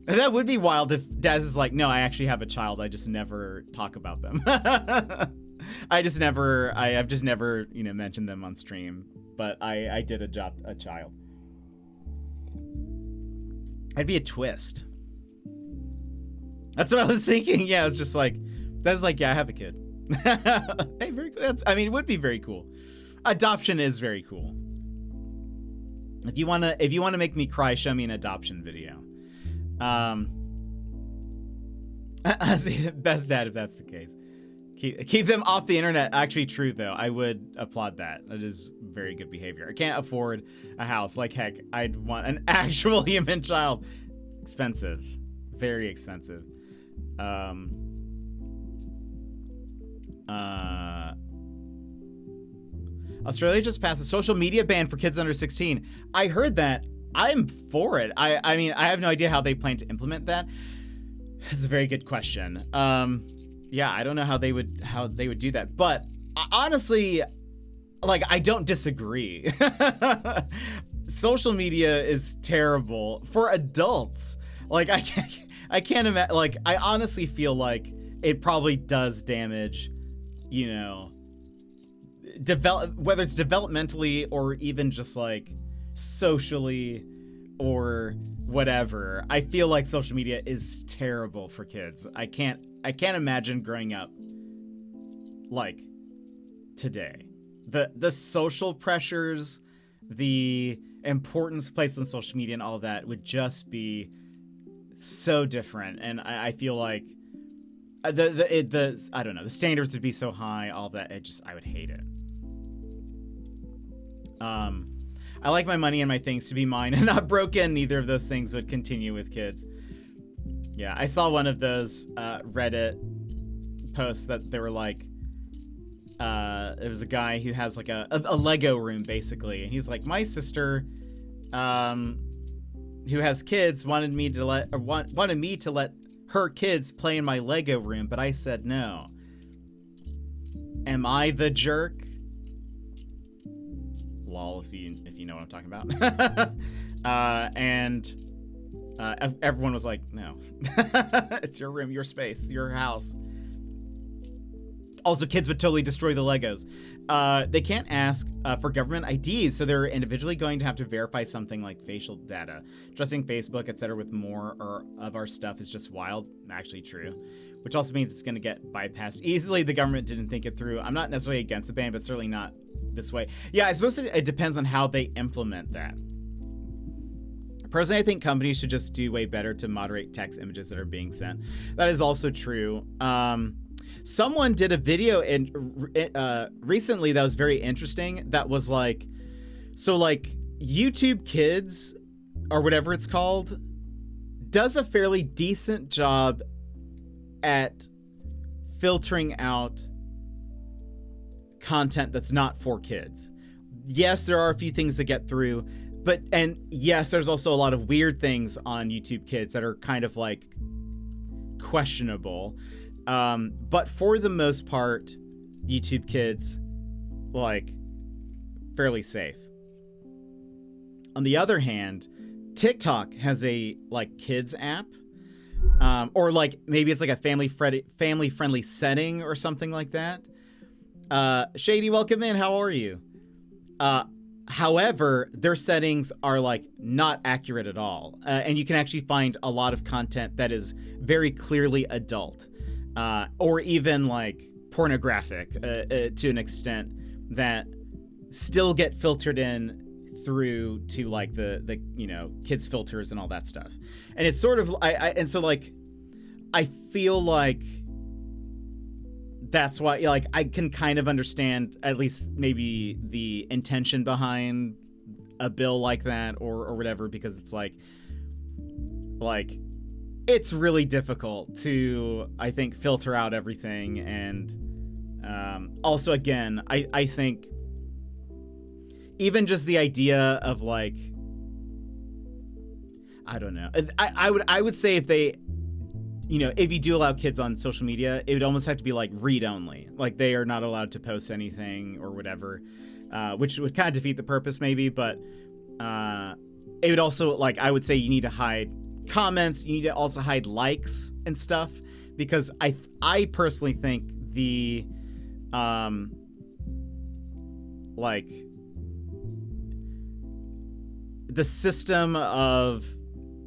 S1: That would be wild if Daz is like, no, I actually have a child. I just never talk about them. I've just never, mentioned them on stream, but I did adopt a child. It'd be a twist. That's what I was thinking. Yeah, it's just like, that's like, yeah, I have a kid. Hey, very cool. It would be very cool. Adoption is very cool. If you wanna make me cry, show me an adoption video. Best dad if that's the case. Keep them off the internet. Actually, true though. I would applaud that. That is very good behavior. I can't afford a house. Like heck, I'd want an actual human child. Expensive, very expensive. Australia just passed a social media ban for kids under 16. I heard that. I'm for it. I mean, I have no idea how they plan to implement that. That's a very good question. Yeah, I don't know how they would do that. But honestly, like, I don't disagree. Social media is terrible for adults. Like, I can't imagine. Like, I honestly feel like it probably does damage, whether it's developmentally or even just like socially or whatever. I feel like social media is terrible for kids. I can't imagine growing up like today. The social pressures, the importance placed on social media and all that would just be so different. And I feel like I don't know, the standards would be so high, all that. I would hate it. I like my money and my things to be mine and not broken. Neither of those things would continue with kids. Yeah, I saw one of those Reddit posts that they were like, it was a guy who has like a Lego room basically, and he's like, my sister, who has kids, wanted me to let her kids play in my Lego room, but I said no. Am I the jerk? Lol, if you know what I'm talking about. Everyone was like, no. It's your room, your space, your house. Also, kids would totally destroy the Legos. They can't ask for government IDs, so they're individually going to have to verify something like facial data. Trusting Facebook, etc., with more of our stuff is just wild. Actually true. Which also means it's going to get bypassed easily. The government didn't think it through. I'm not necessarily against the ban, but certainly not this way. Yeah, I suppose it depends on how they implement that. Personally, I think companies should just do way better to moderate text images that are being sent. That is also true. Someone did a video recently that was very interesting. That was like, so like YouTube Kids or whatever it's called does a fairly decent job at filtering out content that's not for kids. Yes, there are a few things to get through, and yes, there's also a lot of weird things on YouTube Kids that are kind of like questionable. But for the most part, YouTube Kids, like, fairly safe. On the other hand, TikTok has a, like, kids app. Or, like, maybe it's like a family-friendly setting or something like that. Shady, welcome in. How are you? However, their settings are, like, not accurate at all. And you can actually find a lot of content that is very clearly adult. Or even like pornographic to an extent that still get filtered in through to like the kids filters and all that stuff. And it's sort of and so like I feel like that's why, like, I can kind of understand at least maybe the intention behind a bill like that or whatever, because it's like it's really difficult to, I think, filter out everything. And also, again, I think even just the idea of, like, I don't know. I would say if they, if you do allow kids on social media, it would almost have to be like read only. Like they are not allowed to post anything or whatever, which would kind of defeat the purpose maybe. But it would also, like, I would say you need to hide comments. You need to also hide likes and stuff, because I personally think the like the system of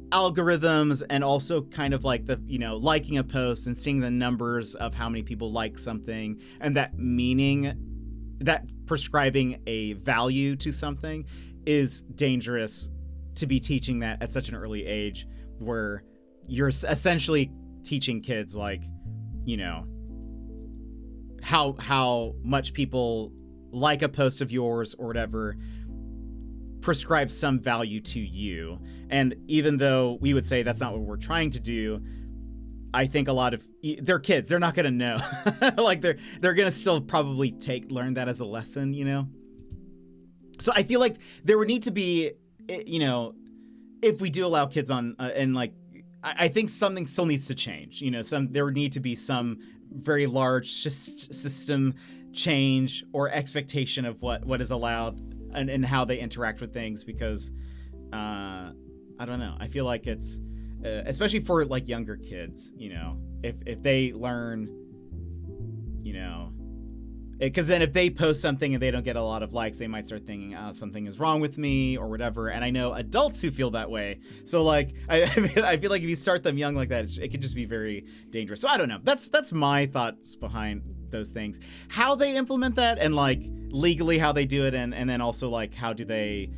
S1: algorithms and also kind of like the liking a post and seeing the numbers of how many people like something, and that meaning that prescribing a value to something is dangerous to be teaching that at such an early age, where you're essentially teaching kids, like, how much people like a post of yours or whatever prescribe some value to you. And even though we would say that's not what we're trying to do, I think a lot of they're kids, they're not gonna know. Like they're gonna still probably learn that as a lesson, So I feel like there would need to be, if we do allow kids on, and like, I think something still needs to change. There would need to be some very large system change or expectation of what is allowed and how they interact with things, because I don't know. I feel like it's especially for like younger kids, if they learn, because then if they post something and they don't get a lot of likes, they might start thinking, oh, something is wrong with me or whatever. And I know adults who feel that way. So like, I feel like if you start them young like that, it could just be very dangerous. So I don't know. That's my thoughts behind those things. How they implement that, and like legally how they do it, and then also like how do they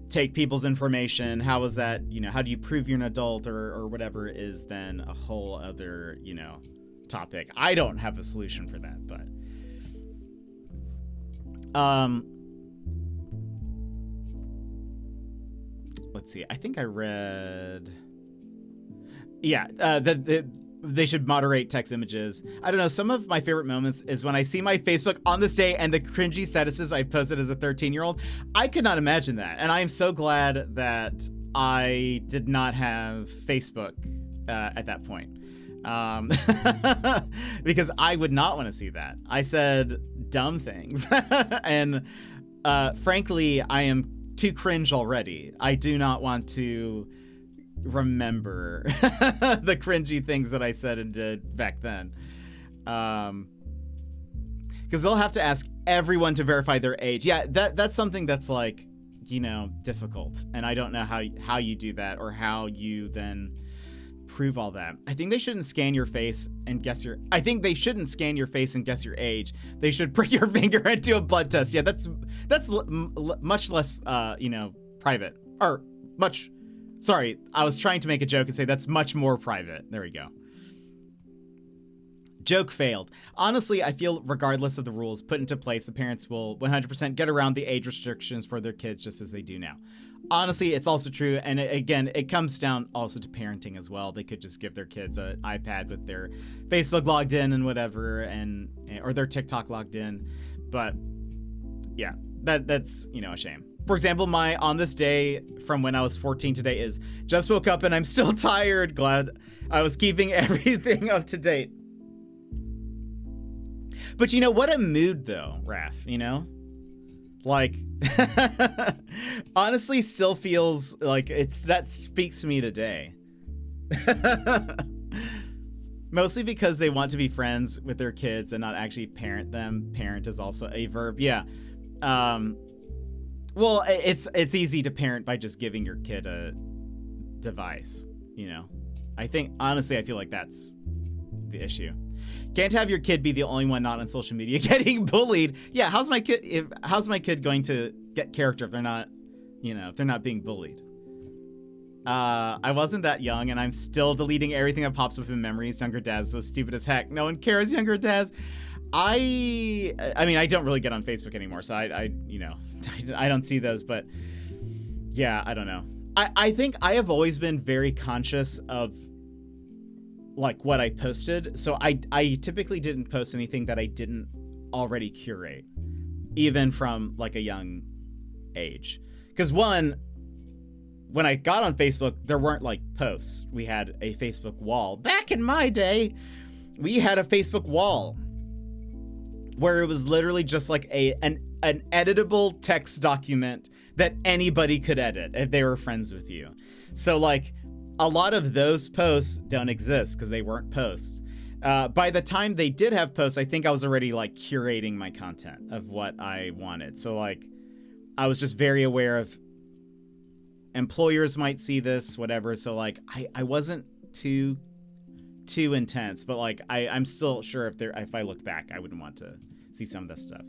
S1: take people's information? How is that, how do you prove you're an adult or whatever, is then a whole other, topic. I don't have a solution for that, but let's see. I think I read Yeah, they should moderate text images. I don't know, some of my favorite moments is when I see my Facebook on this day and the cringy statuses I posted as a 13-year-old. I could not imagine that, and I am so glad that I did not have Facebook at that point. Because I would not want to see that. I said dumb things. And frankly, I am too cringe already. I do not want to remember the cringy things that I said and did back then. Because they'll have to ask everyone to verify their age. Yeah, that's something that's like, you know, difficult. And I don't know how you do that or how you then prove all that. I think they shouldn't scan your face and guess your age. They should prick your finger into a blood test. Yeah, that's much less private. Or much, sorry, I was trying to make a joke and say that's much more private. There we go. Joke failed. Honestly, I feel regardless of the rules put into place, the parents will 100% get around the age restrictions for their kids just as they do now. Honestly, it's also true, and again, it comes down also to parenting as well. They could just give their kids an iPad with their Facebook logged in and whatever, or their TikTok logged in. But yeah, that's a shame. For example, my on this day from when I was 14 today is just woke up and I'm still tired. Glad I was keeping everything up to date. But you know what a mood though, Raph. Like, honestly, still feels like that speaks to me today. Mostly because they want to be friends with their kids and not actually parent them. Parent is also a verb. Yeah. Well, it's easy to parent by just giving your kid a device. I feel like that's the issue. Can't have your kid be the only one not on social media getting bullied. Yeah, how's my kid going to get character if they're not, if they're not being bullied? I wasn't that young and I'm still deleting everything that pops up in memories. Younger Daz was stupid as heck. No one cares, Younger Daz. I mean, I don't really get on Facebook anymore, so I don't see those, but yeah, I don't know. I think I have always been very conscious of like what I posted. So I typically didn't post anything that I didn't already curate, even from like a young age. Because when I got on Facebook, there weren't like posts. We had a Facebook wall. Back in my day, we had a Facebook wall where it was literally just like an editable text document that anybody could edit if they were friends with you. So like, a lot of those posts don't exist because they weren't posts. By the time they did have posts, I think I was already like curating my content of what I wanted. So like, I was just very aware of employers might see this, whatever. So like, I wasn't too intense, but like, I'm still sure if I look back, I wouldn't want to see some of this stuff.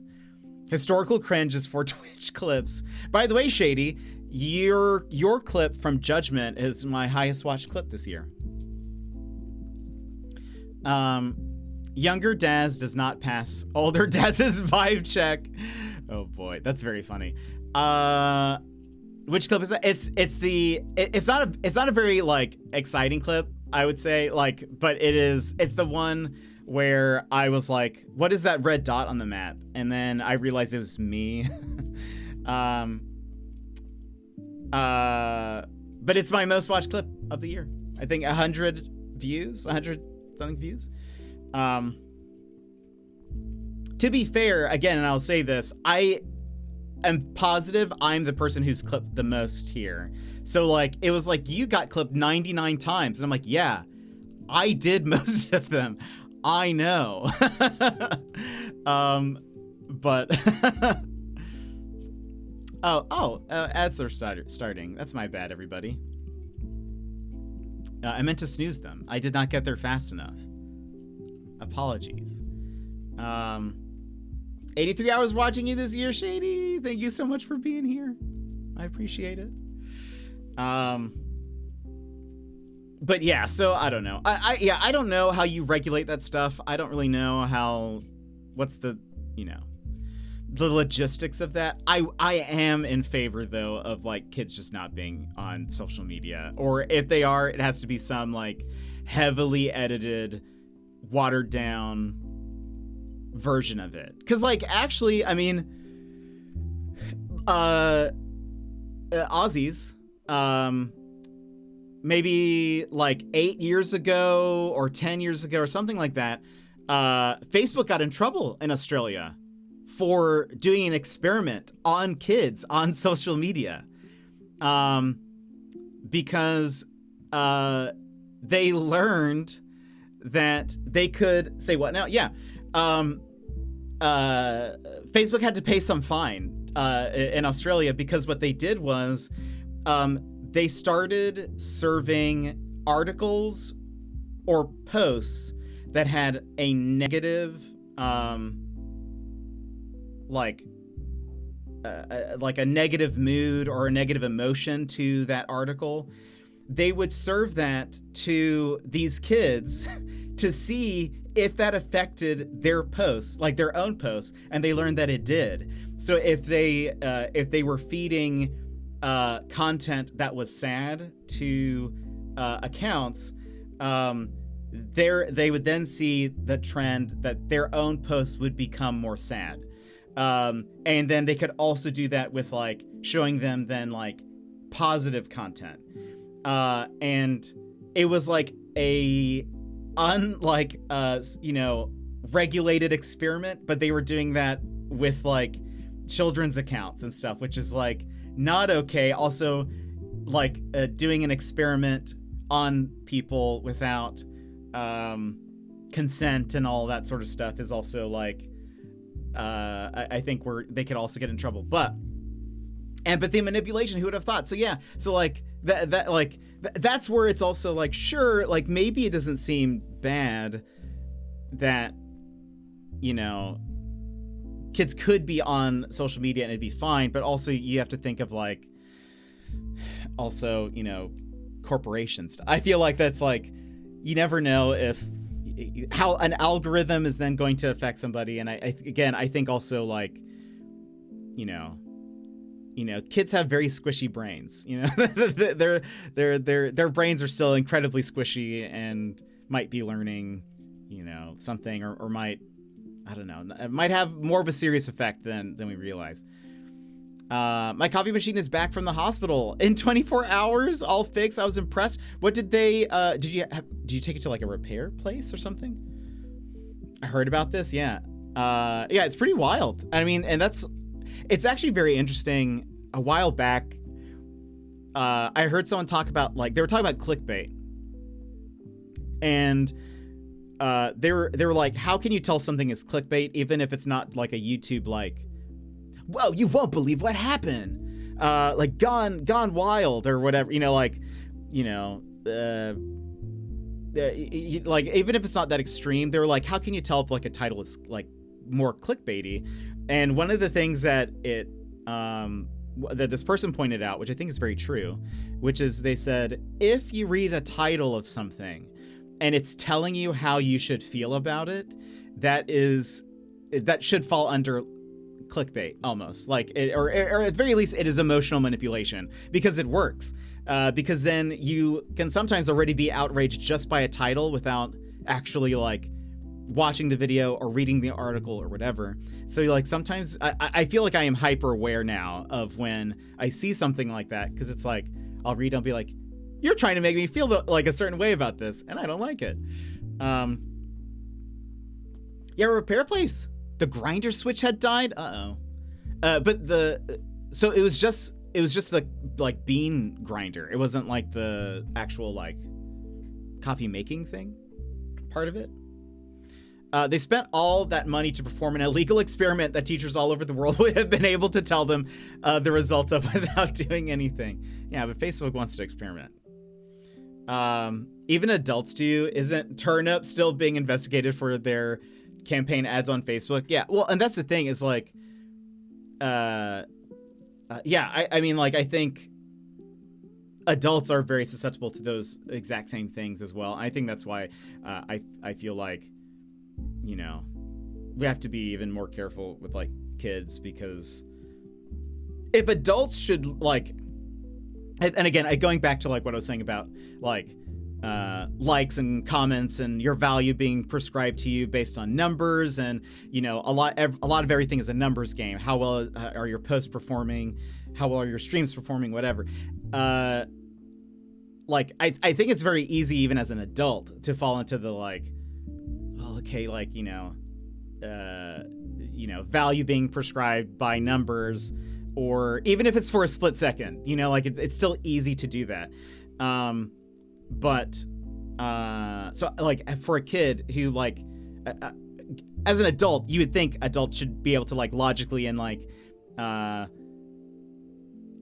S1: Historical cringe is for Twitch clips. By the way, Shady, your clip from Judgment is my highest watched clip this year. Younger Daz does not pass older Daz's vibe check. Oh boy, that's very funny. Which clip is that? It's not a very like exciting clip, I would say, like, but it's the one where I was like, what is that red dot on the map? And then I realized it was me. But it's my most watched clip of the year. I think 100 something views. To be fair, again, and I'll say this, I am positive I'm the person who's clipped the most here. So like, it was like, you got clipped 99 times. And I'm like, yeah, I did most of them. I know. But ads are starting. That's my bad, everybody. I meant to snooze them. I did not get there fast enough. Apologies. 83 hours watching you this year, Shady. Thank you so much for being here. I appreciate it. But yeah, so I don't know. I don't know how you regulate that stuff. I don't really know what's the the logistics of that. I am in favor though of like kids just not being on social media, or if they are, it has to be some like heavily edited, watered down version of it. Because like actually, I mean, Aussies, maybe like 8 years ago or 10 years ago or something like that, Facebook got in trouble in Australia for doing an experiment on kids on social media, because they learned that they could say what now? Yeah. Facebook had to pay some fine in Australia because what they did was they started serving articles or posts that had a negative like a negative mood or a negative emotion to that article. They would serve that to these kids to see if that affected their posts, like their own posts, and they learned that it did. So if they were feeding content that was sad to accounts, they would then see the trend that their own posts would become more sad. And then they could also do that with like showing them then like positive content. And it was like a regulated experiment, but they were doing that with like children's accounts and stuff, which is like not okay. Also, like doing an experiment on people without consent and all that sort of stuff is also like I think they could also get in trouble. But empathy manipulation, who would have thought? So yeah, so like that's where it's also like, sure, like maybe it doesn't seem bad that, you know, kids could be on social media and it'd be fine, but also you have to think of like, also, you know, corporations. I feel like that's like, you never know how an algorithm is then going to affect somebody. And I think also like, you know, kids have very squishy brains, you know, their brains are still incredibly squishy and might be learning, you know, something or might, I don't know, it might have more of a serious effect than we realize. My coffee machine is back from the hospital in 24 hours, all fixed. I was impressed. What did they, did you take it to like a repair place or something? I heard about this. Yeah. Yeah, it's pretty wild. I mean, and it's actually very interesting. A while back, I heard someone talk about, like, they were talking about clickbait. And they were like, how can you tell something is clickbait even if it's not like a YouTube like, well, you won't believe what happened, like gone wild or whatever, you know, like, you know, like even if it's not that extreme, they're like, how can you tell if like a title is like more clickbaity? And one of the things that that this person pointed out, which I think is very true, which is they said, if you read a title of something and it's telling you how you should feel about it, that should fall under clickbait almost, like or at the very least it is emotional manipulation, because it works, because then you can sometimes already be outraged just by a title without actually like watching the video or reading the article or whatever. So like sometimes I feel like I am hyper aware now of when I see something like that, because it's like I'll read, I'll be like, you're trying to make me feel like a certain way about this, and I don't like it. Yeah, repair place. The grinder switch had died. But so it was just the like bean grinder. It wasn't like the actual like coffee making thing part of it. They spent all that money to perform an illegal experiment that teachers all over the world would have been able to tell them the results of without doing anything. Yeah, but Facebook wants to experiment. Even adults do. Isn't Turnip still being investigated for their campaign ads on Facebook? Yeah, well, and that's the thing is like, yeah, I mean, like, I think adults are very susceptible to those exact same things as well. I think that's why I feel like, you know, we have to be even more careful with like kids, because if adults should like, and again, going back to like what I was saying about like likes and comments and your value being prescribed to you based on numbers, and you know, a lot of everything is a numbers game. How well are your posts performing? How well are your streams performing? Whatever. Like I think it's very easy even as an adult to fall into the like, well, okay, like you know, value being prescribed by numbers, or even if it's for a split second, you know, like it's still easy to do that. But so like for a kid who like as an adult, you would think adults should be able to like logically and like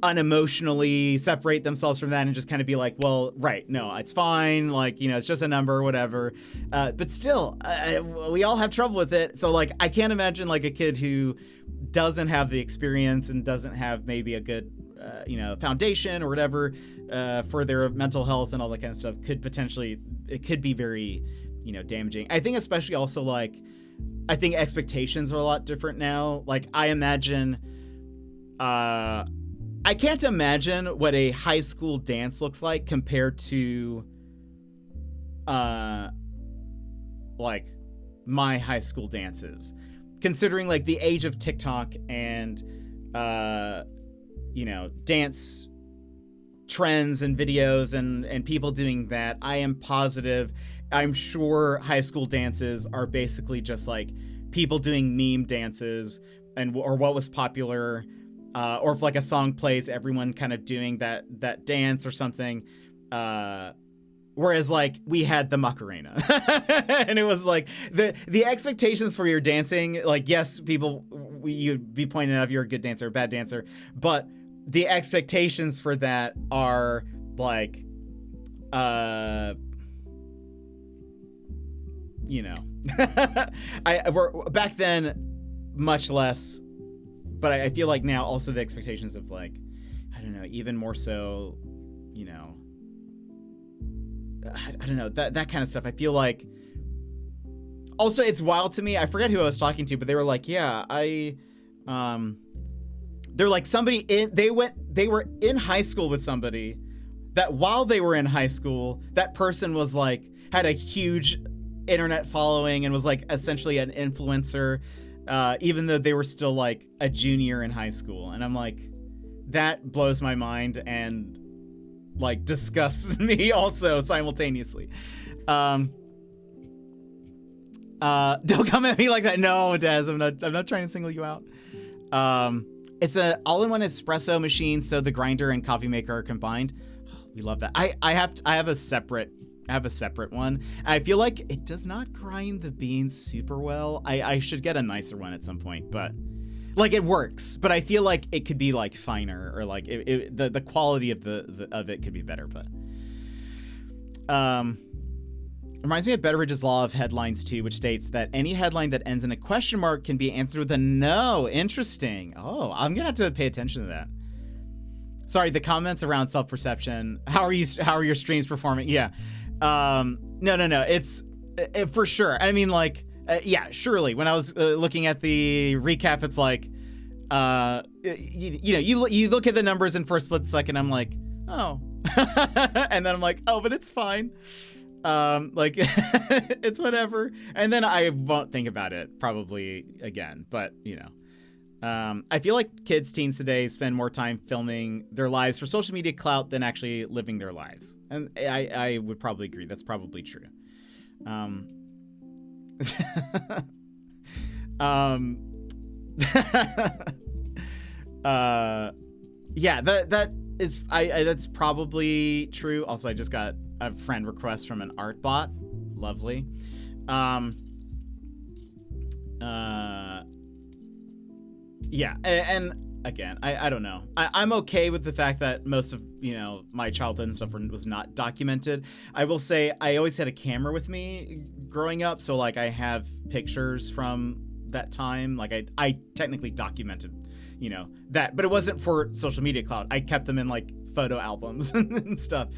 S1: unemotionally separate themselves from that and just kind of be like, well, right, no, it's fine, like, you know, it's just a number or whatever. But still, we all have trouble with it. So like I can't imagine like a kid who doesn't have the experience and doesn't have maybe a good foundation or whatever for their mental health and all that kind of stuff could be very, you know, damaging. I think especially also like, I think expectations are a lot different now. Like I imagine, I can't imagine what a high school dance looks like compared to like my high school dances, considering like the age of TikTok and dance trends and videos and people doing that. I'm sure high school dances are basically just like people doing meme dances or what was popular, or if like a song plays, everyone kind of doing that dance or something. Whereas like we had the Macarena and it was like the expectations for your dancing, like, yes, you'd be pointing out if you're a good dancer or bad dancer, but the expectations for that are like, we're back then much less, but I feel like now also the expectations of like, I don't know, even more so, you know, I don't know, that kind of stuff. I feel like also it's wild to me. I forget who I was talking to, but they were like, yeah, they're like they were in high school with somebody that while they were in high school, that person was like, had a huge internet following and was like essentially an influencer, even though they were still like a junior in high school. And I'm like, that blows my mind and like disgusts me also simultaneously. Don't come at me like that. No, Daz, I'm not trying to single you out. It's a all-in-one espresso machine, so the grinder and coffee maker are combined. Oh, we love that. I have a separate one. I feel like it does not grind the beans super well. I should get a nicer one at some point, but like it works. But I feel like it could be like finer, or like the quality of it could be better. But reminds me of Betteridge's Law of Headlines too, which states that any headline that ends in a question mark can be answered with a no. Interesting. Oh, I'm gonna have to pay attention to that. Sorry, the comments around self-perception. How are your streams performing? Yeah. No. It's for sure. I mean, like, yeah, surely. When I was looking at the recap, it's like, you look at the numbers and for a split second, I'm like, oh, and then I'm like, oh, but it's fine. Like it's whatever. And then I won't think about it probably again, but you know, I feel like teens today spend more time filming their lives for social media clout than actually living their lives. And I would probably agree. That's probably true. Yeah, that's probably true. Also, I just got a friend request from an art bot. Lovely. Yeah, and again, I don't know. I'm okay with the fact that most of, you know, my childhood and stuff was not documented. I will say I always had a camera with me growing up, so like I have pictures from that time. Like I technically documented, you know, that, but it wasn't for social media clout. I kept them in like photo albums and stuff.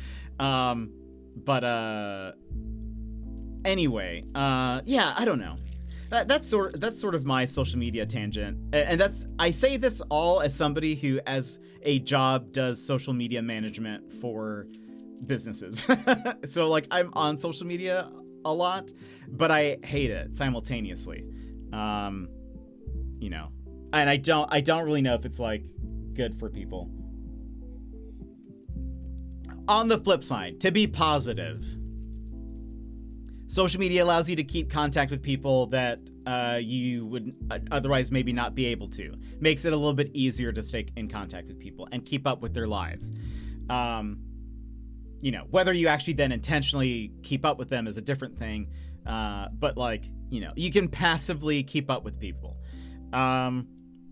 S1: Anyway, yeah, I don't know. that's sort of my social media tangent, and I say this all as somebody who, as a job, does social media management for businesses. So like I'm on social media a lot, but I hate it simultaneously. You know, and I don't really know if it's like good for people. On the flip side, to be positive, social media allows you to keep contact with people that you would otherwise maybe not be able to. Makes it a little bit easier to stay in contact with people and keep up with their lives. You know, whether you actually then intentionally keep up with them is a different thing. But like, you know, you can passively keep up with people.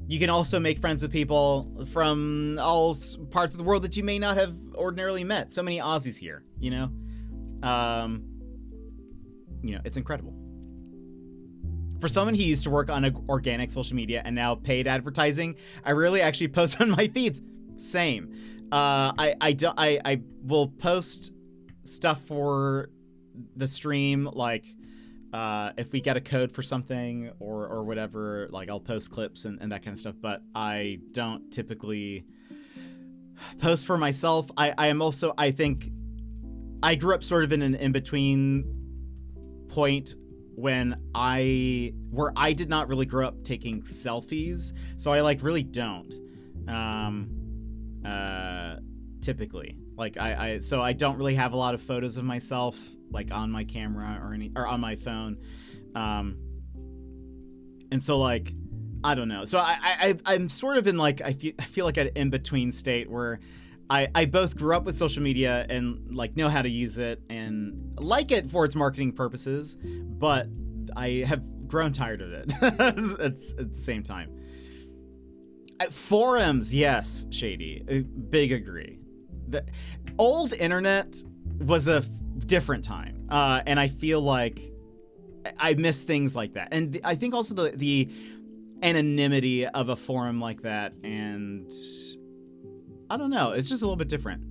S1: You can also make friends with people from all parts of the world that you may not have ordinarily met. So many Aussies here, you know? You know, it's incredible. For someone who used to work on organic social media and now paid advertising, I rarely actually post on my feeds. Same. I will post stuff for the stream, like if we get a code for something or whatever, like I'll post clips and that kind of stuff, but I don't typically post for myself. I think I grew up sort of in an in-between point where I did not really grow up taking selfies, so I like really don't typically, like so I don't really have a lot of photos of myself like on my camera or on my phone, and so like I don't know, so I'm sort of in like I feel like an in-between state where I both grew up with social media and like know how to use it and like it for its marketing purposes, but I have grown tired of it at the same time. Forums, yes, Shady, big agree. The old internet was a different time, and I feel like I miss things like that. And I think also the anonymity of a forum like that, and I don't know, it's just a little bit different.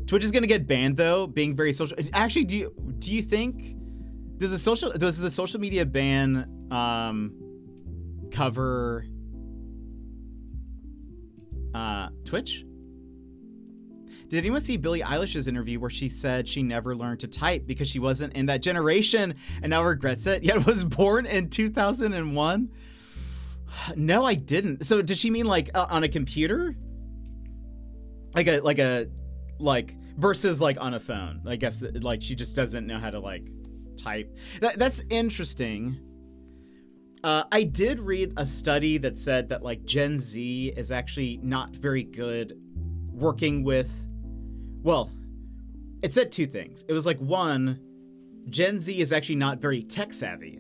S1: Twitch is gonna get banned though, being very social. Actually, do you think does the social media ban cover Twitch? Did anyone see Billie Eilish's interview where she said she never learned to type because she wasn't in that generation and now regrets it, yet was born in 2001? No, I didn't. So does she mean like on a computer? Like versus like on a phone? I guess like she just doesn't know how to like type. That's interesting. I did read a study that said that like Gen Z is actually not very good working with, well, it said two things. It was like, one, Gen Z is actually not very tech savvy.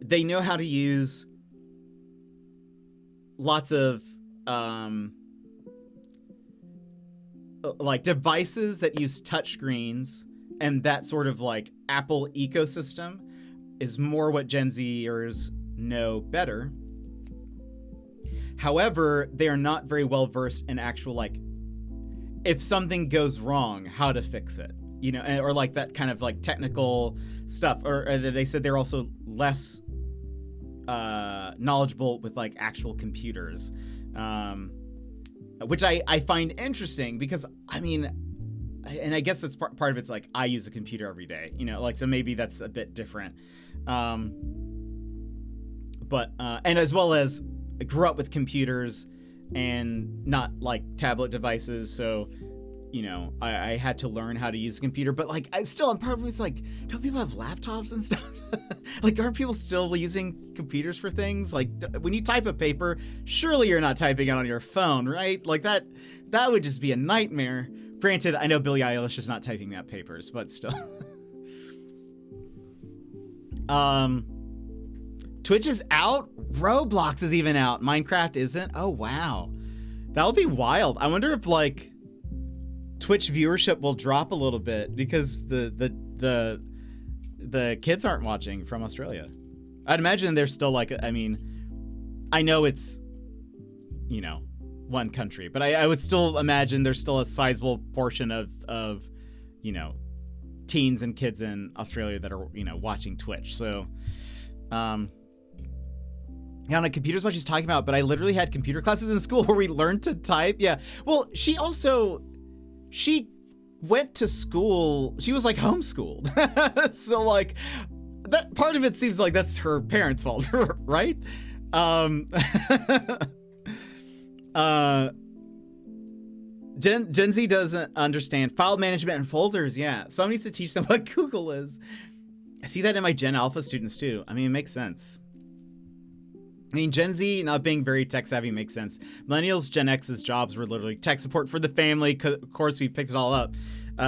S1: They know how to use lots of like devices that use touchscreens, and that sort of like Apple ecosystem is more what Gen Zers know better. However, they are not very well versed in actual like, if something goes wrong, how to fix it, you know, or like that kind of like technical stuff. Or they said they're also less knowledgeable with like actual computers, which I find interesting because I mean, and I guess it's part of it's like I use a computer every day, you know, like, so maybe that's a bit different. But and as well as I grew up with computers and not like tablet devices, so you know I had to learn how to use a computer. But like I'm probably, it's like, don't people have laptops and stuff? Like, aren't people still using computers for things? Like when you type a paper, surely you're not typing it on your phone, right? Like that would just be a nightmare. Granted, I know Billie Eilish is not typing that papers, but still. Twitch is out. Roblox is even out. Minecraft isn't. Oh wow, that'll be wild. I wonder if like Twitch viewership will drop a little bit because the kids aren't watching from Australia. I'd imagine they're still like, I mean, I know it's, you know, one country, but I would still imagine there's still a sizable portion of you know, teens and kids in Australia that are, you know, watching Twitch. So, yeah, on a computer's what she's talking about, but I literally had computer classes in school where we learned to type. Yeah. Well, she went to school. She was like homeschooled. So like that part of it seems like that's her parents' fault, right? Gen Z doesn't understand file management and folders. Yeah. Someone needs to teach them what Google is. I see that in my Gen Alpha students too. I mean, it makes sense. I mean, Gen Z not being very tech savvy makes sense. Millennials, Gen X's jobs were literally tech support for the family. Of course, we picked it all up.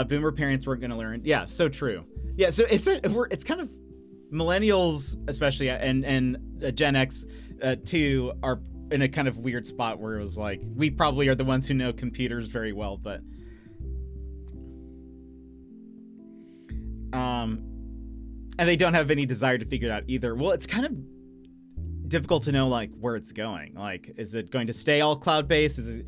S1: Boomer parents weren't going to learn. Yeah, so true. Yeah, so it's kind of millennials, especially, and Gen X too, are in a kind of weird spot where it was like we probably are the ones who know computers very well, but and they don't have any desire to figure it out either. Well, it's kind of difficult to know like where it's going. Like, is it going to stay all cloud-based? Is it,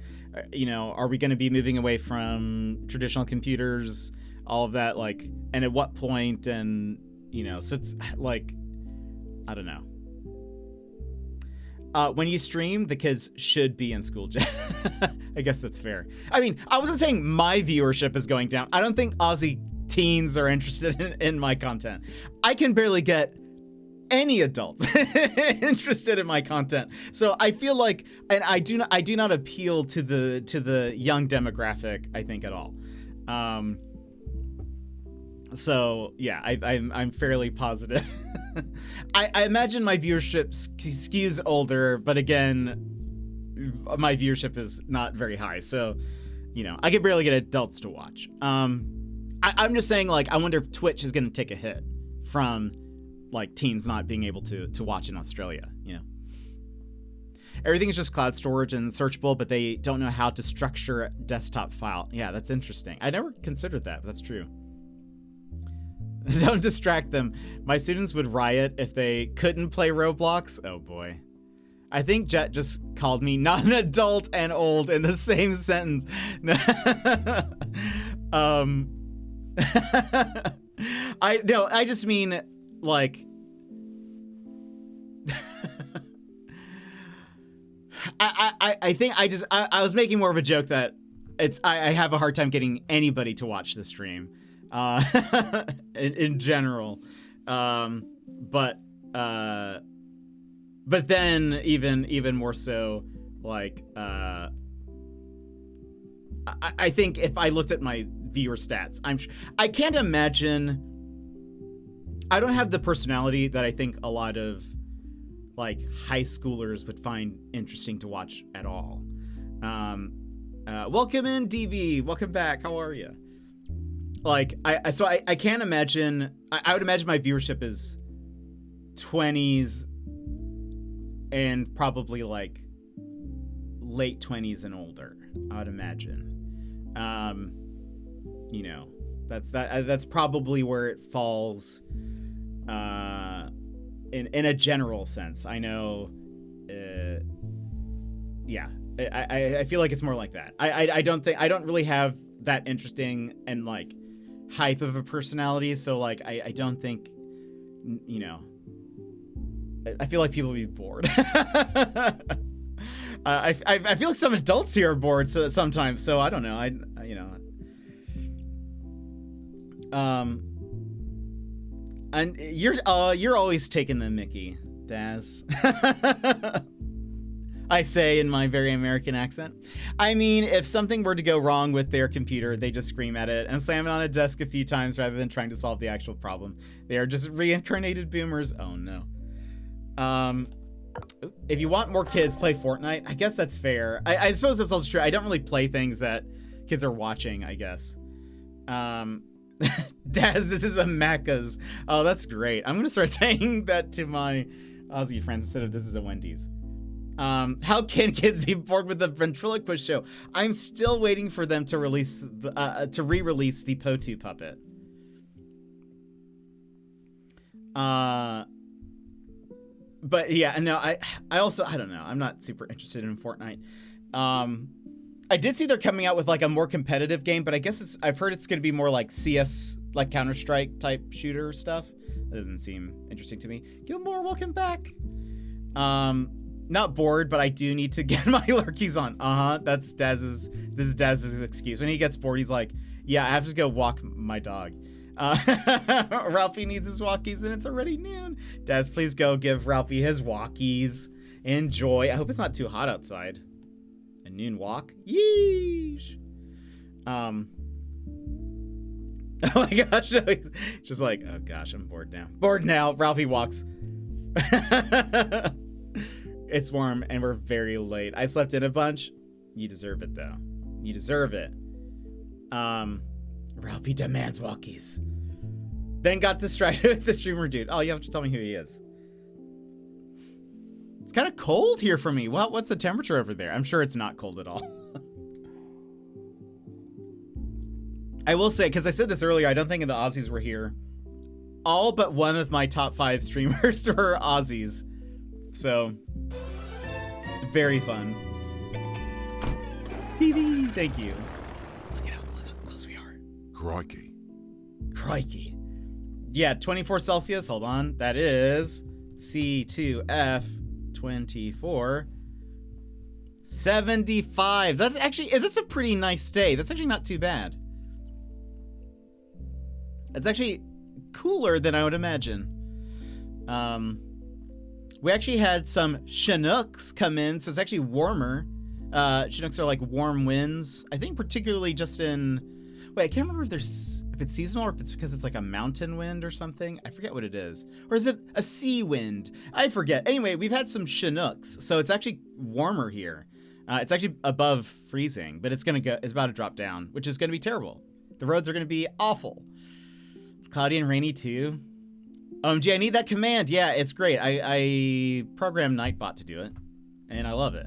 S1: you know, are we going to be moving away from traditional computers, all of that, like, and at what point? And, you know, so it's like, I don't know. When you stream, the kids should be in school. I guess that's fair. I mean, I wasn't saying my viewership is going down. I don't think Aussie teens are interested in my content. I can barely get any adults interested in my content. So I feel like, and I do not appeal to the young demographic, I think, at all. So yeah, I'm fairly positive. I imagine my viewership skews older, but again, my viewership is not very high. So, you know, I can barely get adults to watch. I'm just saying, like, I wonder if Twitch is going to take a hit from like teens not being able to watch in Australia, you know. Everything is just cloud storage and searchable, but they don't know how to structure a desktop file. Yeah, that's interesting. I never considered that, but that's true. Don't distract them. My students would riot if they couldn't play Roblox. Oh boy. I think Jet just called me not an adult and old in the same sentence. I just mean like I think I was making more of a joke that I have a hard time getting anybody to watch the stream in general, but then even more so, like I think if I looked at my viewer stats, I can't imagine. I don't have the personality that I think a lot of like high schoolers would find interesting to watch at all. Welcome in, DV. Welcome back. How are you? Like, I can't imagine. I would imagine my viewership is 20s and probably like late 20s and older. I would imagine. You know, that's probably where it falls. In a general sense, I know. Yeah, I feel like it's more like that. I don't really have that interesting and like hype of a personality, so like I don't think, you know. I feel like people would be bored. I feel like some adults here are bored sometimes, so I don't know. You know. And you're always taking the mickey, Daz. I say in my very American accent. I mean, if something were to go wrong with their computer, they just scream at it and slam it on a desk a few times rather than trying to solve the actual problem. They are just reincarnated boomers. Oh no. If you want more kids, play Fortnite. I guess that's fair. I suppose that's also true. I don't really play things that kids are watching, I guess. Daz, this is a Macca's. Oh, that's great. I'm gonna start saying that to my Aussie friends instead of this is a Wendy's. How can kids be bored with the ventriloquist show? I'm still waiting for them to release to re-release the Potu puppet. But yeah, no, I also, I don't know. I'm not super interested in Fortnite. I did see they're coming out with like a more competitive game, but I guess I've heard it's going to be more like CS like Counter-Strike type shooter stuff. That doesn't seem interesting to me. Gilmore, welcome back. Not bored, but I do need to get my lurkies on. This is Daz's excuse. When he gets bored, he's like, yeah, I have to go walk my dog. Ralphie needs his walkies and it's already noon. Daz, please go give Ralphie his walkies. Enjoy. I hope it's not too hot outside. A noon walk? Yeesh. Oh my gosh. No, he's just like, oh gosh, I'm bored now. Bored now. Ralphie walks. It's warm and we're very late. I slept in a bunch. You deserve it though. You deserve it. Ralphie demands walkies. Then got distracted with the streamer dude. Oh, you have to tell me who he is. It's kind of cold here for me. Well, what's the temperature over there? I'm sure it's not cold at all. I will say, because I said this earlier, I don't think the Aussies were here. All but one of my top 5 streamers were Aussies. So, very fun. TV, thank you. Look how close we are.
S2: Crikey.
S1: Crikey. Yeah, 24 Celsius. Hold on. That is C2F24. 75. That's a pretty nice day. That's actually not too bad. It's actually cooler than I would imagine. We actually had some Chinooks come in, so it's actually warmer. Chinooks are like warm winds. I think particularly just in... Wait, I can't remember if it's seasonal or if it's because it's like a mountain wind or something. I forget what it is. Or is it a sea wind? I forget. Anyway, we've had some Chinooks, so it's actually warmer here. It's actually above freezing, but it's about to drop down, which is gonna be terrible. The roads are gonna be awful. It's cloudy and rainy too. OMG, I need that command. Yeah, it's great. I programmed Nightbot to do it, and I love it.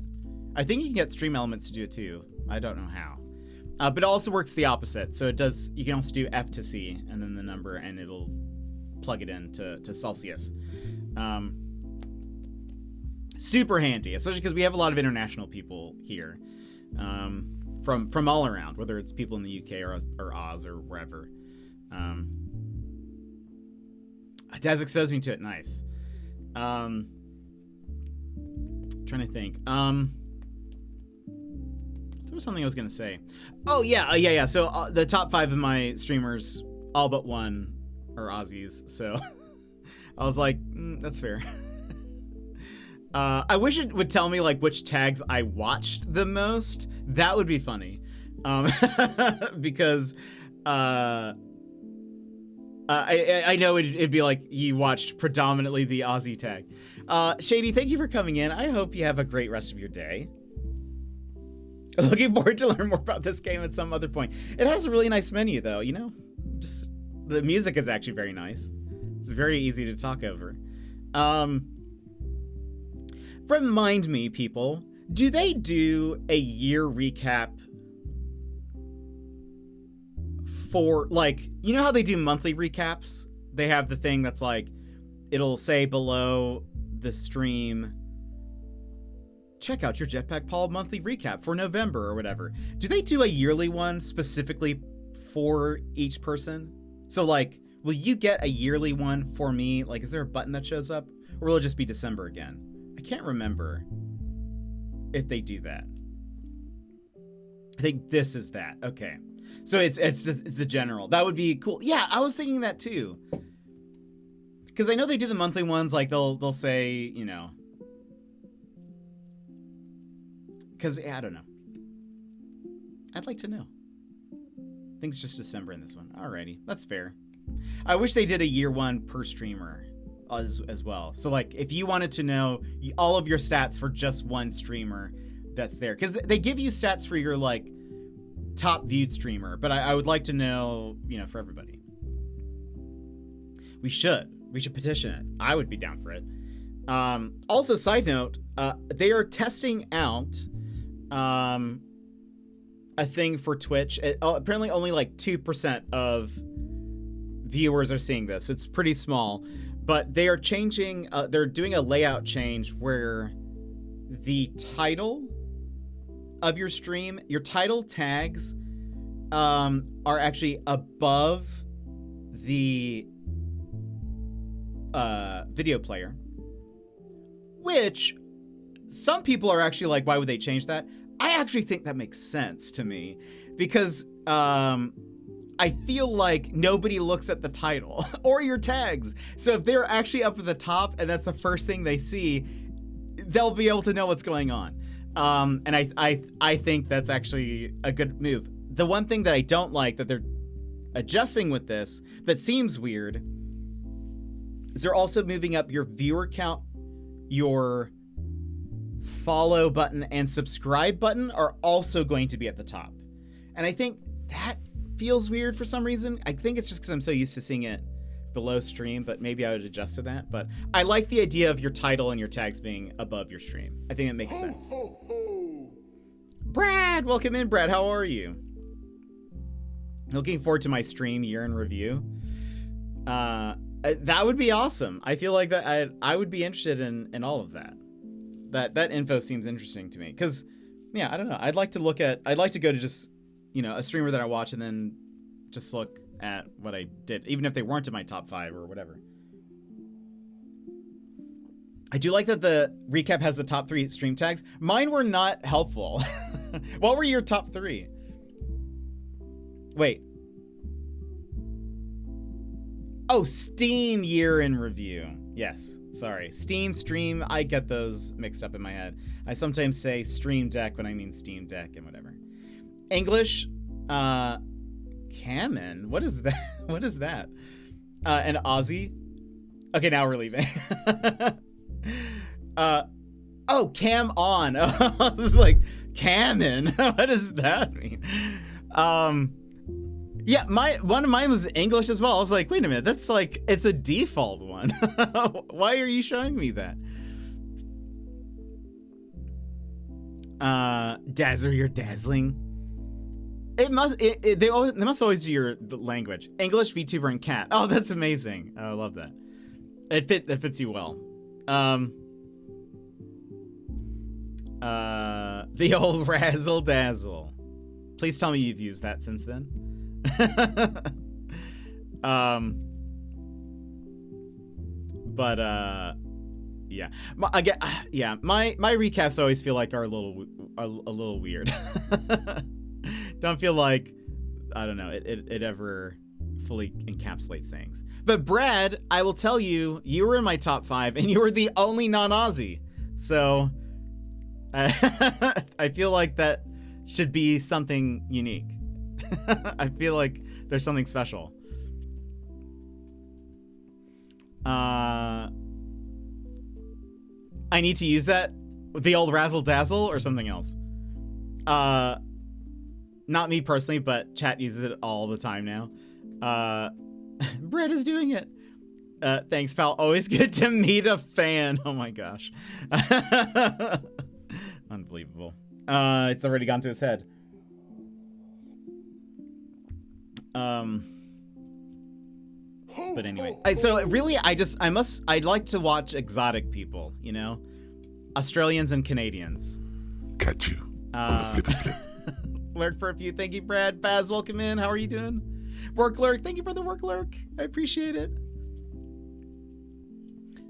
S1: I think you can get Stream Elements to do it too. I don't know how. But it also works the opposite. So it does, you can also do F to C and then the number and it'll plug it in to Celsius. Super handy, especially because we have a lot of international people here from all around, whether it's people in the UK or Oz or wherever. Daz exposed me to it. Nice. Trying to think. There was something I was gonna say. Oh yeah. So the top 5 of my streamers, all but one, are Aussies. So I was like, that's fair. I wish it would tell me like which tags I watched the most. That would be funny. Because I know it'd be like you watched predominantly the Aussie tag. Shady, thank you for coming in. I hope you have a great rest of your day. Looking forward to learn more about this game at some other point. It has a really nice menu though, you know? Just the music is actually very nice. It's very easy to talk over. Remind me, people, do they do a year recap for, like, you know how they do monthly recaps? They have the thing that's like, it'll say below the stream, check out your jetpackpaul monthly recap for November or whatever. Do they do a yearly one specifically for each person? So like, will you get a yearly one for me? Like, is there a button that shows up? Or will it just be December again? I can't remember if they do that. I think this is that. Okay. So it's the general. That would be cool. Yeah, I was thinking that too. Because I know they do the monthly ones, like they'll say, you know. Because, I don't know. I'd like to know. I think it's just December in this one. Alrighty, that's fair. I wish they did a year one per streamer as well. So like, if you wanted to know all of your stats for just one streamer, that's there. Because they give you stats for your like top viewed streamer, but I would like to know, you know, for everybody. We should petition it. I would be down for it. Also, side note, they are testing out a thing for Twitch. Apparently only like 2% of viewers are seeing this. It's pretty small, but they are changing, they're doing a layout change where the title of your stream, your title tags are actually above the video player, which some people are actually like, why would they change that? I actually think that makes sense to me because I feel like nobody looks at the title or your tags. So if they're actually up at the top and that's the first thing they see, they'll be able to know what's going on. And I think that's actually a good move. The one thing that I don't like that they're adjusting with this that seems weird is they're also moving up your viewer count, your follow button and subscribe button are also going to be at the top. And I think that feels weird for some reason. I think it's just because I'm so used to seeing it below stream, but maybe I would adjust to that. But I like the idea of your title and your tags being above your stream. I think it makes sense. Brad, welcome in, Brad. How are you? Looking forward to my stream year in review. That would be awesome. I feel like that I would be interested in all of that. That info seems interesting to me because, yeah, I don't know. I'd like to go to just, you know, a streamer that I watch and then just look at what I did, even if they weren't in my top 5 or whatever. I do like that the recap has the top 3 stream tags. Mine were not helpful. What were your top 3? Wait. Oh, Steam year in review. Yes, sorry. Steam, stream, I get those mixed up in my head. I sometimes say Stream Deck when I mean Steam Deck and whatever. English, Cammon? What is that? What is that? And Aussie? Okay, now we're leaving. Oh, Cam on. I was like, Cammon? What does that mean? Yeah, one of mine was English as well. I was like, wait a minute, that's like, it's a default one. Why are you showing me that? Dazzler, you're dazzling. They must always do the language. English, VTuber, and cat. Oh, that's amazing. Oh, I love that. It fits you well. The old razzle dazzle. Please tell me you've used that since then. Yeah. My recaps always feel like are a little weird. Don't feel like, I don't know, it ever fully encapsulates things. But Brad, I will tell you, you were in my top 5 and you were the only non-Aussie. So I feel like that should be something unique. I feel like there's something special. I need to use that, the old razzle dazzle, or something else. Not me personally, but chat uses it all the time now. Brett is doing it. Thanks, pal. Always good to meet a fan. Oh my gosh. Unbelievable. It's already gone to his head. But anyway, so really, I'd like to watch exotic people, you know, Australians and Canadians.
S2: Catch you on the flippy flip.
S1: Lurk for a few. Thank you, Brad. Baz, welcome in. How are you doing? Work lurk. Thank you for the work lurk. I appreciate it.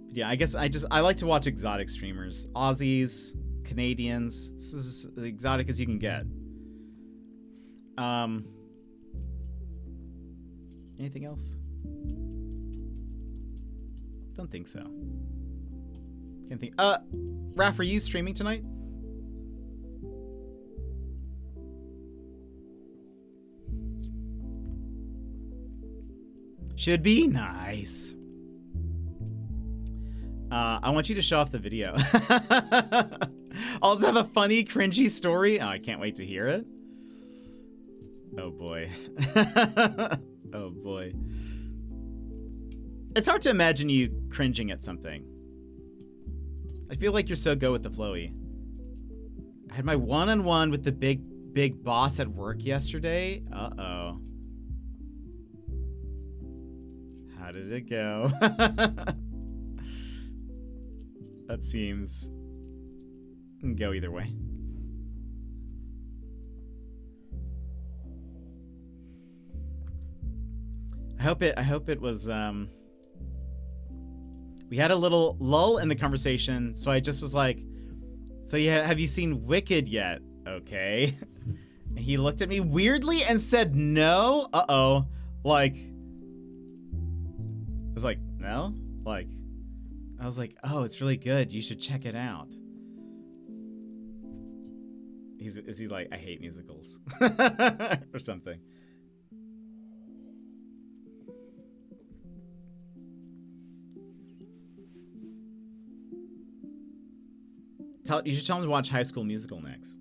S1: But yeah, I guess I like to watch exotic streamers. Aussies, Canadians. This is as exotic as you can get. Anything else? Don't think so. Can't think. Raph, are you streaming tonight? Should be nice. I want you to show off the video. Also have a funny, cringy story. Oh, I can't wait to hear it. Oh boy. Oh boy. It's hard to imagine you cringing at something. I feel like you're so go with the flowy. I had my one-on-one with the big boss at work yesterday. Uh-oh. How did it go? That seems... can go either way. I hope it was, we had a little lull in the conversation, so I just was like, so yeah, have you seen Wicked yet? Okay. And he looked at me weirdly and said no. Uh-oh. Like, I was like, no? Like, I was like, oh, it's really good. You should check it out. Is he like, I hate musicals? Or something. You should tell him to watch High School Musical next.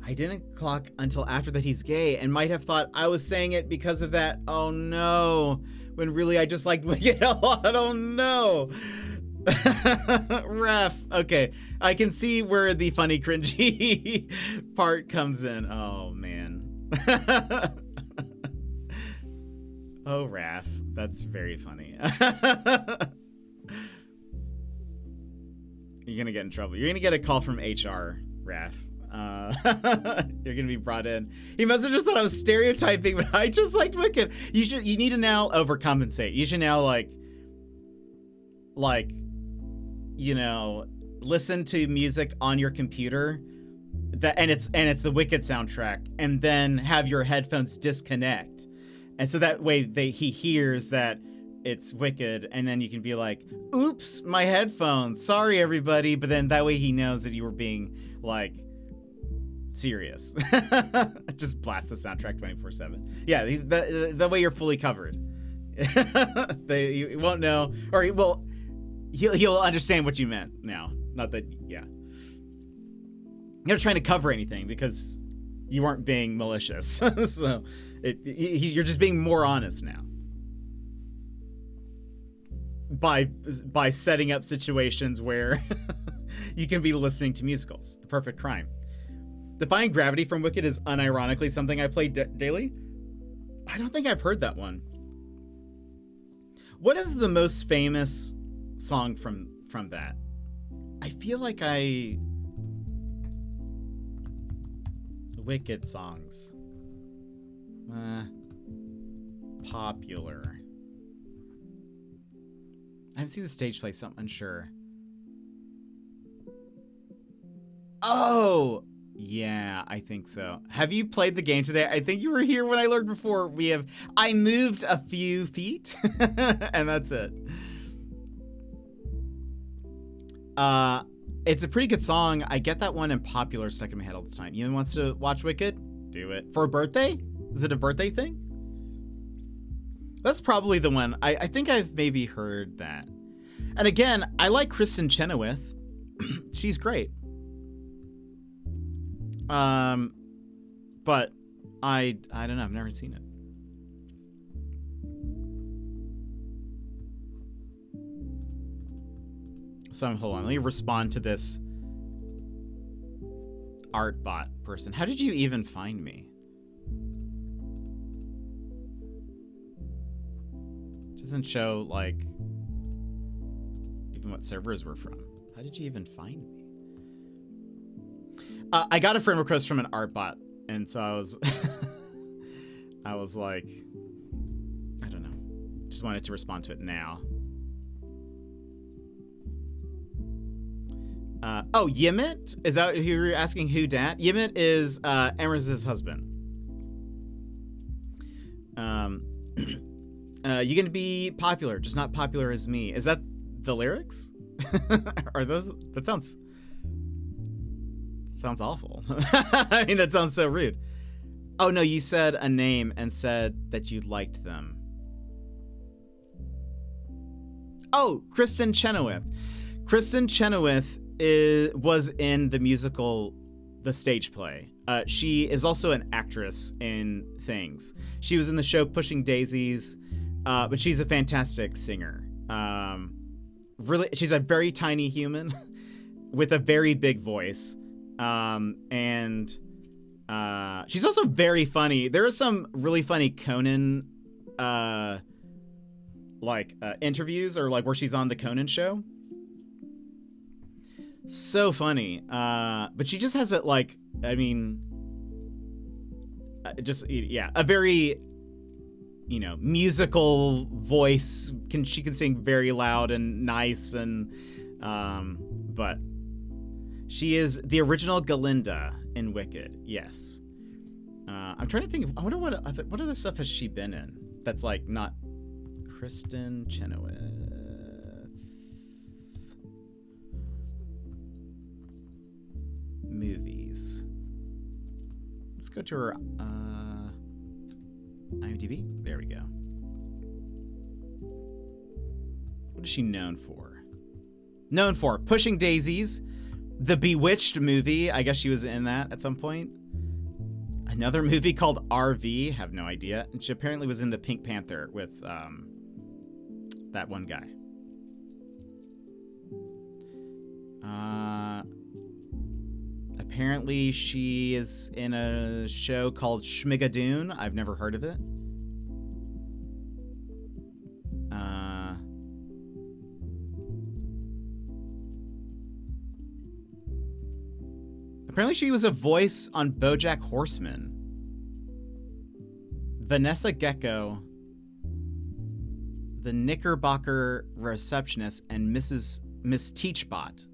S1: I didn't clock until after that he's gay and might have thought I was saying it because of that. Oh no. When really I just liked Wicked a lot. Oh no. Ref. Okay. I can see where the funny cringy part comes in. Oh man. Oh, Raph. That's very funny. You're gonna get in trouble. You're gonna get a call from HR, Raph. You're gonna be brought in. He must have just thought I was stereotyping, but I just liked Wicked. You need to now overcompensate. You should now like, you know, listen to music on your computer and it's the Wicked soundtrack, and then have your headphones disconnect. And so that way he hears that it's Wicked, and then you can be like, oops, my headphones. Sorry, everybody. But then that way he knows that you were being, like, serious. Just blast the soundtrack 24/7. Yeah, the way you're fully covered. You won't know, or he'll understand what you meant now. Not that, yeah. You're not trying to cover anything because you weren't being malicious. So you're just being more honest now. By setting up situations where you can be listening to musicals. The perfect crime. Defying Gravity from Wicked is unironically something I play daily. I don't think I've heard that one. What is the most famous song from that? I feel like Wicked songs. Popular. I haven't seen the stage play, so I'm unsure. Oh! Yeah, I think so. Have you played the game today? I think you were here when I learned before. I moved a few feet, and that's it. It's a pretty good song. I get that one in Popular stuck in my head all the time. You wants to watch Wicked? Do it. For a birthday? Is it a birthday thing? That's probably the one. I think I've maybe heard that. And again, I like Kristen Chenoweth. She's great. But I don't know. I've never seen it. So hold on. Let me respond to this art bot person. How did you even find me? Doesn't show like even what servers we're from. How did you even find me? I got a friend request from an art bot, and so I was I was like, I don't know. Just wanted to respond to it now. Oh, Yimit? Is that who you're asking? Who dat? Yimit is Emrys's husband. You gonna be popular, just not popular as me. Is that the lyrics? Are those? That sounds awful. I mean, that sounds so rude. Oh no, you said a name and said that you liked them. Oh, Kristen Chenoweth. Kristen Chenoweth was in the musical The Stage Play. She is also an actress in things. She was in the show Pushing Daisies, but she's a fantastic singer. Really, she's a very tiny human with a very big voice. And she's also very funny. There are some really funny Conan interviews, or like where she's on the Conan show. So funny. But she just has it like, I mean, a very you know, musical voice. She can sing very loud and nice, and but she is the original Galinda in Wicked. Yes. I'm trying to think. I wonder what other stuff has she been in that's like not Kristen Chenoweth. Movies. Let's go to her IMDb. There we go. What is she known for? Known for Pushing Daisies, the Bewitched movie. I guess she was in that at some point. Another movie called RV. Have no idea. And she apparently was in the Pink Panther with that one guy. Apparently she is in a show called Schmigadoon. I've never heard of it. Apparently she was a voice on BoJack Horseman. Vanessa Gecko, the Knickerbocker receptionist, and Miss Teachbot.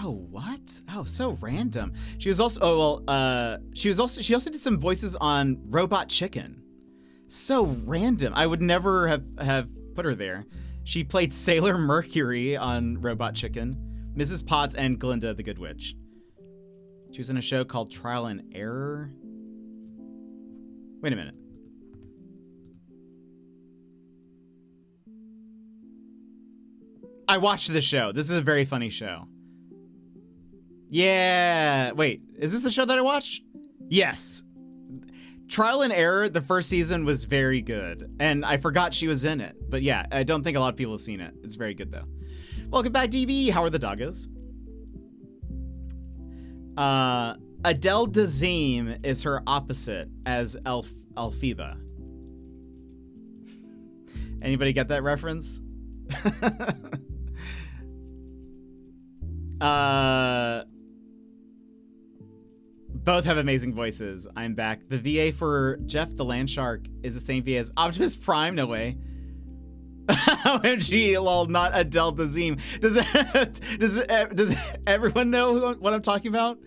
S1: Oh, what? Oh, so random. She was also she also did some voices on Robot Chicken. So random. I would never have put her there. She played Sailor Mercury on Robot Chicken, Mrs. Potts, and Glinda the Good Witch. She was in a show called Trial and Error. Wait a minute. I watched this show. This is a very funny show. Yeah. Wait, is this the show that I watched? Yes. Trial and Error, the first season was very good, and I forgot she was in it. But yeah, I don't think a lot of people have seen it. It's very good though. Welcome back, DB. How are the doggos? Adele Dazeem is her opposite as Alfida. Anybody get that reference? Both have amazing voices. I'm back. The VA for Jeff the Land Shark is the same VA as Optimus Prime. No way. OMG, lol, not Adele Dazeem. Does everyone know what I'm talking about?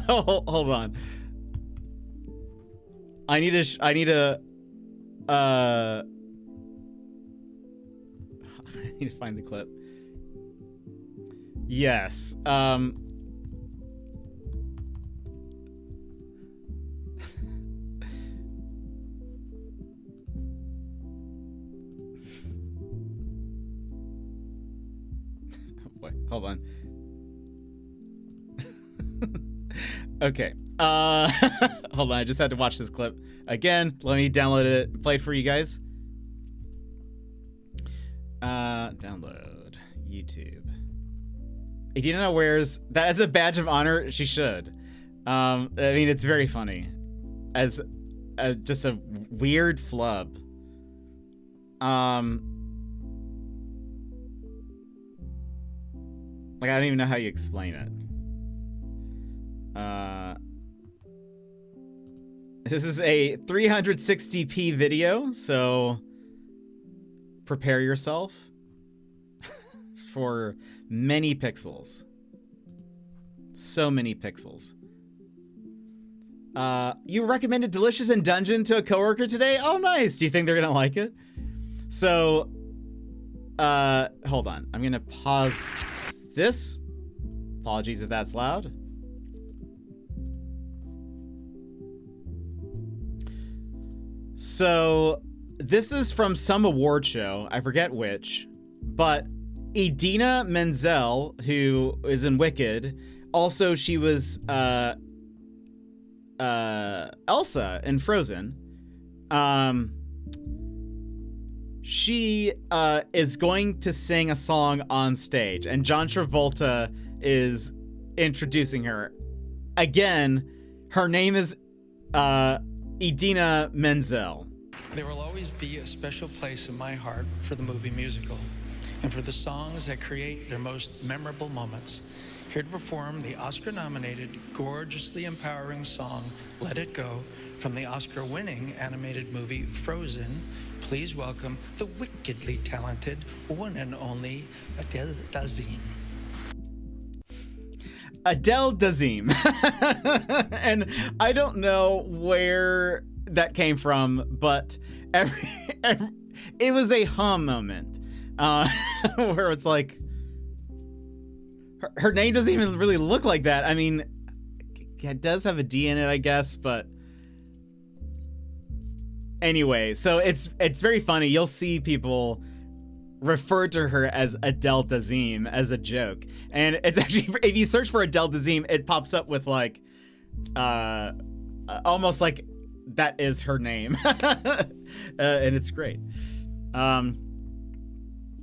S1: Hold on. I need to find the clip. Yes. Wait, hold on. Okay. Hold on. I just had to watch this clip again. Let me download it, play it for you guys. Download YouTube. Adina wears that as a badge of honor. She should. I mean, it's very funny as just a weird flub. Like, I don't even know how you explain it. This is a 360p video, so prepare yourself for many pixels. So many pixels. You recommended Delicious in Dungeon to a coworker today? Oh, nice. Do you think they're gonna like it? So, hold on. I'm gonna pause this. Apologies if that's loud. So, this is from some award show. I forget which. But Idina Menzel, who is in Wicked, also she was Elsa in Frozen. She is going to sing a song on stage, and John Travolta is introducing her. Again, her name is Idina Menzel.
S4: There will always be a special place in my heart for the movie musical. and for the songs that create their most memorable moments. Here to perform the Oscar-nominated, gorgeously empowering song, Let It Go, from the Oscar-winning animated movie Frozen, please welcome the wickedly talented one and only Adele Dazeem.
S1: Adele Dazeem. And I don't know where that came from, but it was a hum moment where it's like, her name doesn't even really look like that. I mean, it does have a D in it, I guess, but anyway, so it's very funny. You'll see people refer to her as Adele Dazeem as a joke, and it's actually, if you search for Adele Dazeem, it pops up with like almost like that is her name. And it's great.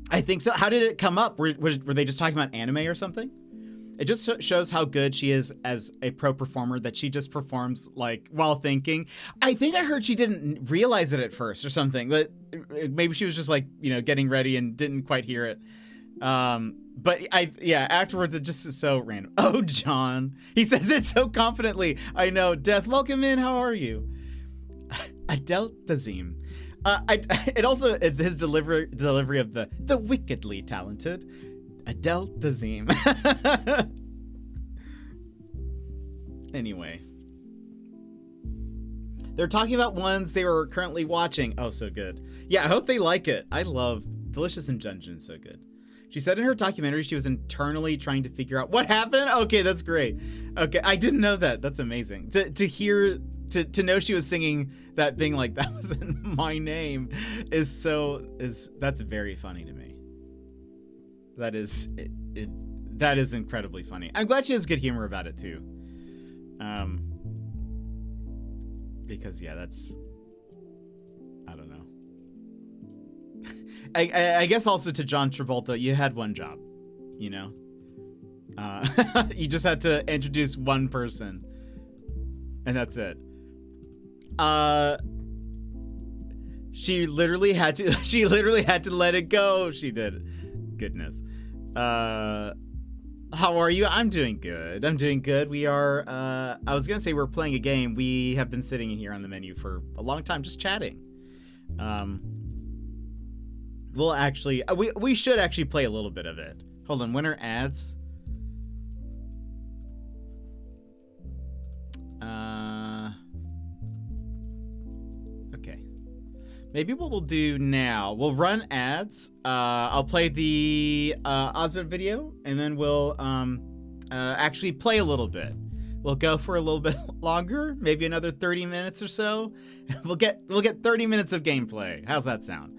S1: I think so. How did it come up? Were they just talking about anime or something? It just shows how good she is as a pro performer, that she just performs like while thinking. I think I heard she didn't realize it at first or something, but maybe she was just like, you know, getting ready and didn't quite hear it. But afterwards it just is so random. Oh, John. He says it so confidently. I know. Death, welcome in. How are you? Adele Dazeem. It also, his delivery of the wickedly talented Adele Dazeem. Anyway, they're talking about ones they were currently watching. Oh, so good. Yeah, I hope they like it. I love Delicious in Dungeon. So good. She said in her documentary she was internally trying to figure out what happened. Okay, that's great. Okay, I didn't know that. That's amazing. To hear. To know she was singing that thing like that wasn't my name that's very funny to me. That is incredibly funny. I'm glad she has good humor about it too. Because yeah, that's, I don't know. I guess also to John Travolta, you had one job, you know. You just had to introduce one person, and that's it. She literally had to let it go. She did. Goodness. How are you? I'm doing good. We are, I was gonna say we're playing a game. We have been sitting here on the menu for a long time, just chatting. We'll actually, we should actually play a little bit of it. Hold on, winter ads. Okay. Maybe what we'll do now, we'll run ads. I'll play the Osvent video, and then we'll actually play a little bit. We'll go for a little bit longer, maybe another 30 minutes or so. We'll get 30 minutes of gameplay. How's that sound?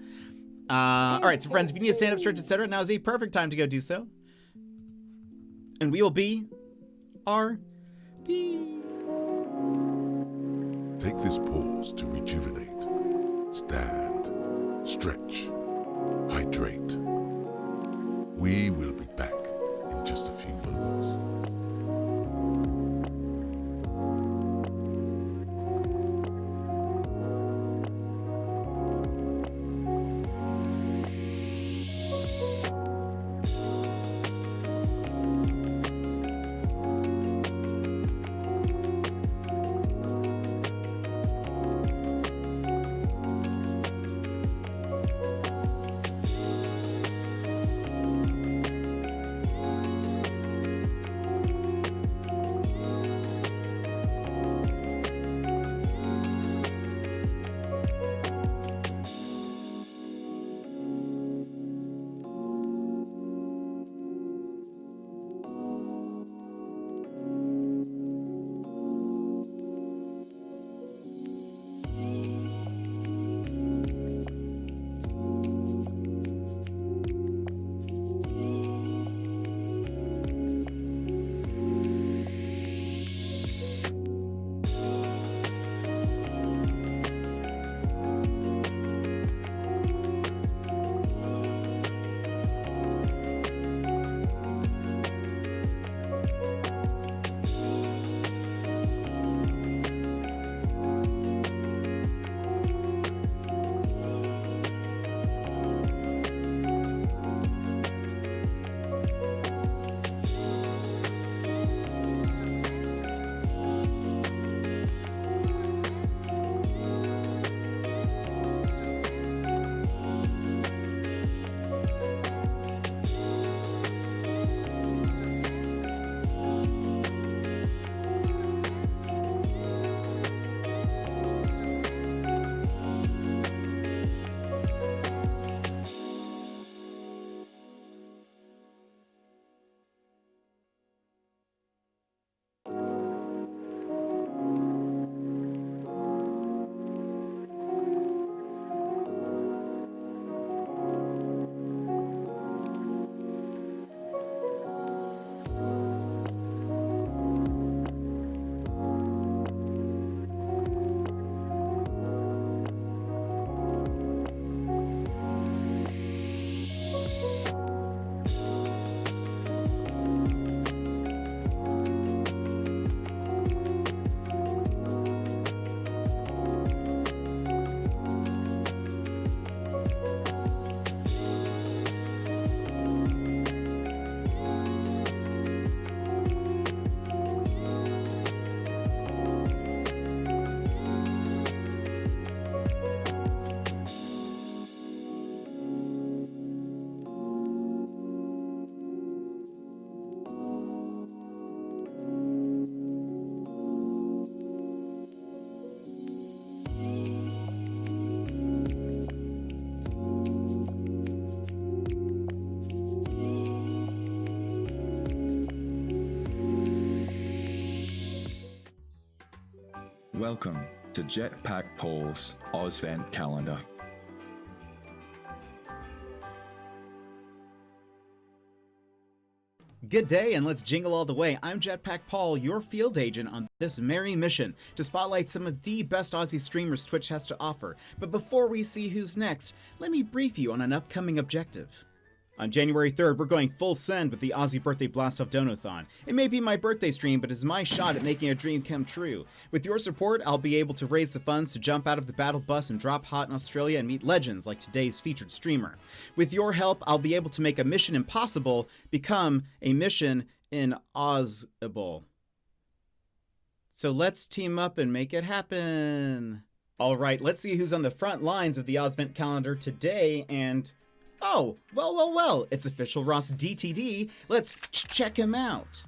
S1: All right, so friends, if you need a stand-up stretch, etc., now is a perfect time to go do so. And we will be RP.
S2: Take this pause to rejuvenate. Stand, stretch, hydrate. We will be back in just a few moments.
S3: Welcome to jetpackpaul's Ozvent calendar.
S1: Good day, and let's jingle all the way. I'm Jetpack Paul, your field agent on this merry mission to spotlight some of the best Aussie streamers Twitch has to offer. But before we see who's next, let me brief you on an upcoming objective. On January 3rd, we're going full send with the Aussie Birthday Blast-Off Donathon. It may be my birthday stream, but it's my shot at making a dream come true. With your support, I'll be able to raise the funds to jump out of the battle bus and drop hot in Australia and meet legends like today's featured streamer. With your help, I'll be able to make a mission impossible become a mission inaudible. So let's team up and make it happen. All right, let's see who's on the front lines of the Ozvent calendar today, and... oh, well, it's official Ross DTD. Let's check him out.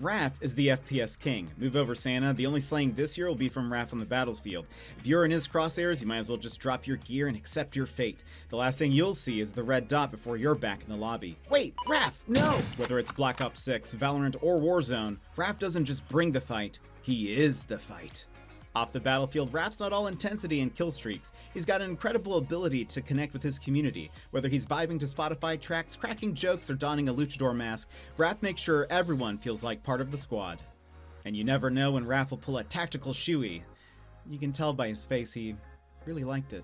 S1: Raph is the FPS king. Move over, Santa. The only slaying this year will be from Raph on the battlefield. If you're in his crosshairs, you might as well just drop your gear and accept your fate. The last thing you'll see is the red dot before you're back in the lobby. Wait, Raph, no! Whether it's Black Ops 6, Valorant, or Warzone, Raph doesn't just bring the fight, he is the fight. Off the battlefield, Raph's not all intensity and kill streaks. He's got an incredible ability to connect with his community. Whether he's vibing to Spotify tracks, cracking jokes, or donning a luchador mask, Raph makes sure everyone feels like part of the squad. And you never know when Raph will pull a tactical shoey. You can tell by his face he really liked it.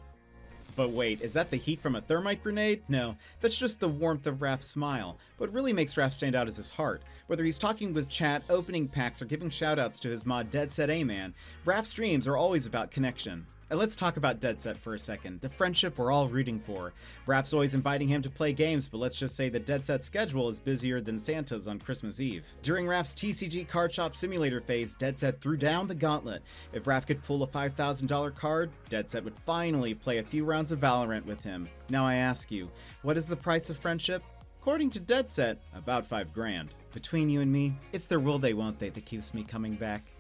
S1: But wait, is that the heat from a thermite grenade? No, that's just the warmth of Raph's smile. What really makes Raph stand out is his heart. Whether he's talking with chat, opening packs, or giving shoutouts to his mod Dead Set A-Man, Raph's streams are always about connection. And let's talk about Dead Set for a second, the friendship we're all rooting for. Raph's always inviting him to play games, but let's just say that Dead Set's schedule is busier than Santa's on Christmas Eve. During Raph's TCG Card Shop Simulator phase, Dead Set threw down the gauntlet. If Raph could pull a $5,000 card, Dead Set would finally play a few rounds of Valorant with him. Now I ask you, what is the price of friendship? According to Dead Set, about $5,000. Between you and me, it's their will they won't they that keeps me coming back.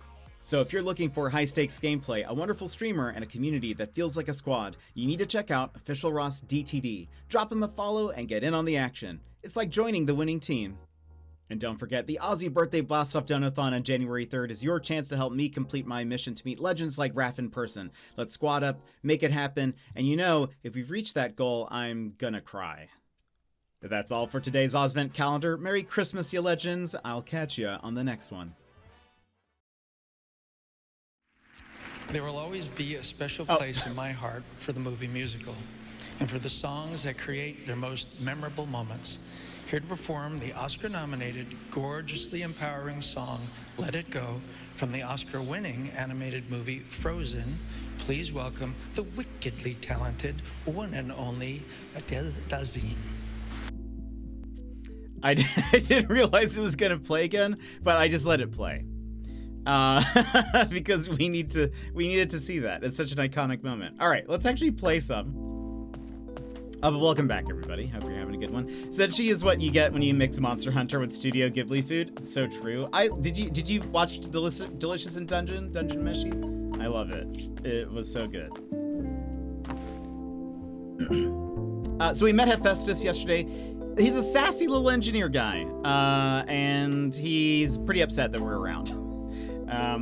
S1: So if you're looking for high-stakes gameplay, a wonderful streamer, and a community that feels like a squad, you need to check out Official Ross DTD. Drop him a follow and get in on the action. It's like joining the winning team. And don't forget, the Aussie Birthday Blast-Off Donathon on January 3rd is your chance to help me complete my mission to meet legends like Raph in person. Let's squad up, make it happen, and you know, if we've reached that goal, I'm gonna cry. But that's all for today's Ozvent calendar. Merry Christmas, you legends. I'll catch ya on the next one.
S4: There will always be a special place in my heart for the movie musical and for the songs that create their most memorable moments. Here to perform the Oscar-nominated, gorgeously empowering song, Let It Go, from the Oscar-winning animated movie Frozen, please welcome the wickedly talented one and only Adele Dazeem.
S1: I didn't realize it was going to play again, but I just let it play. Because we needed to see that. It's such an iconic moment. All right, let's actually play some. But welcome back, everybody. Hope you're having a good one. Senshi is what you get when you mix Monster Hunter with Studio Ghibli food. It's so true. Did you watch Delicious in Dungeon Meshi? I love it. It was so good. So we met Hephaestus yesterday. He's a sassy little engineer guy, and he's pretty upset that we're around.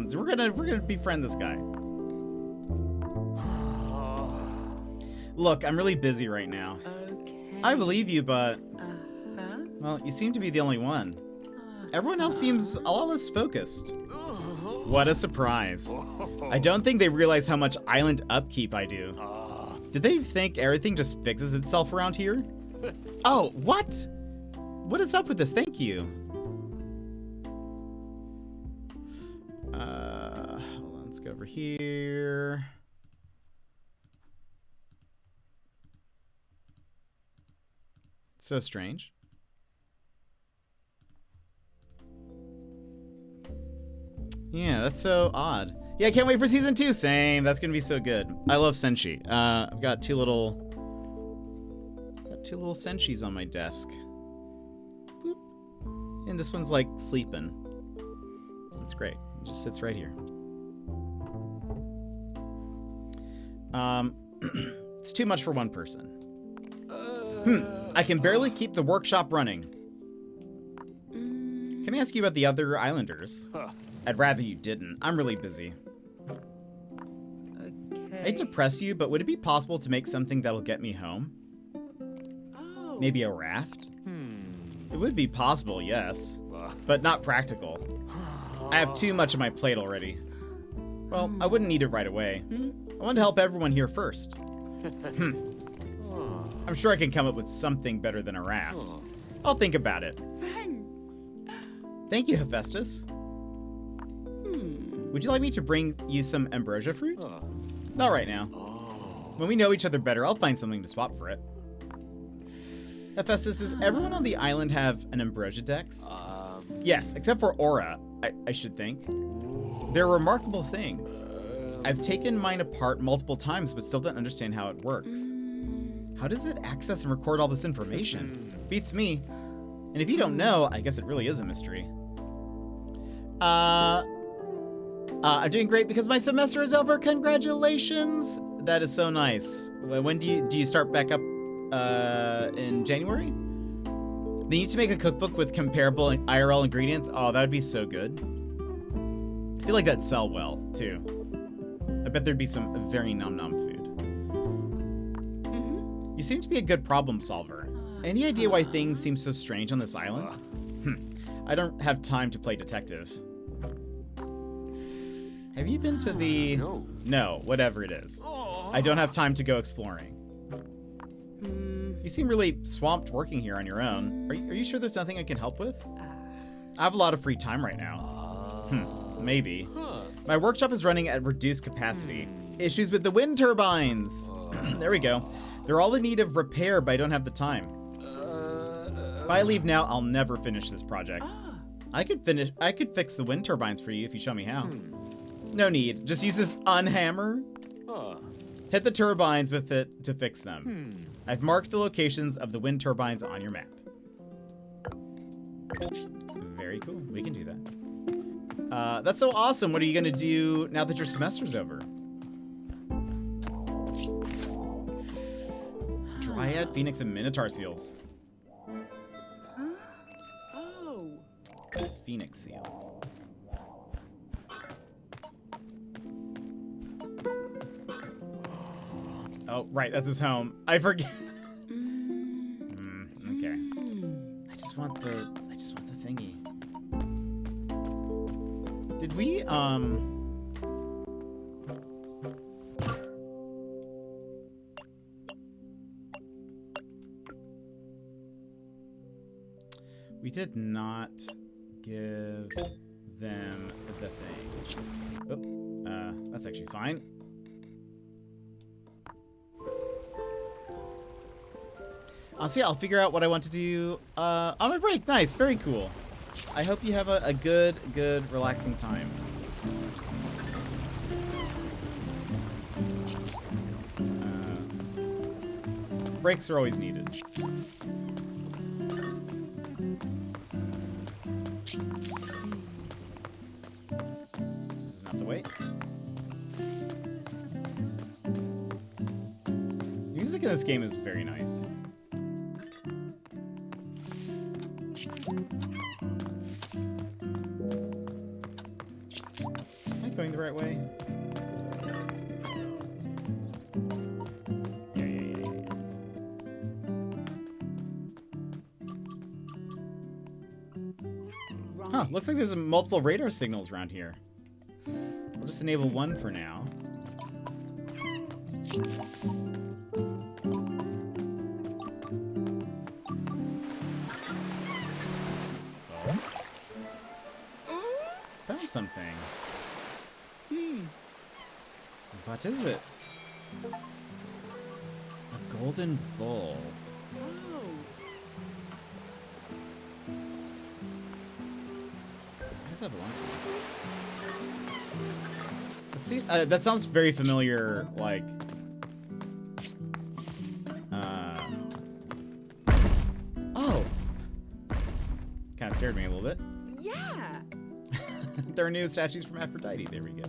S1: So we're gonna befriend this guy. Look, I'm really busy right now.
S5: Okay.
S1: I believe you, but well, you seem to be the only one. Everyone else seems a lot less focused. What a surprise! I don't think they realize how much island upkeep I do. Did they think everything just fixes itself around here? Oh, what? What is up with this? Thank you. Hold on, let's go over here. So strange. Yeah, that's so odd. Yeah, I can't wait for season 2. Same. That's gonna be so good. I love Senshi. I've got two little Senshis on my desk. Boop. And this one's like sleeping. That's great. It just sits right here. It's too much for one person. I can barely keep the workshop running. Can I ask you about the other islanders? I'd rather you didn't. I'm really busy. I hate to press you, but would it be possible to make something that'll get me home?
S5: Oh.
S1: Maybe a raft? It would be possible, yes, but not practical. I have too much on my plate already. Well, I wouldn't need it right away. I want to help everyone here first. I'm sure I can come up with something better than a raft. I'll think about it.
S5: Thanks.
S1: Thank you, Hephaestus. Would you like me to bring you some ambrosia fruit? Not right now. When we know each other better, I'll find something to swap for it. Hephaestus, does everyone on the island have an ambrosia dex? Yes, except for Aura, I should think. They're remarkable things. I've taken mine apart multiple times, but still don't understand how it works. How does it access and record all this information? Beats me. And if you don't know, I guess it really is a mystery. I'm doing great because my semester is over. Congratulations! That is so nice. When do you start back up? In January? They need to make a cookbook with comparable IRL ingredients. Oh, that would be so good. I feel like that'd sell well, too. I bet there'd be some very nom-nom food. You seem to be a good problem solver. Any idea why things seem so strange on this island? I don't have time to play detective. Have you been to the... No, whatever it is. I don't have time to go exploring. You seem really swamped working here on your own. Are you sure there's nothing I can help with? I have a lot of free time right now. Maybe. My workshop is running at reduced capacity. Issues with the wind turbines. There we go. They're all in need of repair, but I don't have the time. If I leave now, I'll never finish this project. I could fix the wind turbines for you if you show me how. No need. Just use this unhammer. Hit the turbines with it to fix them. I've marked the locations of the wind turbines on your map. Very cool. We can do that. That's so awesome. What are you going to do now that your semester's over? Dryad, Phoenix, and Minotaur seals.
S5: Oh.
S1: Phoenix seal. Oh, right, that's his home. I forget. Okay. I just want the thingy. Did we, we did not give them the thing. Oh, that's actually fine. See, I'll figure out what I want to do on my break. Nice, very cool. I hope you have a good, relaxing time. Breaks are always needed. This is not the way. Music in this game is very nice. Going the right way? Yeah.
S5: Right.
S1: Huh, looks like there's multiple radar signals around here. I'll just enable one for now. Found something. What is it? A golden bull.
S5: Oh.
S1: What does that belong to? Let's see. That sounds very familiar. Like. Oh. Kind of scared me a little bit.
S5: Yeah.
S1: There are new statues from Aphrodite. There we go.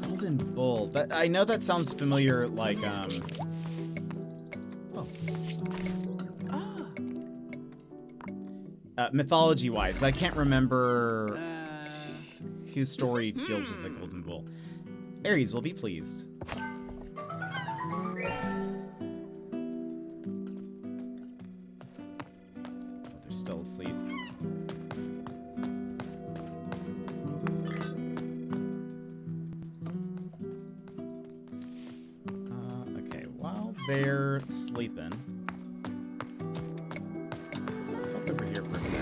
S1: Golden bull. That I know that sounds familiar. Like Oh. mythology-wise, but I can't remember whose story deals with the golden bull. Aries will be pleased. Oh, they're still asleep. Okay, while they're sleeping, come over here for a sec.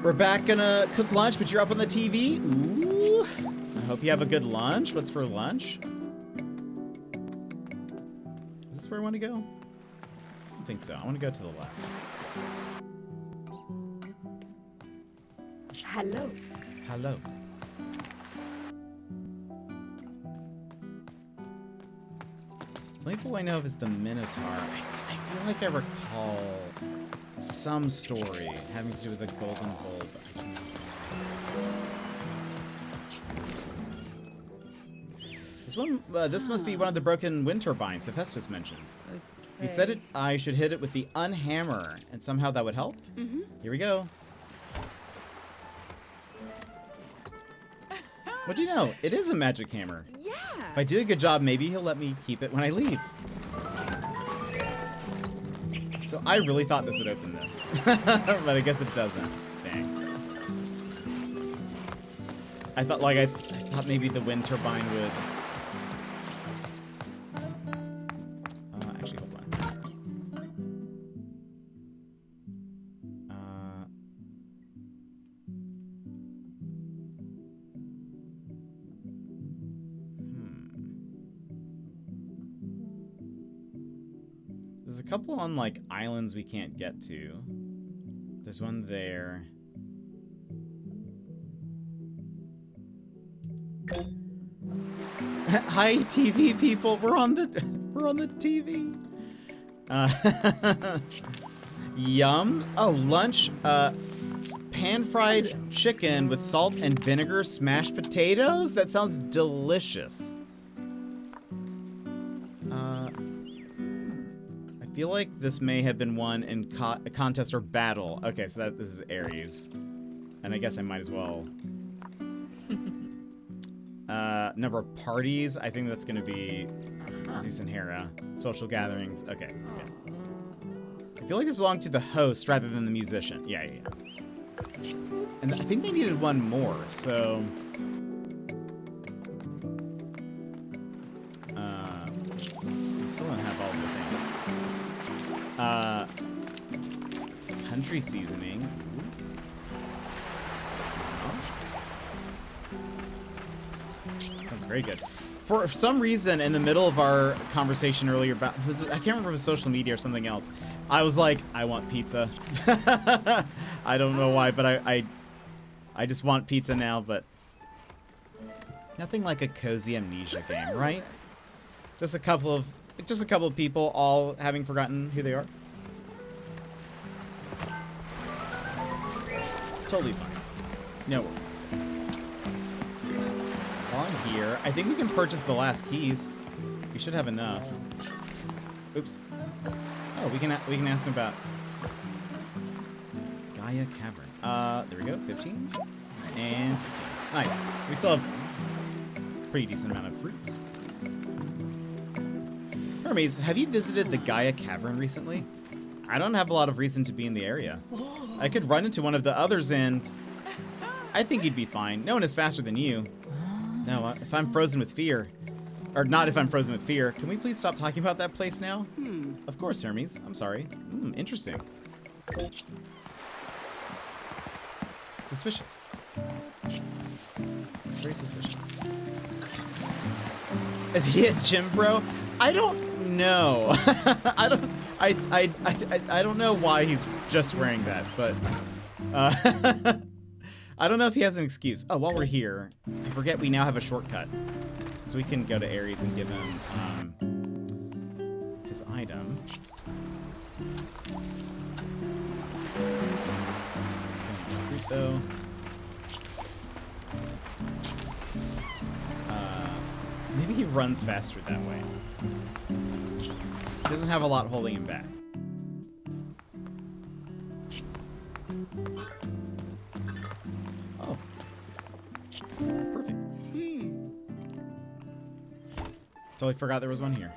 S1: We're back gonna cook lunch, but you're up on the TV. Ooh. I hope you have a good lunch. What's for lunch? Is this where I want to go? I don't think so. I want to go to the left.
S5: Hello.
S1: Hello. The only bull I know of is the Minotaur. I feel like I recall some story having to do with the golden bull, but I don't know. This one, this must be one of the broken wind turbines Hephaestus mentioned. He said it. I should hit it with the unhammer, and somehow that would help. Here we go. What do you know? It is a magic hammer.
S5: Yeah.
S1: If I do a good job, maybe he'll let me keep it when I leave. So I really thought this would open this, but I guess it doesn't. Dang. I thought I thought maybe the wind turbine would. Actually, hold on. There's a couple on like islands we can't get to. There's one there. Hi TV people, we're on the TV. Yum. Oh, lunch. Pan-fried chicken with salt and vinegar smashed potatoes? That sounds delicious. I feel like this may have been won in a contest or battle. Okay, so this is Aries. And I guess I might as well. Number of parties. I think that's going to be Zeus and Hera. Social gatherings. Okay. Yeah. I feel like this belonged to the host rather than the musician. Yeah. And I think they needed one more, so... we still don't have all the things. Country seasoning. That's very good. For some reason, in the middle of our conversation earlier about, I can't remember if it was social media or something else, I was like, I want pizza. I don't know why, but I just want pizza now, but nothing like a cozy amnesia game, right? Just a couple of people all having forgotten who they are. Totally fine. No worries. While I'm here, I think we can purchase the last keys. We should have enough. Oops. Oh, we can ask him about Gaia Cavern. There we go. 15 and 15. Nice. We still have a pretty decent amount of fruits. Hermes, have you visited the Gaia Cavern recently? I don't have a lot of reason to be in the area. I could run into one of the others and I think you'd be fine. No one is faster than you. No, if I'm frozen with fear, or not if I'm frozen with fear, can we please stop talking about that place now? Of course, Hermes. I'm sorry. Interesting. Suspicious. Very suspicious. Is he a gym bro? I don't know. I don't know why he's just wearing that, but I don't know if he has an excuse. Oh, while we're here, I forget we now have a shortcut. So we can go to Aries and give him his item. Some fruit though. Maybe he runs faster that way. He doesn't have a lot holding him back. Oh. Perfect. Totally forgot there was one here.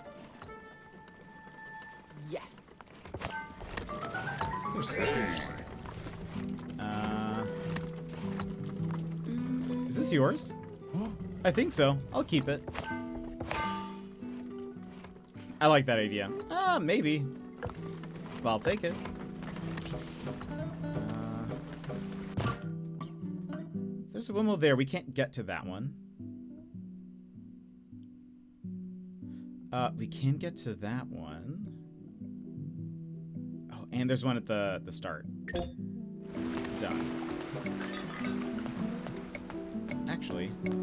S5: Yes.
S1: So there's two more. Is this yours? I think so. I'll keep it. I like that idea. Maybe. Well, I'll take it. There's a windmill there. We can't get to that one. We can get to that one. Oh, and there's one at the start. Done. Actually, you know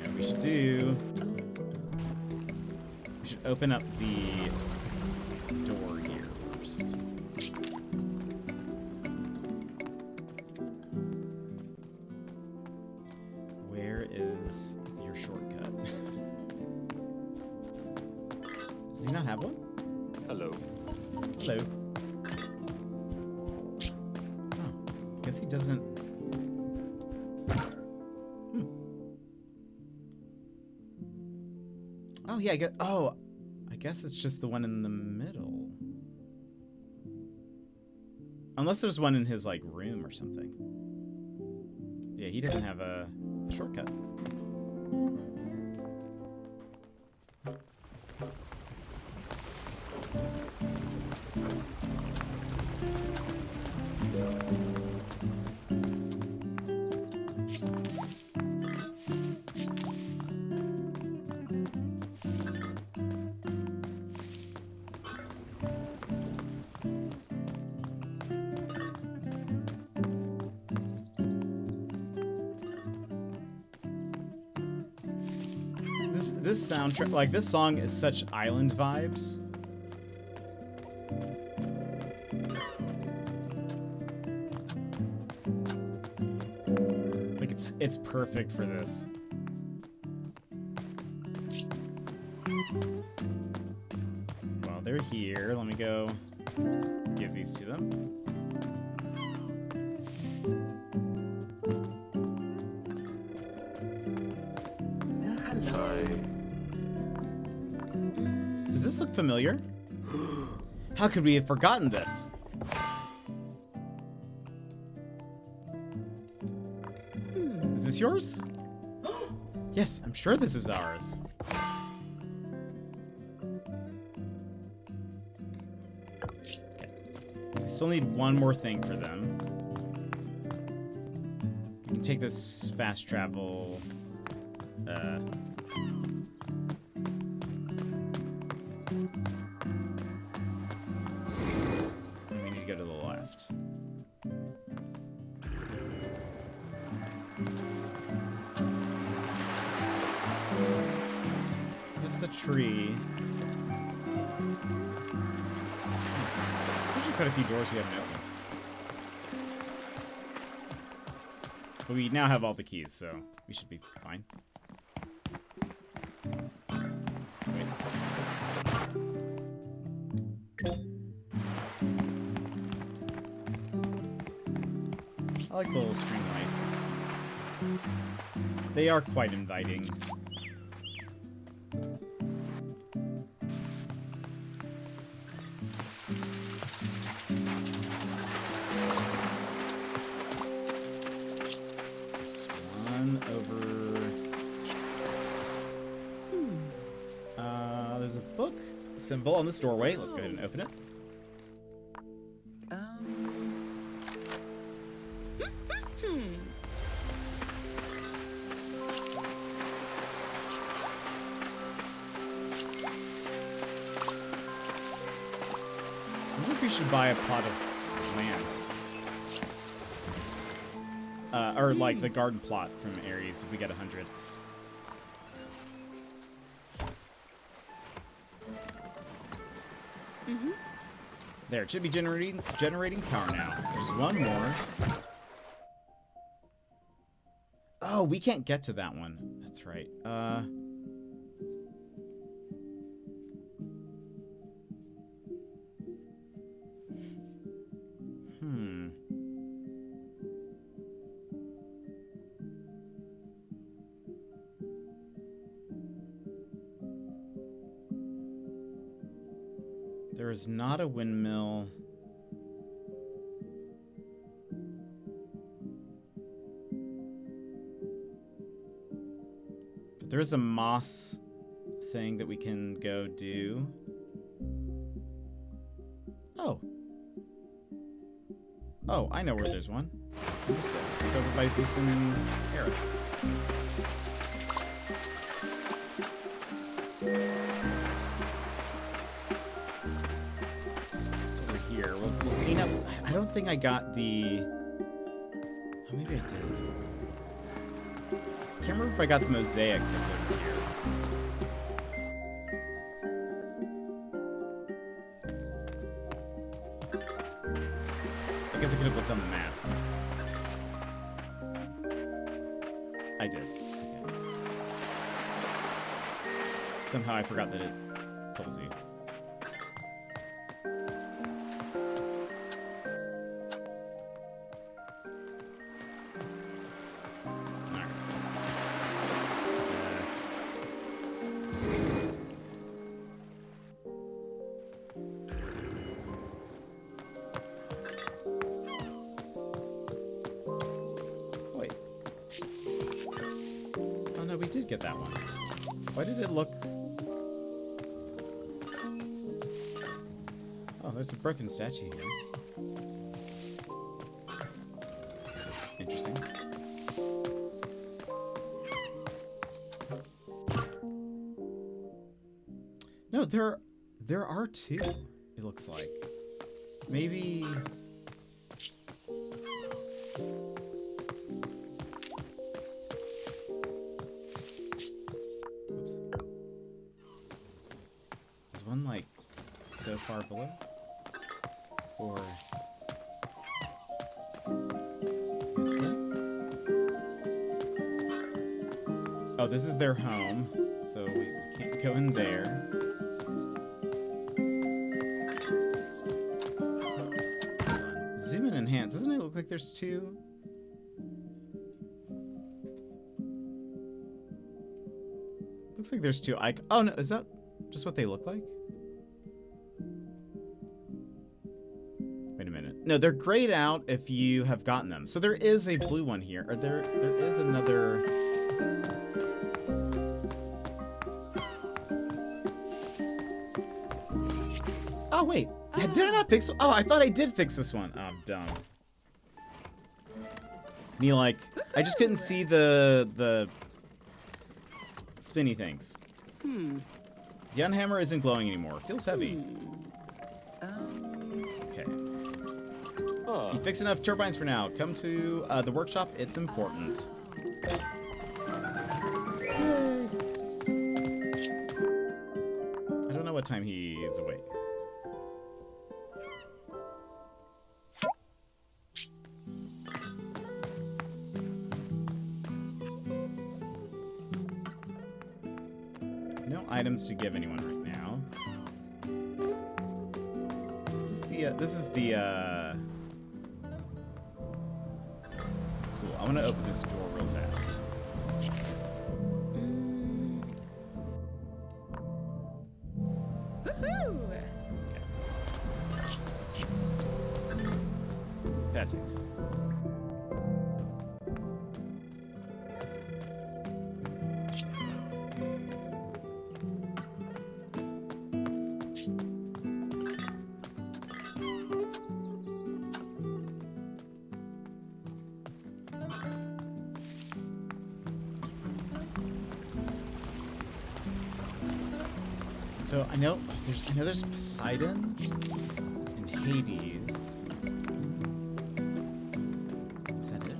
S1: what we should do? We should open up the door here first. Where is your shortcut? Does he not have one?
S6: Hello.
S1: Hello. Oh, guess he doesn't. Oh yeah, I guess it's just the one in the middle. Unless there's one in his like room or something. Yeah, he doesn't have a shortcut. This soundtrack, like this song is such island vibes. Like it's perfect for this. Well, they're here. Let me go give these to them. Does this look familiar? How could we have forgotten this? Is this yours? Yes, I'm sure this is ours. Okay. So we still need one more thing for them. We can take this fast travel. We need to go to the left. That's the tree. There's actually quite a few doors we haven't opened. But we now have all the keys, so we should be fine. Wait. I like the little string lights. They are quite inviting. This one over. There's a book symbol on this doorway. Let's go ahead and open it. I wonder if we should buy a plot of land. Or like the garden plot from Ares if we get 100. There, it should be generating power now. So there's one more. Oh, we can't get to that one. That's right. There is not a windmill. But there is a moss thing that we can go do. Oh. Oh, I know where there's one. It's over by Zeus and Hera. Over here. We'll clean up. I don't think I got the... Oh, maybe I did. I can't remember if I got the mosaic that's over here. I guess I could have looked on the map. I did. Okay. Somehow I forgot that it tells you. Get that one. Why did it look... Oh, there's a broken statue here. Interesting. No, there are two, it looks like. Maybe... One like so far below, or this way? Oh, this is their home, so we can't go in there. Hold on. Zoom and enhance. Doesn't it look like there's two? Looks like there's two. Oh no, is that just what they look like? Wait a minute. No, they're grayed out if you have gotten them. So there is a blue one here. Or there is another... Oh, wait. Did I not fix... Oh, I thought I did fix this one. Oh, I'm dumb. Me, like... I just couldn't see the spinny things. The unhammer isn't glowing anymore. Feels heavy. Okay. You fix enough turbines for now. Come to the workshop. It's important. Yay. I don't know what time he is awake. No items to give anyone right now. This is the cool. I want to open this door real fast.
S5: Woohoo!
S1: Okay. Perfect. So I know there's Poseidon and Hades. Is that it?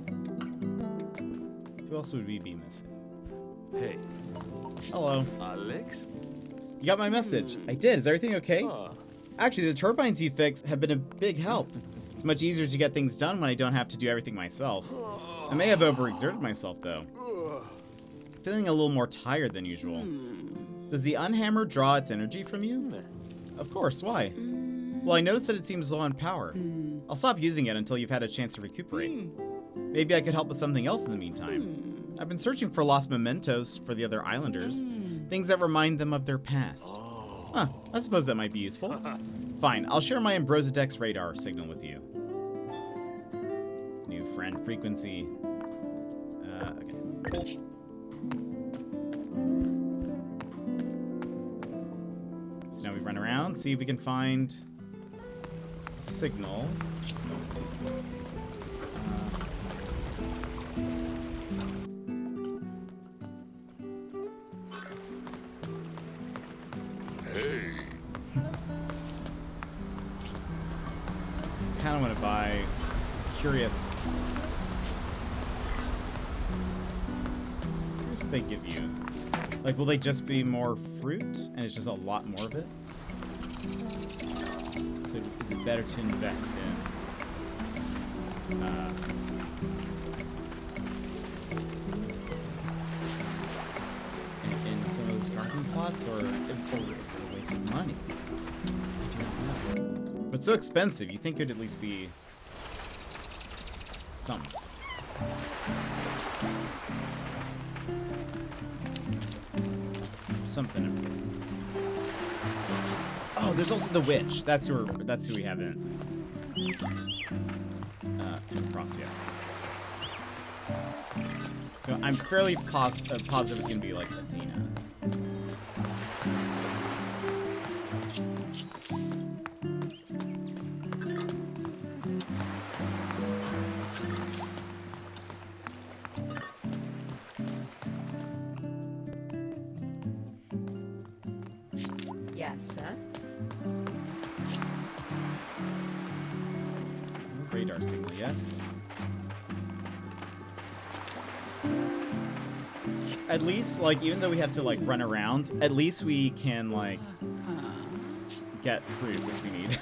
S1: Who else would we be missing?
S6: Hey.
S1: Hello.
S6: Alex?
S1: You got my message. I did. Is everything okay? Actually, the turbines you fixed have been a big help. It's much easier to get things done when I don't have to do everything myself. I may have overexerted myself, though. feeling a little more tired than usual. Does the unhammer draw its energy from you? Of course, why? Well, I noticed that it seems low on power. I'll stop using it until you've had a chance to recuperate. Maybe I could help with something else in the meantime. I've been searching for lost mementos for the other islanders. Things that remind them of their past. Huh, I suppose that might be useful. Fine, I'll share my Ambrosia radar signal with you. New friend frequency. Okay. So now we run around, see if we can find a signal. Kind of want to buy curious what they give you. Like, will they just be more fruit and it's just a lot more of it? So is it better to invest in some of those garden plots, or is it a waste of money? I do not know. But it's so expensive, you think it'd at least be something. Something important. Oh, there's also the witch. That's who we haven't. Ambrosia. No, I'm fairly positive it's gonna be like Athena.
S5: Yes, sir.
S1: No radar signal yet. At least, like, even though we have to, like, run around, at least we can, like, get fruit, which we need.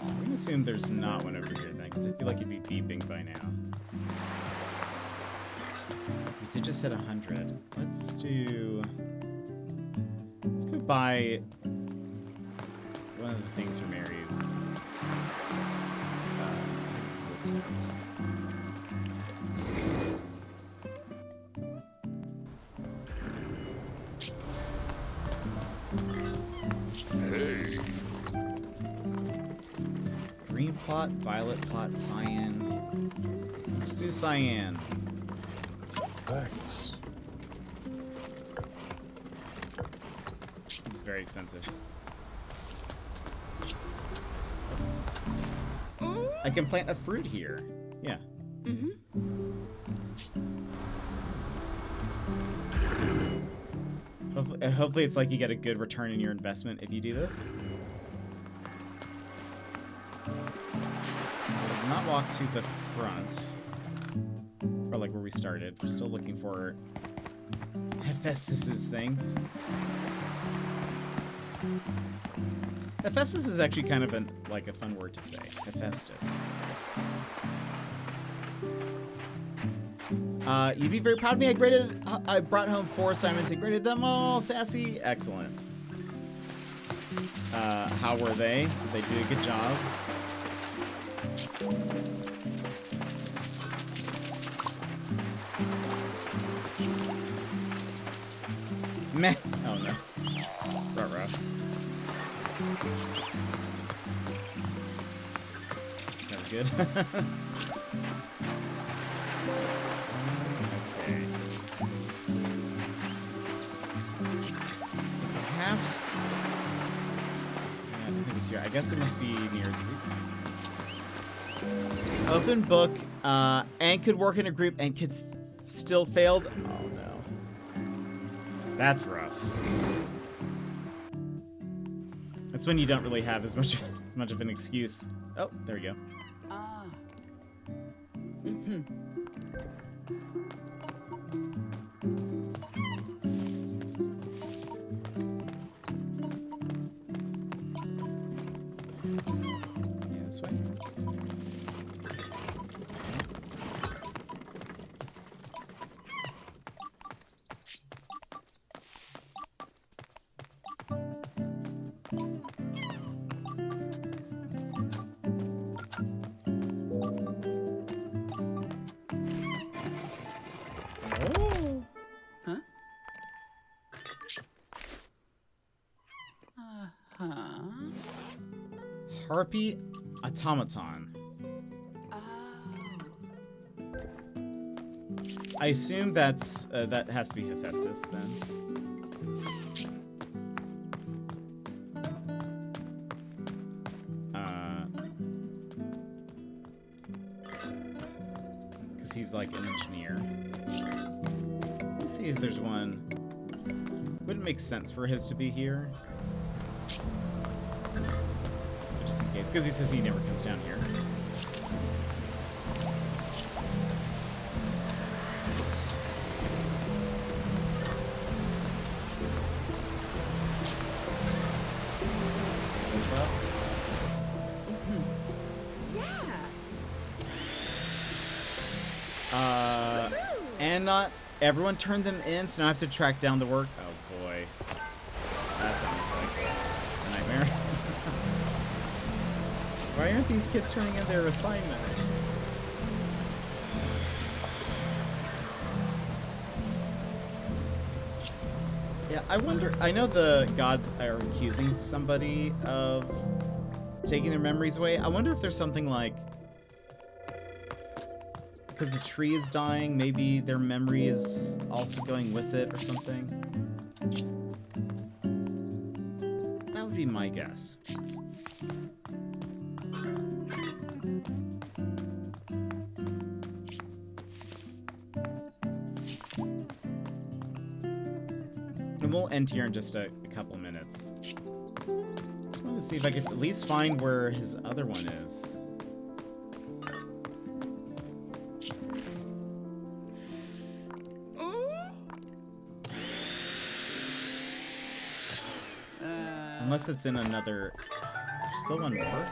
S1: I'm gonna assume there's not one over here then, because I feel like it'd be beeping by now. We did just hit 100. Let's go buy one of the things for Mary's. This is the tent. Green plot, violet plot, cyan. Let's do cyan.
S2: Thanks.
S1: It's very expensive. I can plant a fruit here. Yeah. Hopefully it's like you get a good return in your investment if you do this. I will not walk to the front. Or like where we started. We're still looking for Hephaestus's things. Hephaestus is actually kind of like a fun word to say. Hephaestus. You'd be very proud of me. I brought home 4 assignments and graded them all. Sassy. Excellent. How were they? Did they do a good job? Meh. Oh no. Ruh-roh. Is that good? Okay. So perhaps... Yeah, I think it's here. I guess it must be near Zeus. Open book, and could work in a group and could still failed. Oh no. That's rough. That's when you don't really have as much of an excuse. Oh, there we go. Harpy automaton.
S5: Oh.
S1: I assume that's that has to be Hephaestus then. Because he's like an engineer. Let's see if there's one. Wouldn't make sense for his to be here. But just in case, because he says he never comes down here. This up.
S5: Yeah.
S1: And not everyone turned them in, so now I have to track down the work. Oh boy. That sounds like a nightmare. Why aren't these kids turning in their assignments? Yeah, I wonder, I know the gods are accusing somebody of taking their memories away. I wonder if there's something like, because the tree is dying, maybe their memory is also going with it or something. That would be my guess. And we'll end here in just a couple minutes. Just wanted to see if I could at least find where his other one is. Unless it's in another... Still one more?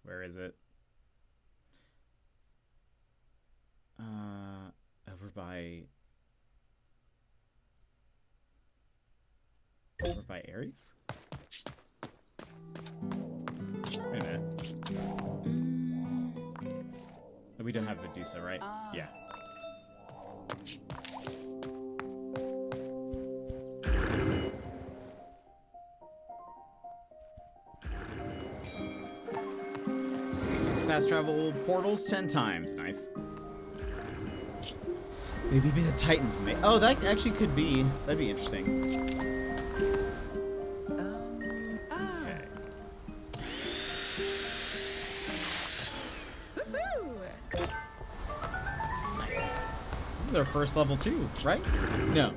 S1: Where is it? Over by Ares? Wait a minute. We don't have Medusa, right? Yeah. Fast travel portals 10 times. Nice. Maybe the Titans may. Oh, that actually could be. That'd be interesting. Okay. Nice. This is our first level too, right? No.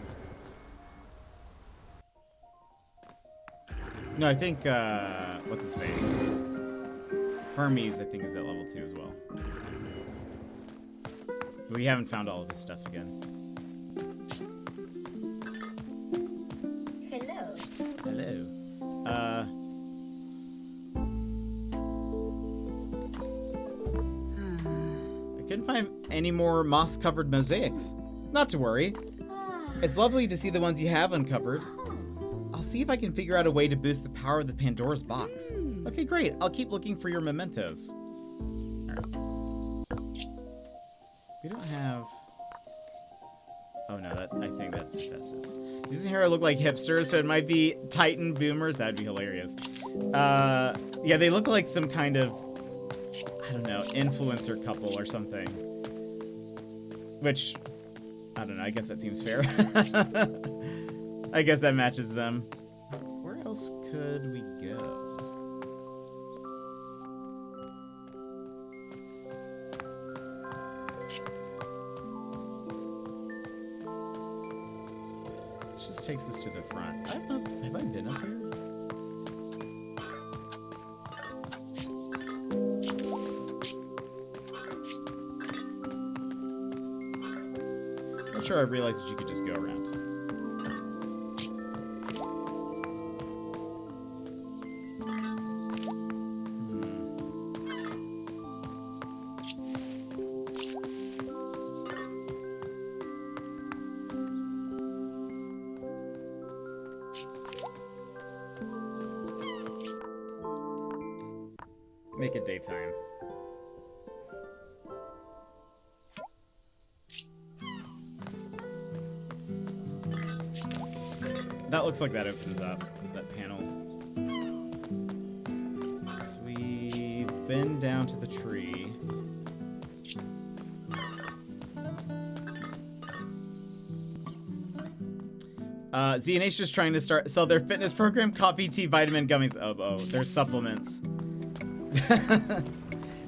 S1: No, I think, what's his face? Hermes, I think, is at level 2 as well. We haven't found all of this stuff again.
S6: Hello.
S1: Hello. I couldn't find any more moss-covered mosaics. Not to worry. It's lovely to see the ones you have uncovered. I'll see if I can figure out a way to boost the power of the Pandora's box. Okay, great. I'll keep looking for your mementos. Alright. We don't have... Oh no, I think that's Hephaestus. Doesn't here look like hipsters, so it might be Titan boomers. That'd be hilarious. Yeah, they look like some kind of, I don't know, influencer couple or something. Which, I don't know, I guess that seems fair. I guess that matches them. Where else could we go? This just takes us to the front. I don't know, have I been up here? Not sure I realized that you could just go around. Make it daytime. That looks like that opens up, that panel. So we've been down to the tree. ZNH is trying to sell their fitness program, coffee, tea, vitamin, gummies. Oh, there's supplements.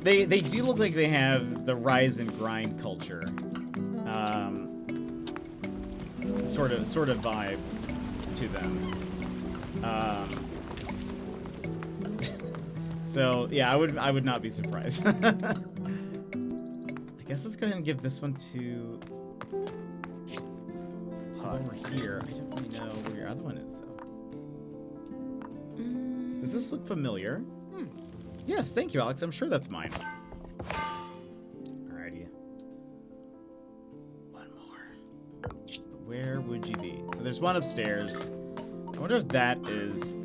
S1: They do look like they have the rise and grind culture. Sort of vibe to them. So yeah, I would not be surprised. I guess let's go ahead and give this one to over here. I don't really know where your other one is though. Does this look familiar? Yes, thank you, Alex. I'm sure that's mine. Alrighty. One more. Where would you be? So there's one upstairs. I wonder if that is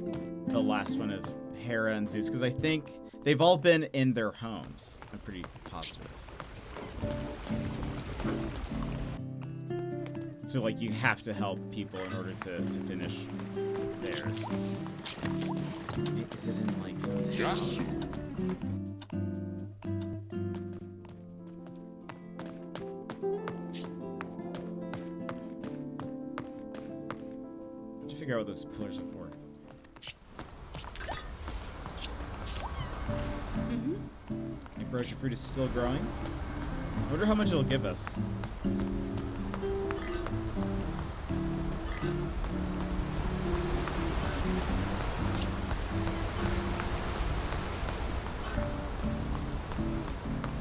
S1: the last one of Hera and Zeus, because I think they've all been in their homes. I'm pretty positive. So, like, you have to help people in order to finish theirs. Is it in, like, something else? To figure out what those pillars are for. Ambrosia fruit is still growing. I wonder how much it'll give us.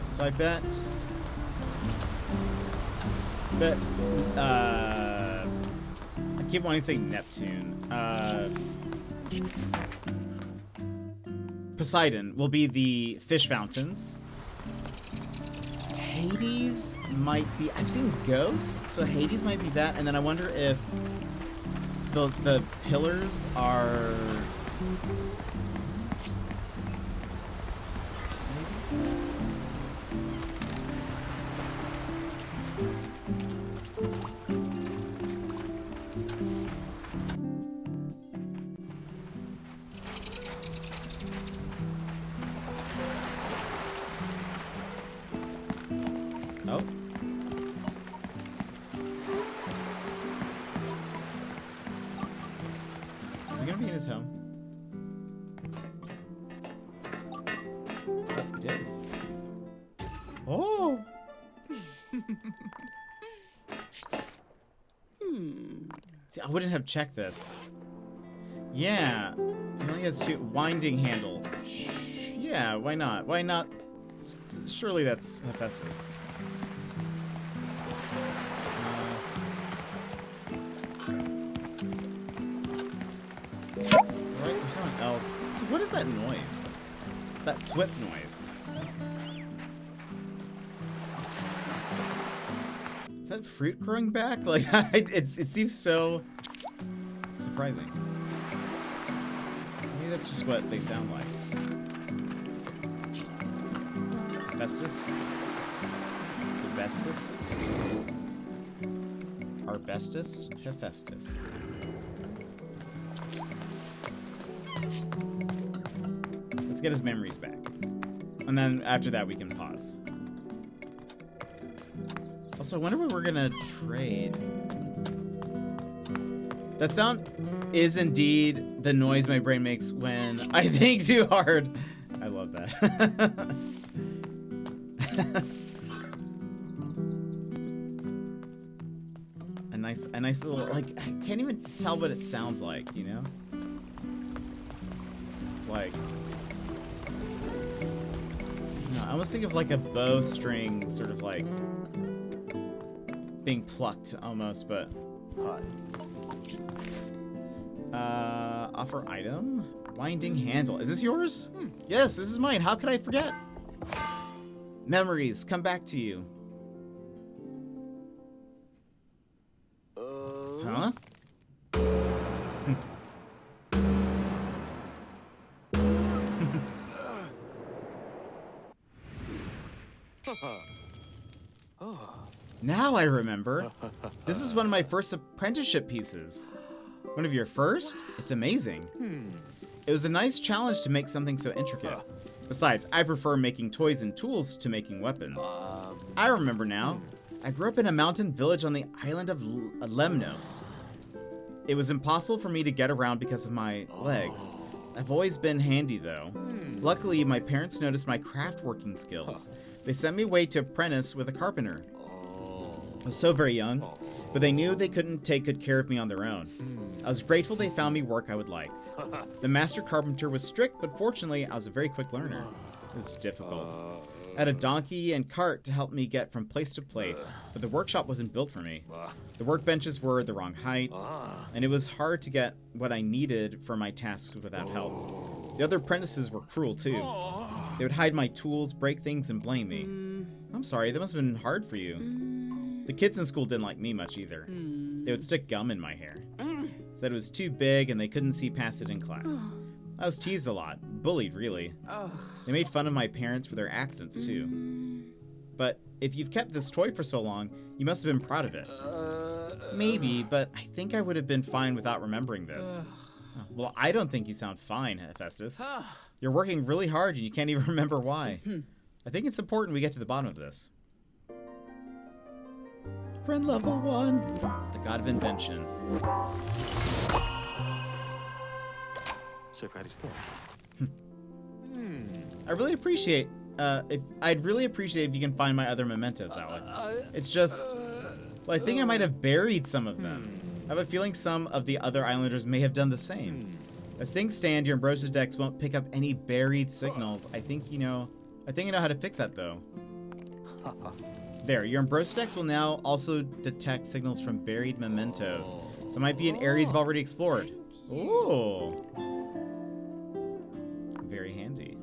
S1: So I bet I keep wanting to say Neptune. Poseidon will be the fish fountains. Hades might be, I've seen ghosts, so Hades might be that, and then I wonder if the pillars are home. Oh, it is. Oh! See, I wouldn't have checked this. Yeah. It only has two. Winding handle. Yeah, why not? Why not? Surely that's Hephaestus. Someone else. So what is that noise? That thwip noise. Is that fruit growing back? Like, it seems so surprising. Maybe that's just what they sound like. Hephaestus? Hephaestus? Arbestus? Hephaestus. Let's get his memories back. And then after that, we can pause. Also, I wonder what we're gonna trade. That sound is indeed the noise my brain makes when I think too hard. I love that. a nice little, like, I can't even tell what it sounds like, you know? Like, no, I almost think of like a bowstring, sort of like being plucked almost, but offer item, winding handle. Is this yours? Yes, this is mine. How could I forget? Memories come back to you. Huh? Now I remember. This is one of my first apprenticeship pieces. One of your first? It's amazing. It was a nice challenge to make something so intricate. Besides, I prefer making toys and tools to making weapons. I remember now. I grew up in a mountain village on the island of Lemnos. It was impossible for me to get around because of my legs. I've always been handy though. Luckily, my parents noticed my craft working skills. They sent me away to apprentice with a carpenter. I was so very young, but they knew they couldn't take good care of me on their own. I was grateful they found me work I would like. The master carpenter was strict, but fortunately, I was a very quick learner. It was difficult. I had a donkey and cart to help me get from place to place, but the workshop wasn't built for me. The workbenches were the wrong height, and it was hard to get what I needed for my tasks without help. The other apprentices were cruel too. They would hide my tools, break things, and blame me. I'm sorry, that must have been hard for you. The kids in school didn't like me much either. They would stick gum in my hair. Said it was too big and they couldn't see past it in class. I was teased a lot, bullied really. They made fun of my parents for their accents too. But if you've kept this toy for so long, you must have been proud of it. Maybe, but I think I would have been fine without remembering this. Well, I don't think you sound fine, Hephaestus. You're working really hard and you can't even remember why. I think it's important we get to the bottom of this. Friend level 1, the god of invention. I really appreciate, I'd really appreciate if you can find my other mementos, Alex. It's just, well, I think I might have buried some of them. I have a feeling some of the other islanders may have done the same. As things stand, your Ambrosia decks won't pick up any buried signals. I think I know how to fix that though. There, your Ambrosia decks will now also detect signals from buried mementos. So it might be in areas you've already explored. Ooh. Very handy.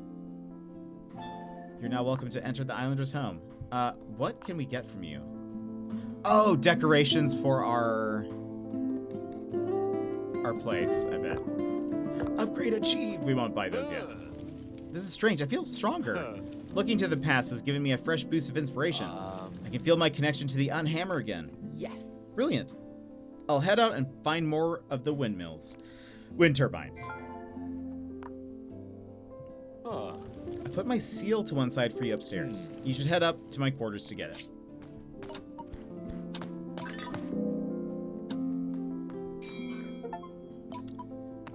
S1: You're now welcome to enter the Islander's home. What can we get from you? Oh, decorations for our place, I bet. Upgrade achieved. We won't buy those yet. This is strange. I feel stronger. Looking to the past has given me a fresh boost of inspiration. I can feel my connection to the Unhammer again.
S5: Yes.
S1: Brilliant. I'll head out and find more of the windmills. Wind turbines. I put my seal to one side for you upstairs. You should head up to my quarters to get it.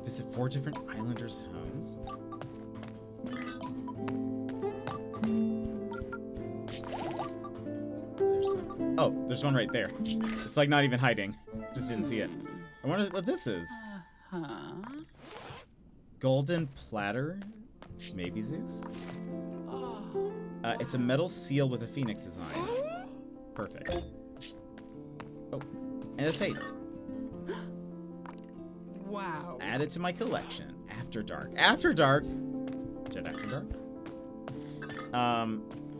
S1: Visit 4 different islanders' homes. Oh, there's one right there. It's like not even hiding. Just didn't see it. I wonder what this is. Golden platter? Maybe Zeus? It's a metal seal with a phoenix design. Perfect. Oh, and a tape.
S5: Wow.
S1: Add it to my collection. After dark. After dark? Jet After Dark?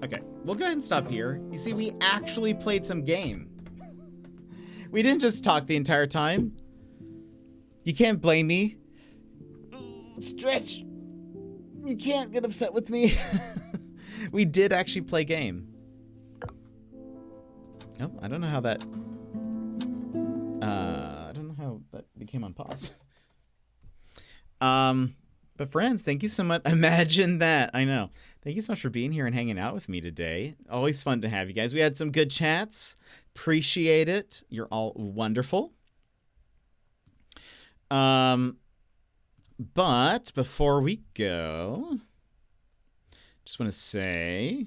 S1: Okay, we'll go ahead and stop here. You see, we actually played some game. We didn't just talk the entire time. You can't blame me. Stretch. You can't get upset with me. We did actually play game. Oh, I don't know how that... I don't know how that became on pause. But friends, thank you so much. Imagine that. I know. Thank you so much for being here and hanging out with me today. Always fun to have you guys. We had some good chats. Appreciate it. You're all wonderful. But before we go, just want to say...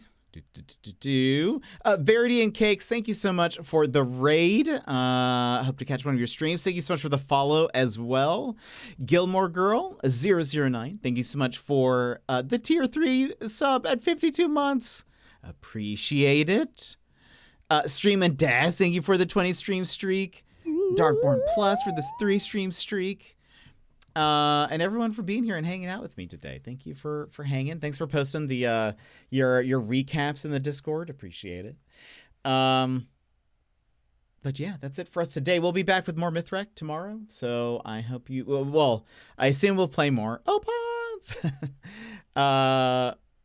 S1: Verity and Cakes, thank you so much for the raid. Hope to catch one of your streams. Thank you so much for the follow as well. Gilmore Girl 009, thank you so much for the tier 3 sub at 52 months. Appreciate it. Stream and Daz, thank you for the 20 stream streak. Darkborn Plus for this 3 stream streak. And everyone for being here and hanging out with me today. Thank you for hanging. Thanks for posting the your recaps in the Discord. Appreciate it. But yeah, that's it for us today. We'll be back with more Mythwrecked tomorrow. So I hope you... Well, I assume we'll play more Opons.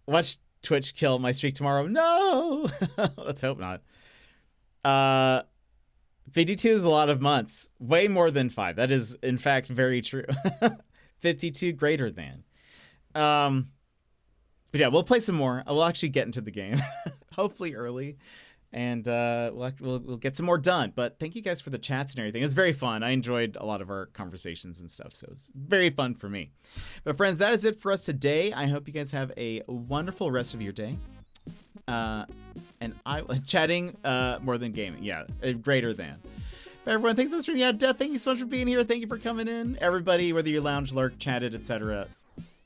S1: Watch Twitch kill my streak tomorrow. No! Let's hope not. 52 is a lot of months. Way more than 5. That is, in fact, very true. 52 greater than. But yeah, we'll play some more. We'll actually get into the game. Hopefully early. And we'll get some more done. But thank you guys for the chats and everything. It was very fun. I enjoyed a lot of our conversations and stuff. So it's very fun for me. But friends, that is it for us today. I hope you guys have a wonderful rest of your day. And chatting more than gaming. Yeah, greater than. But everyone, thanks for the stream. Yeah, Death, thank you so much for being here. Thank you for coming in. Everybody, whether you lounge, lurk, chatted, etc.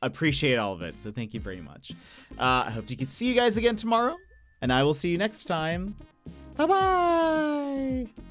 S1: Appreciate all of it. So thank you very much. I hope to see you guys again tomorrow. And I will see you next time. Bye-bye.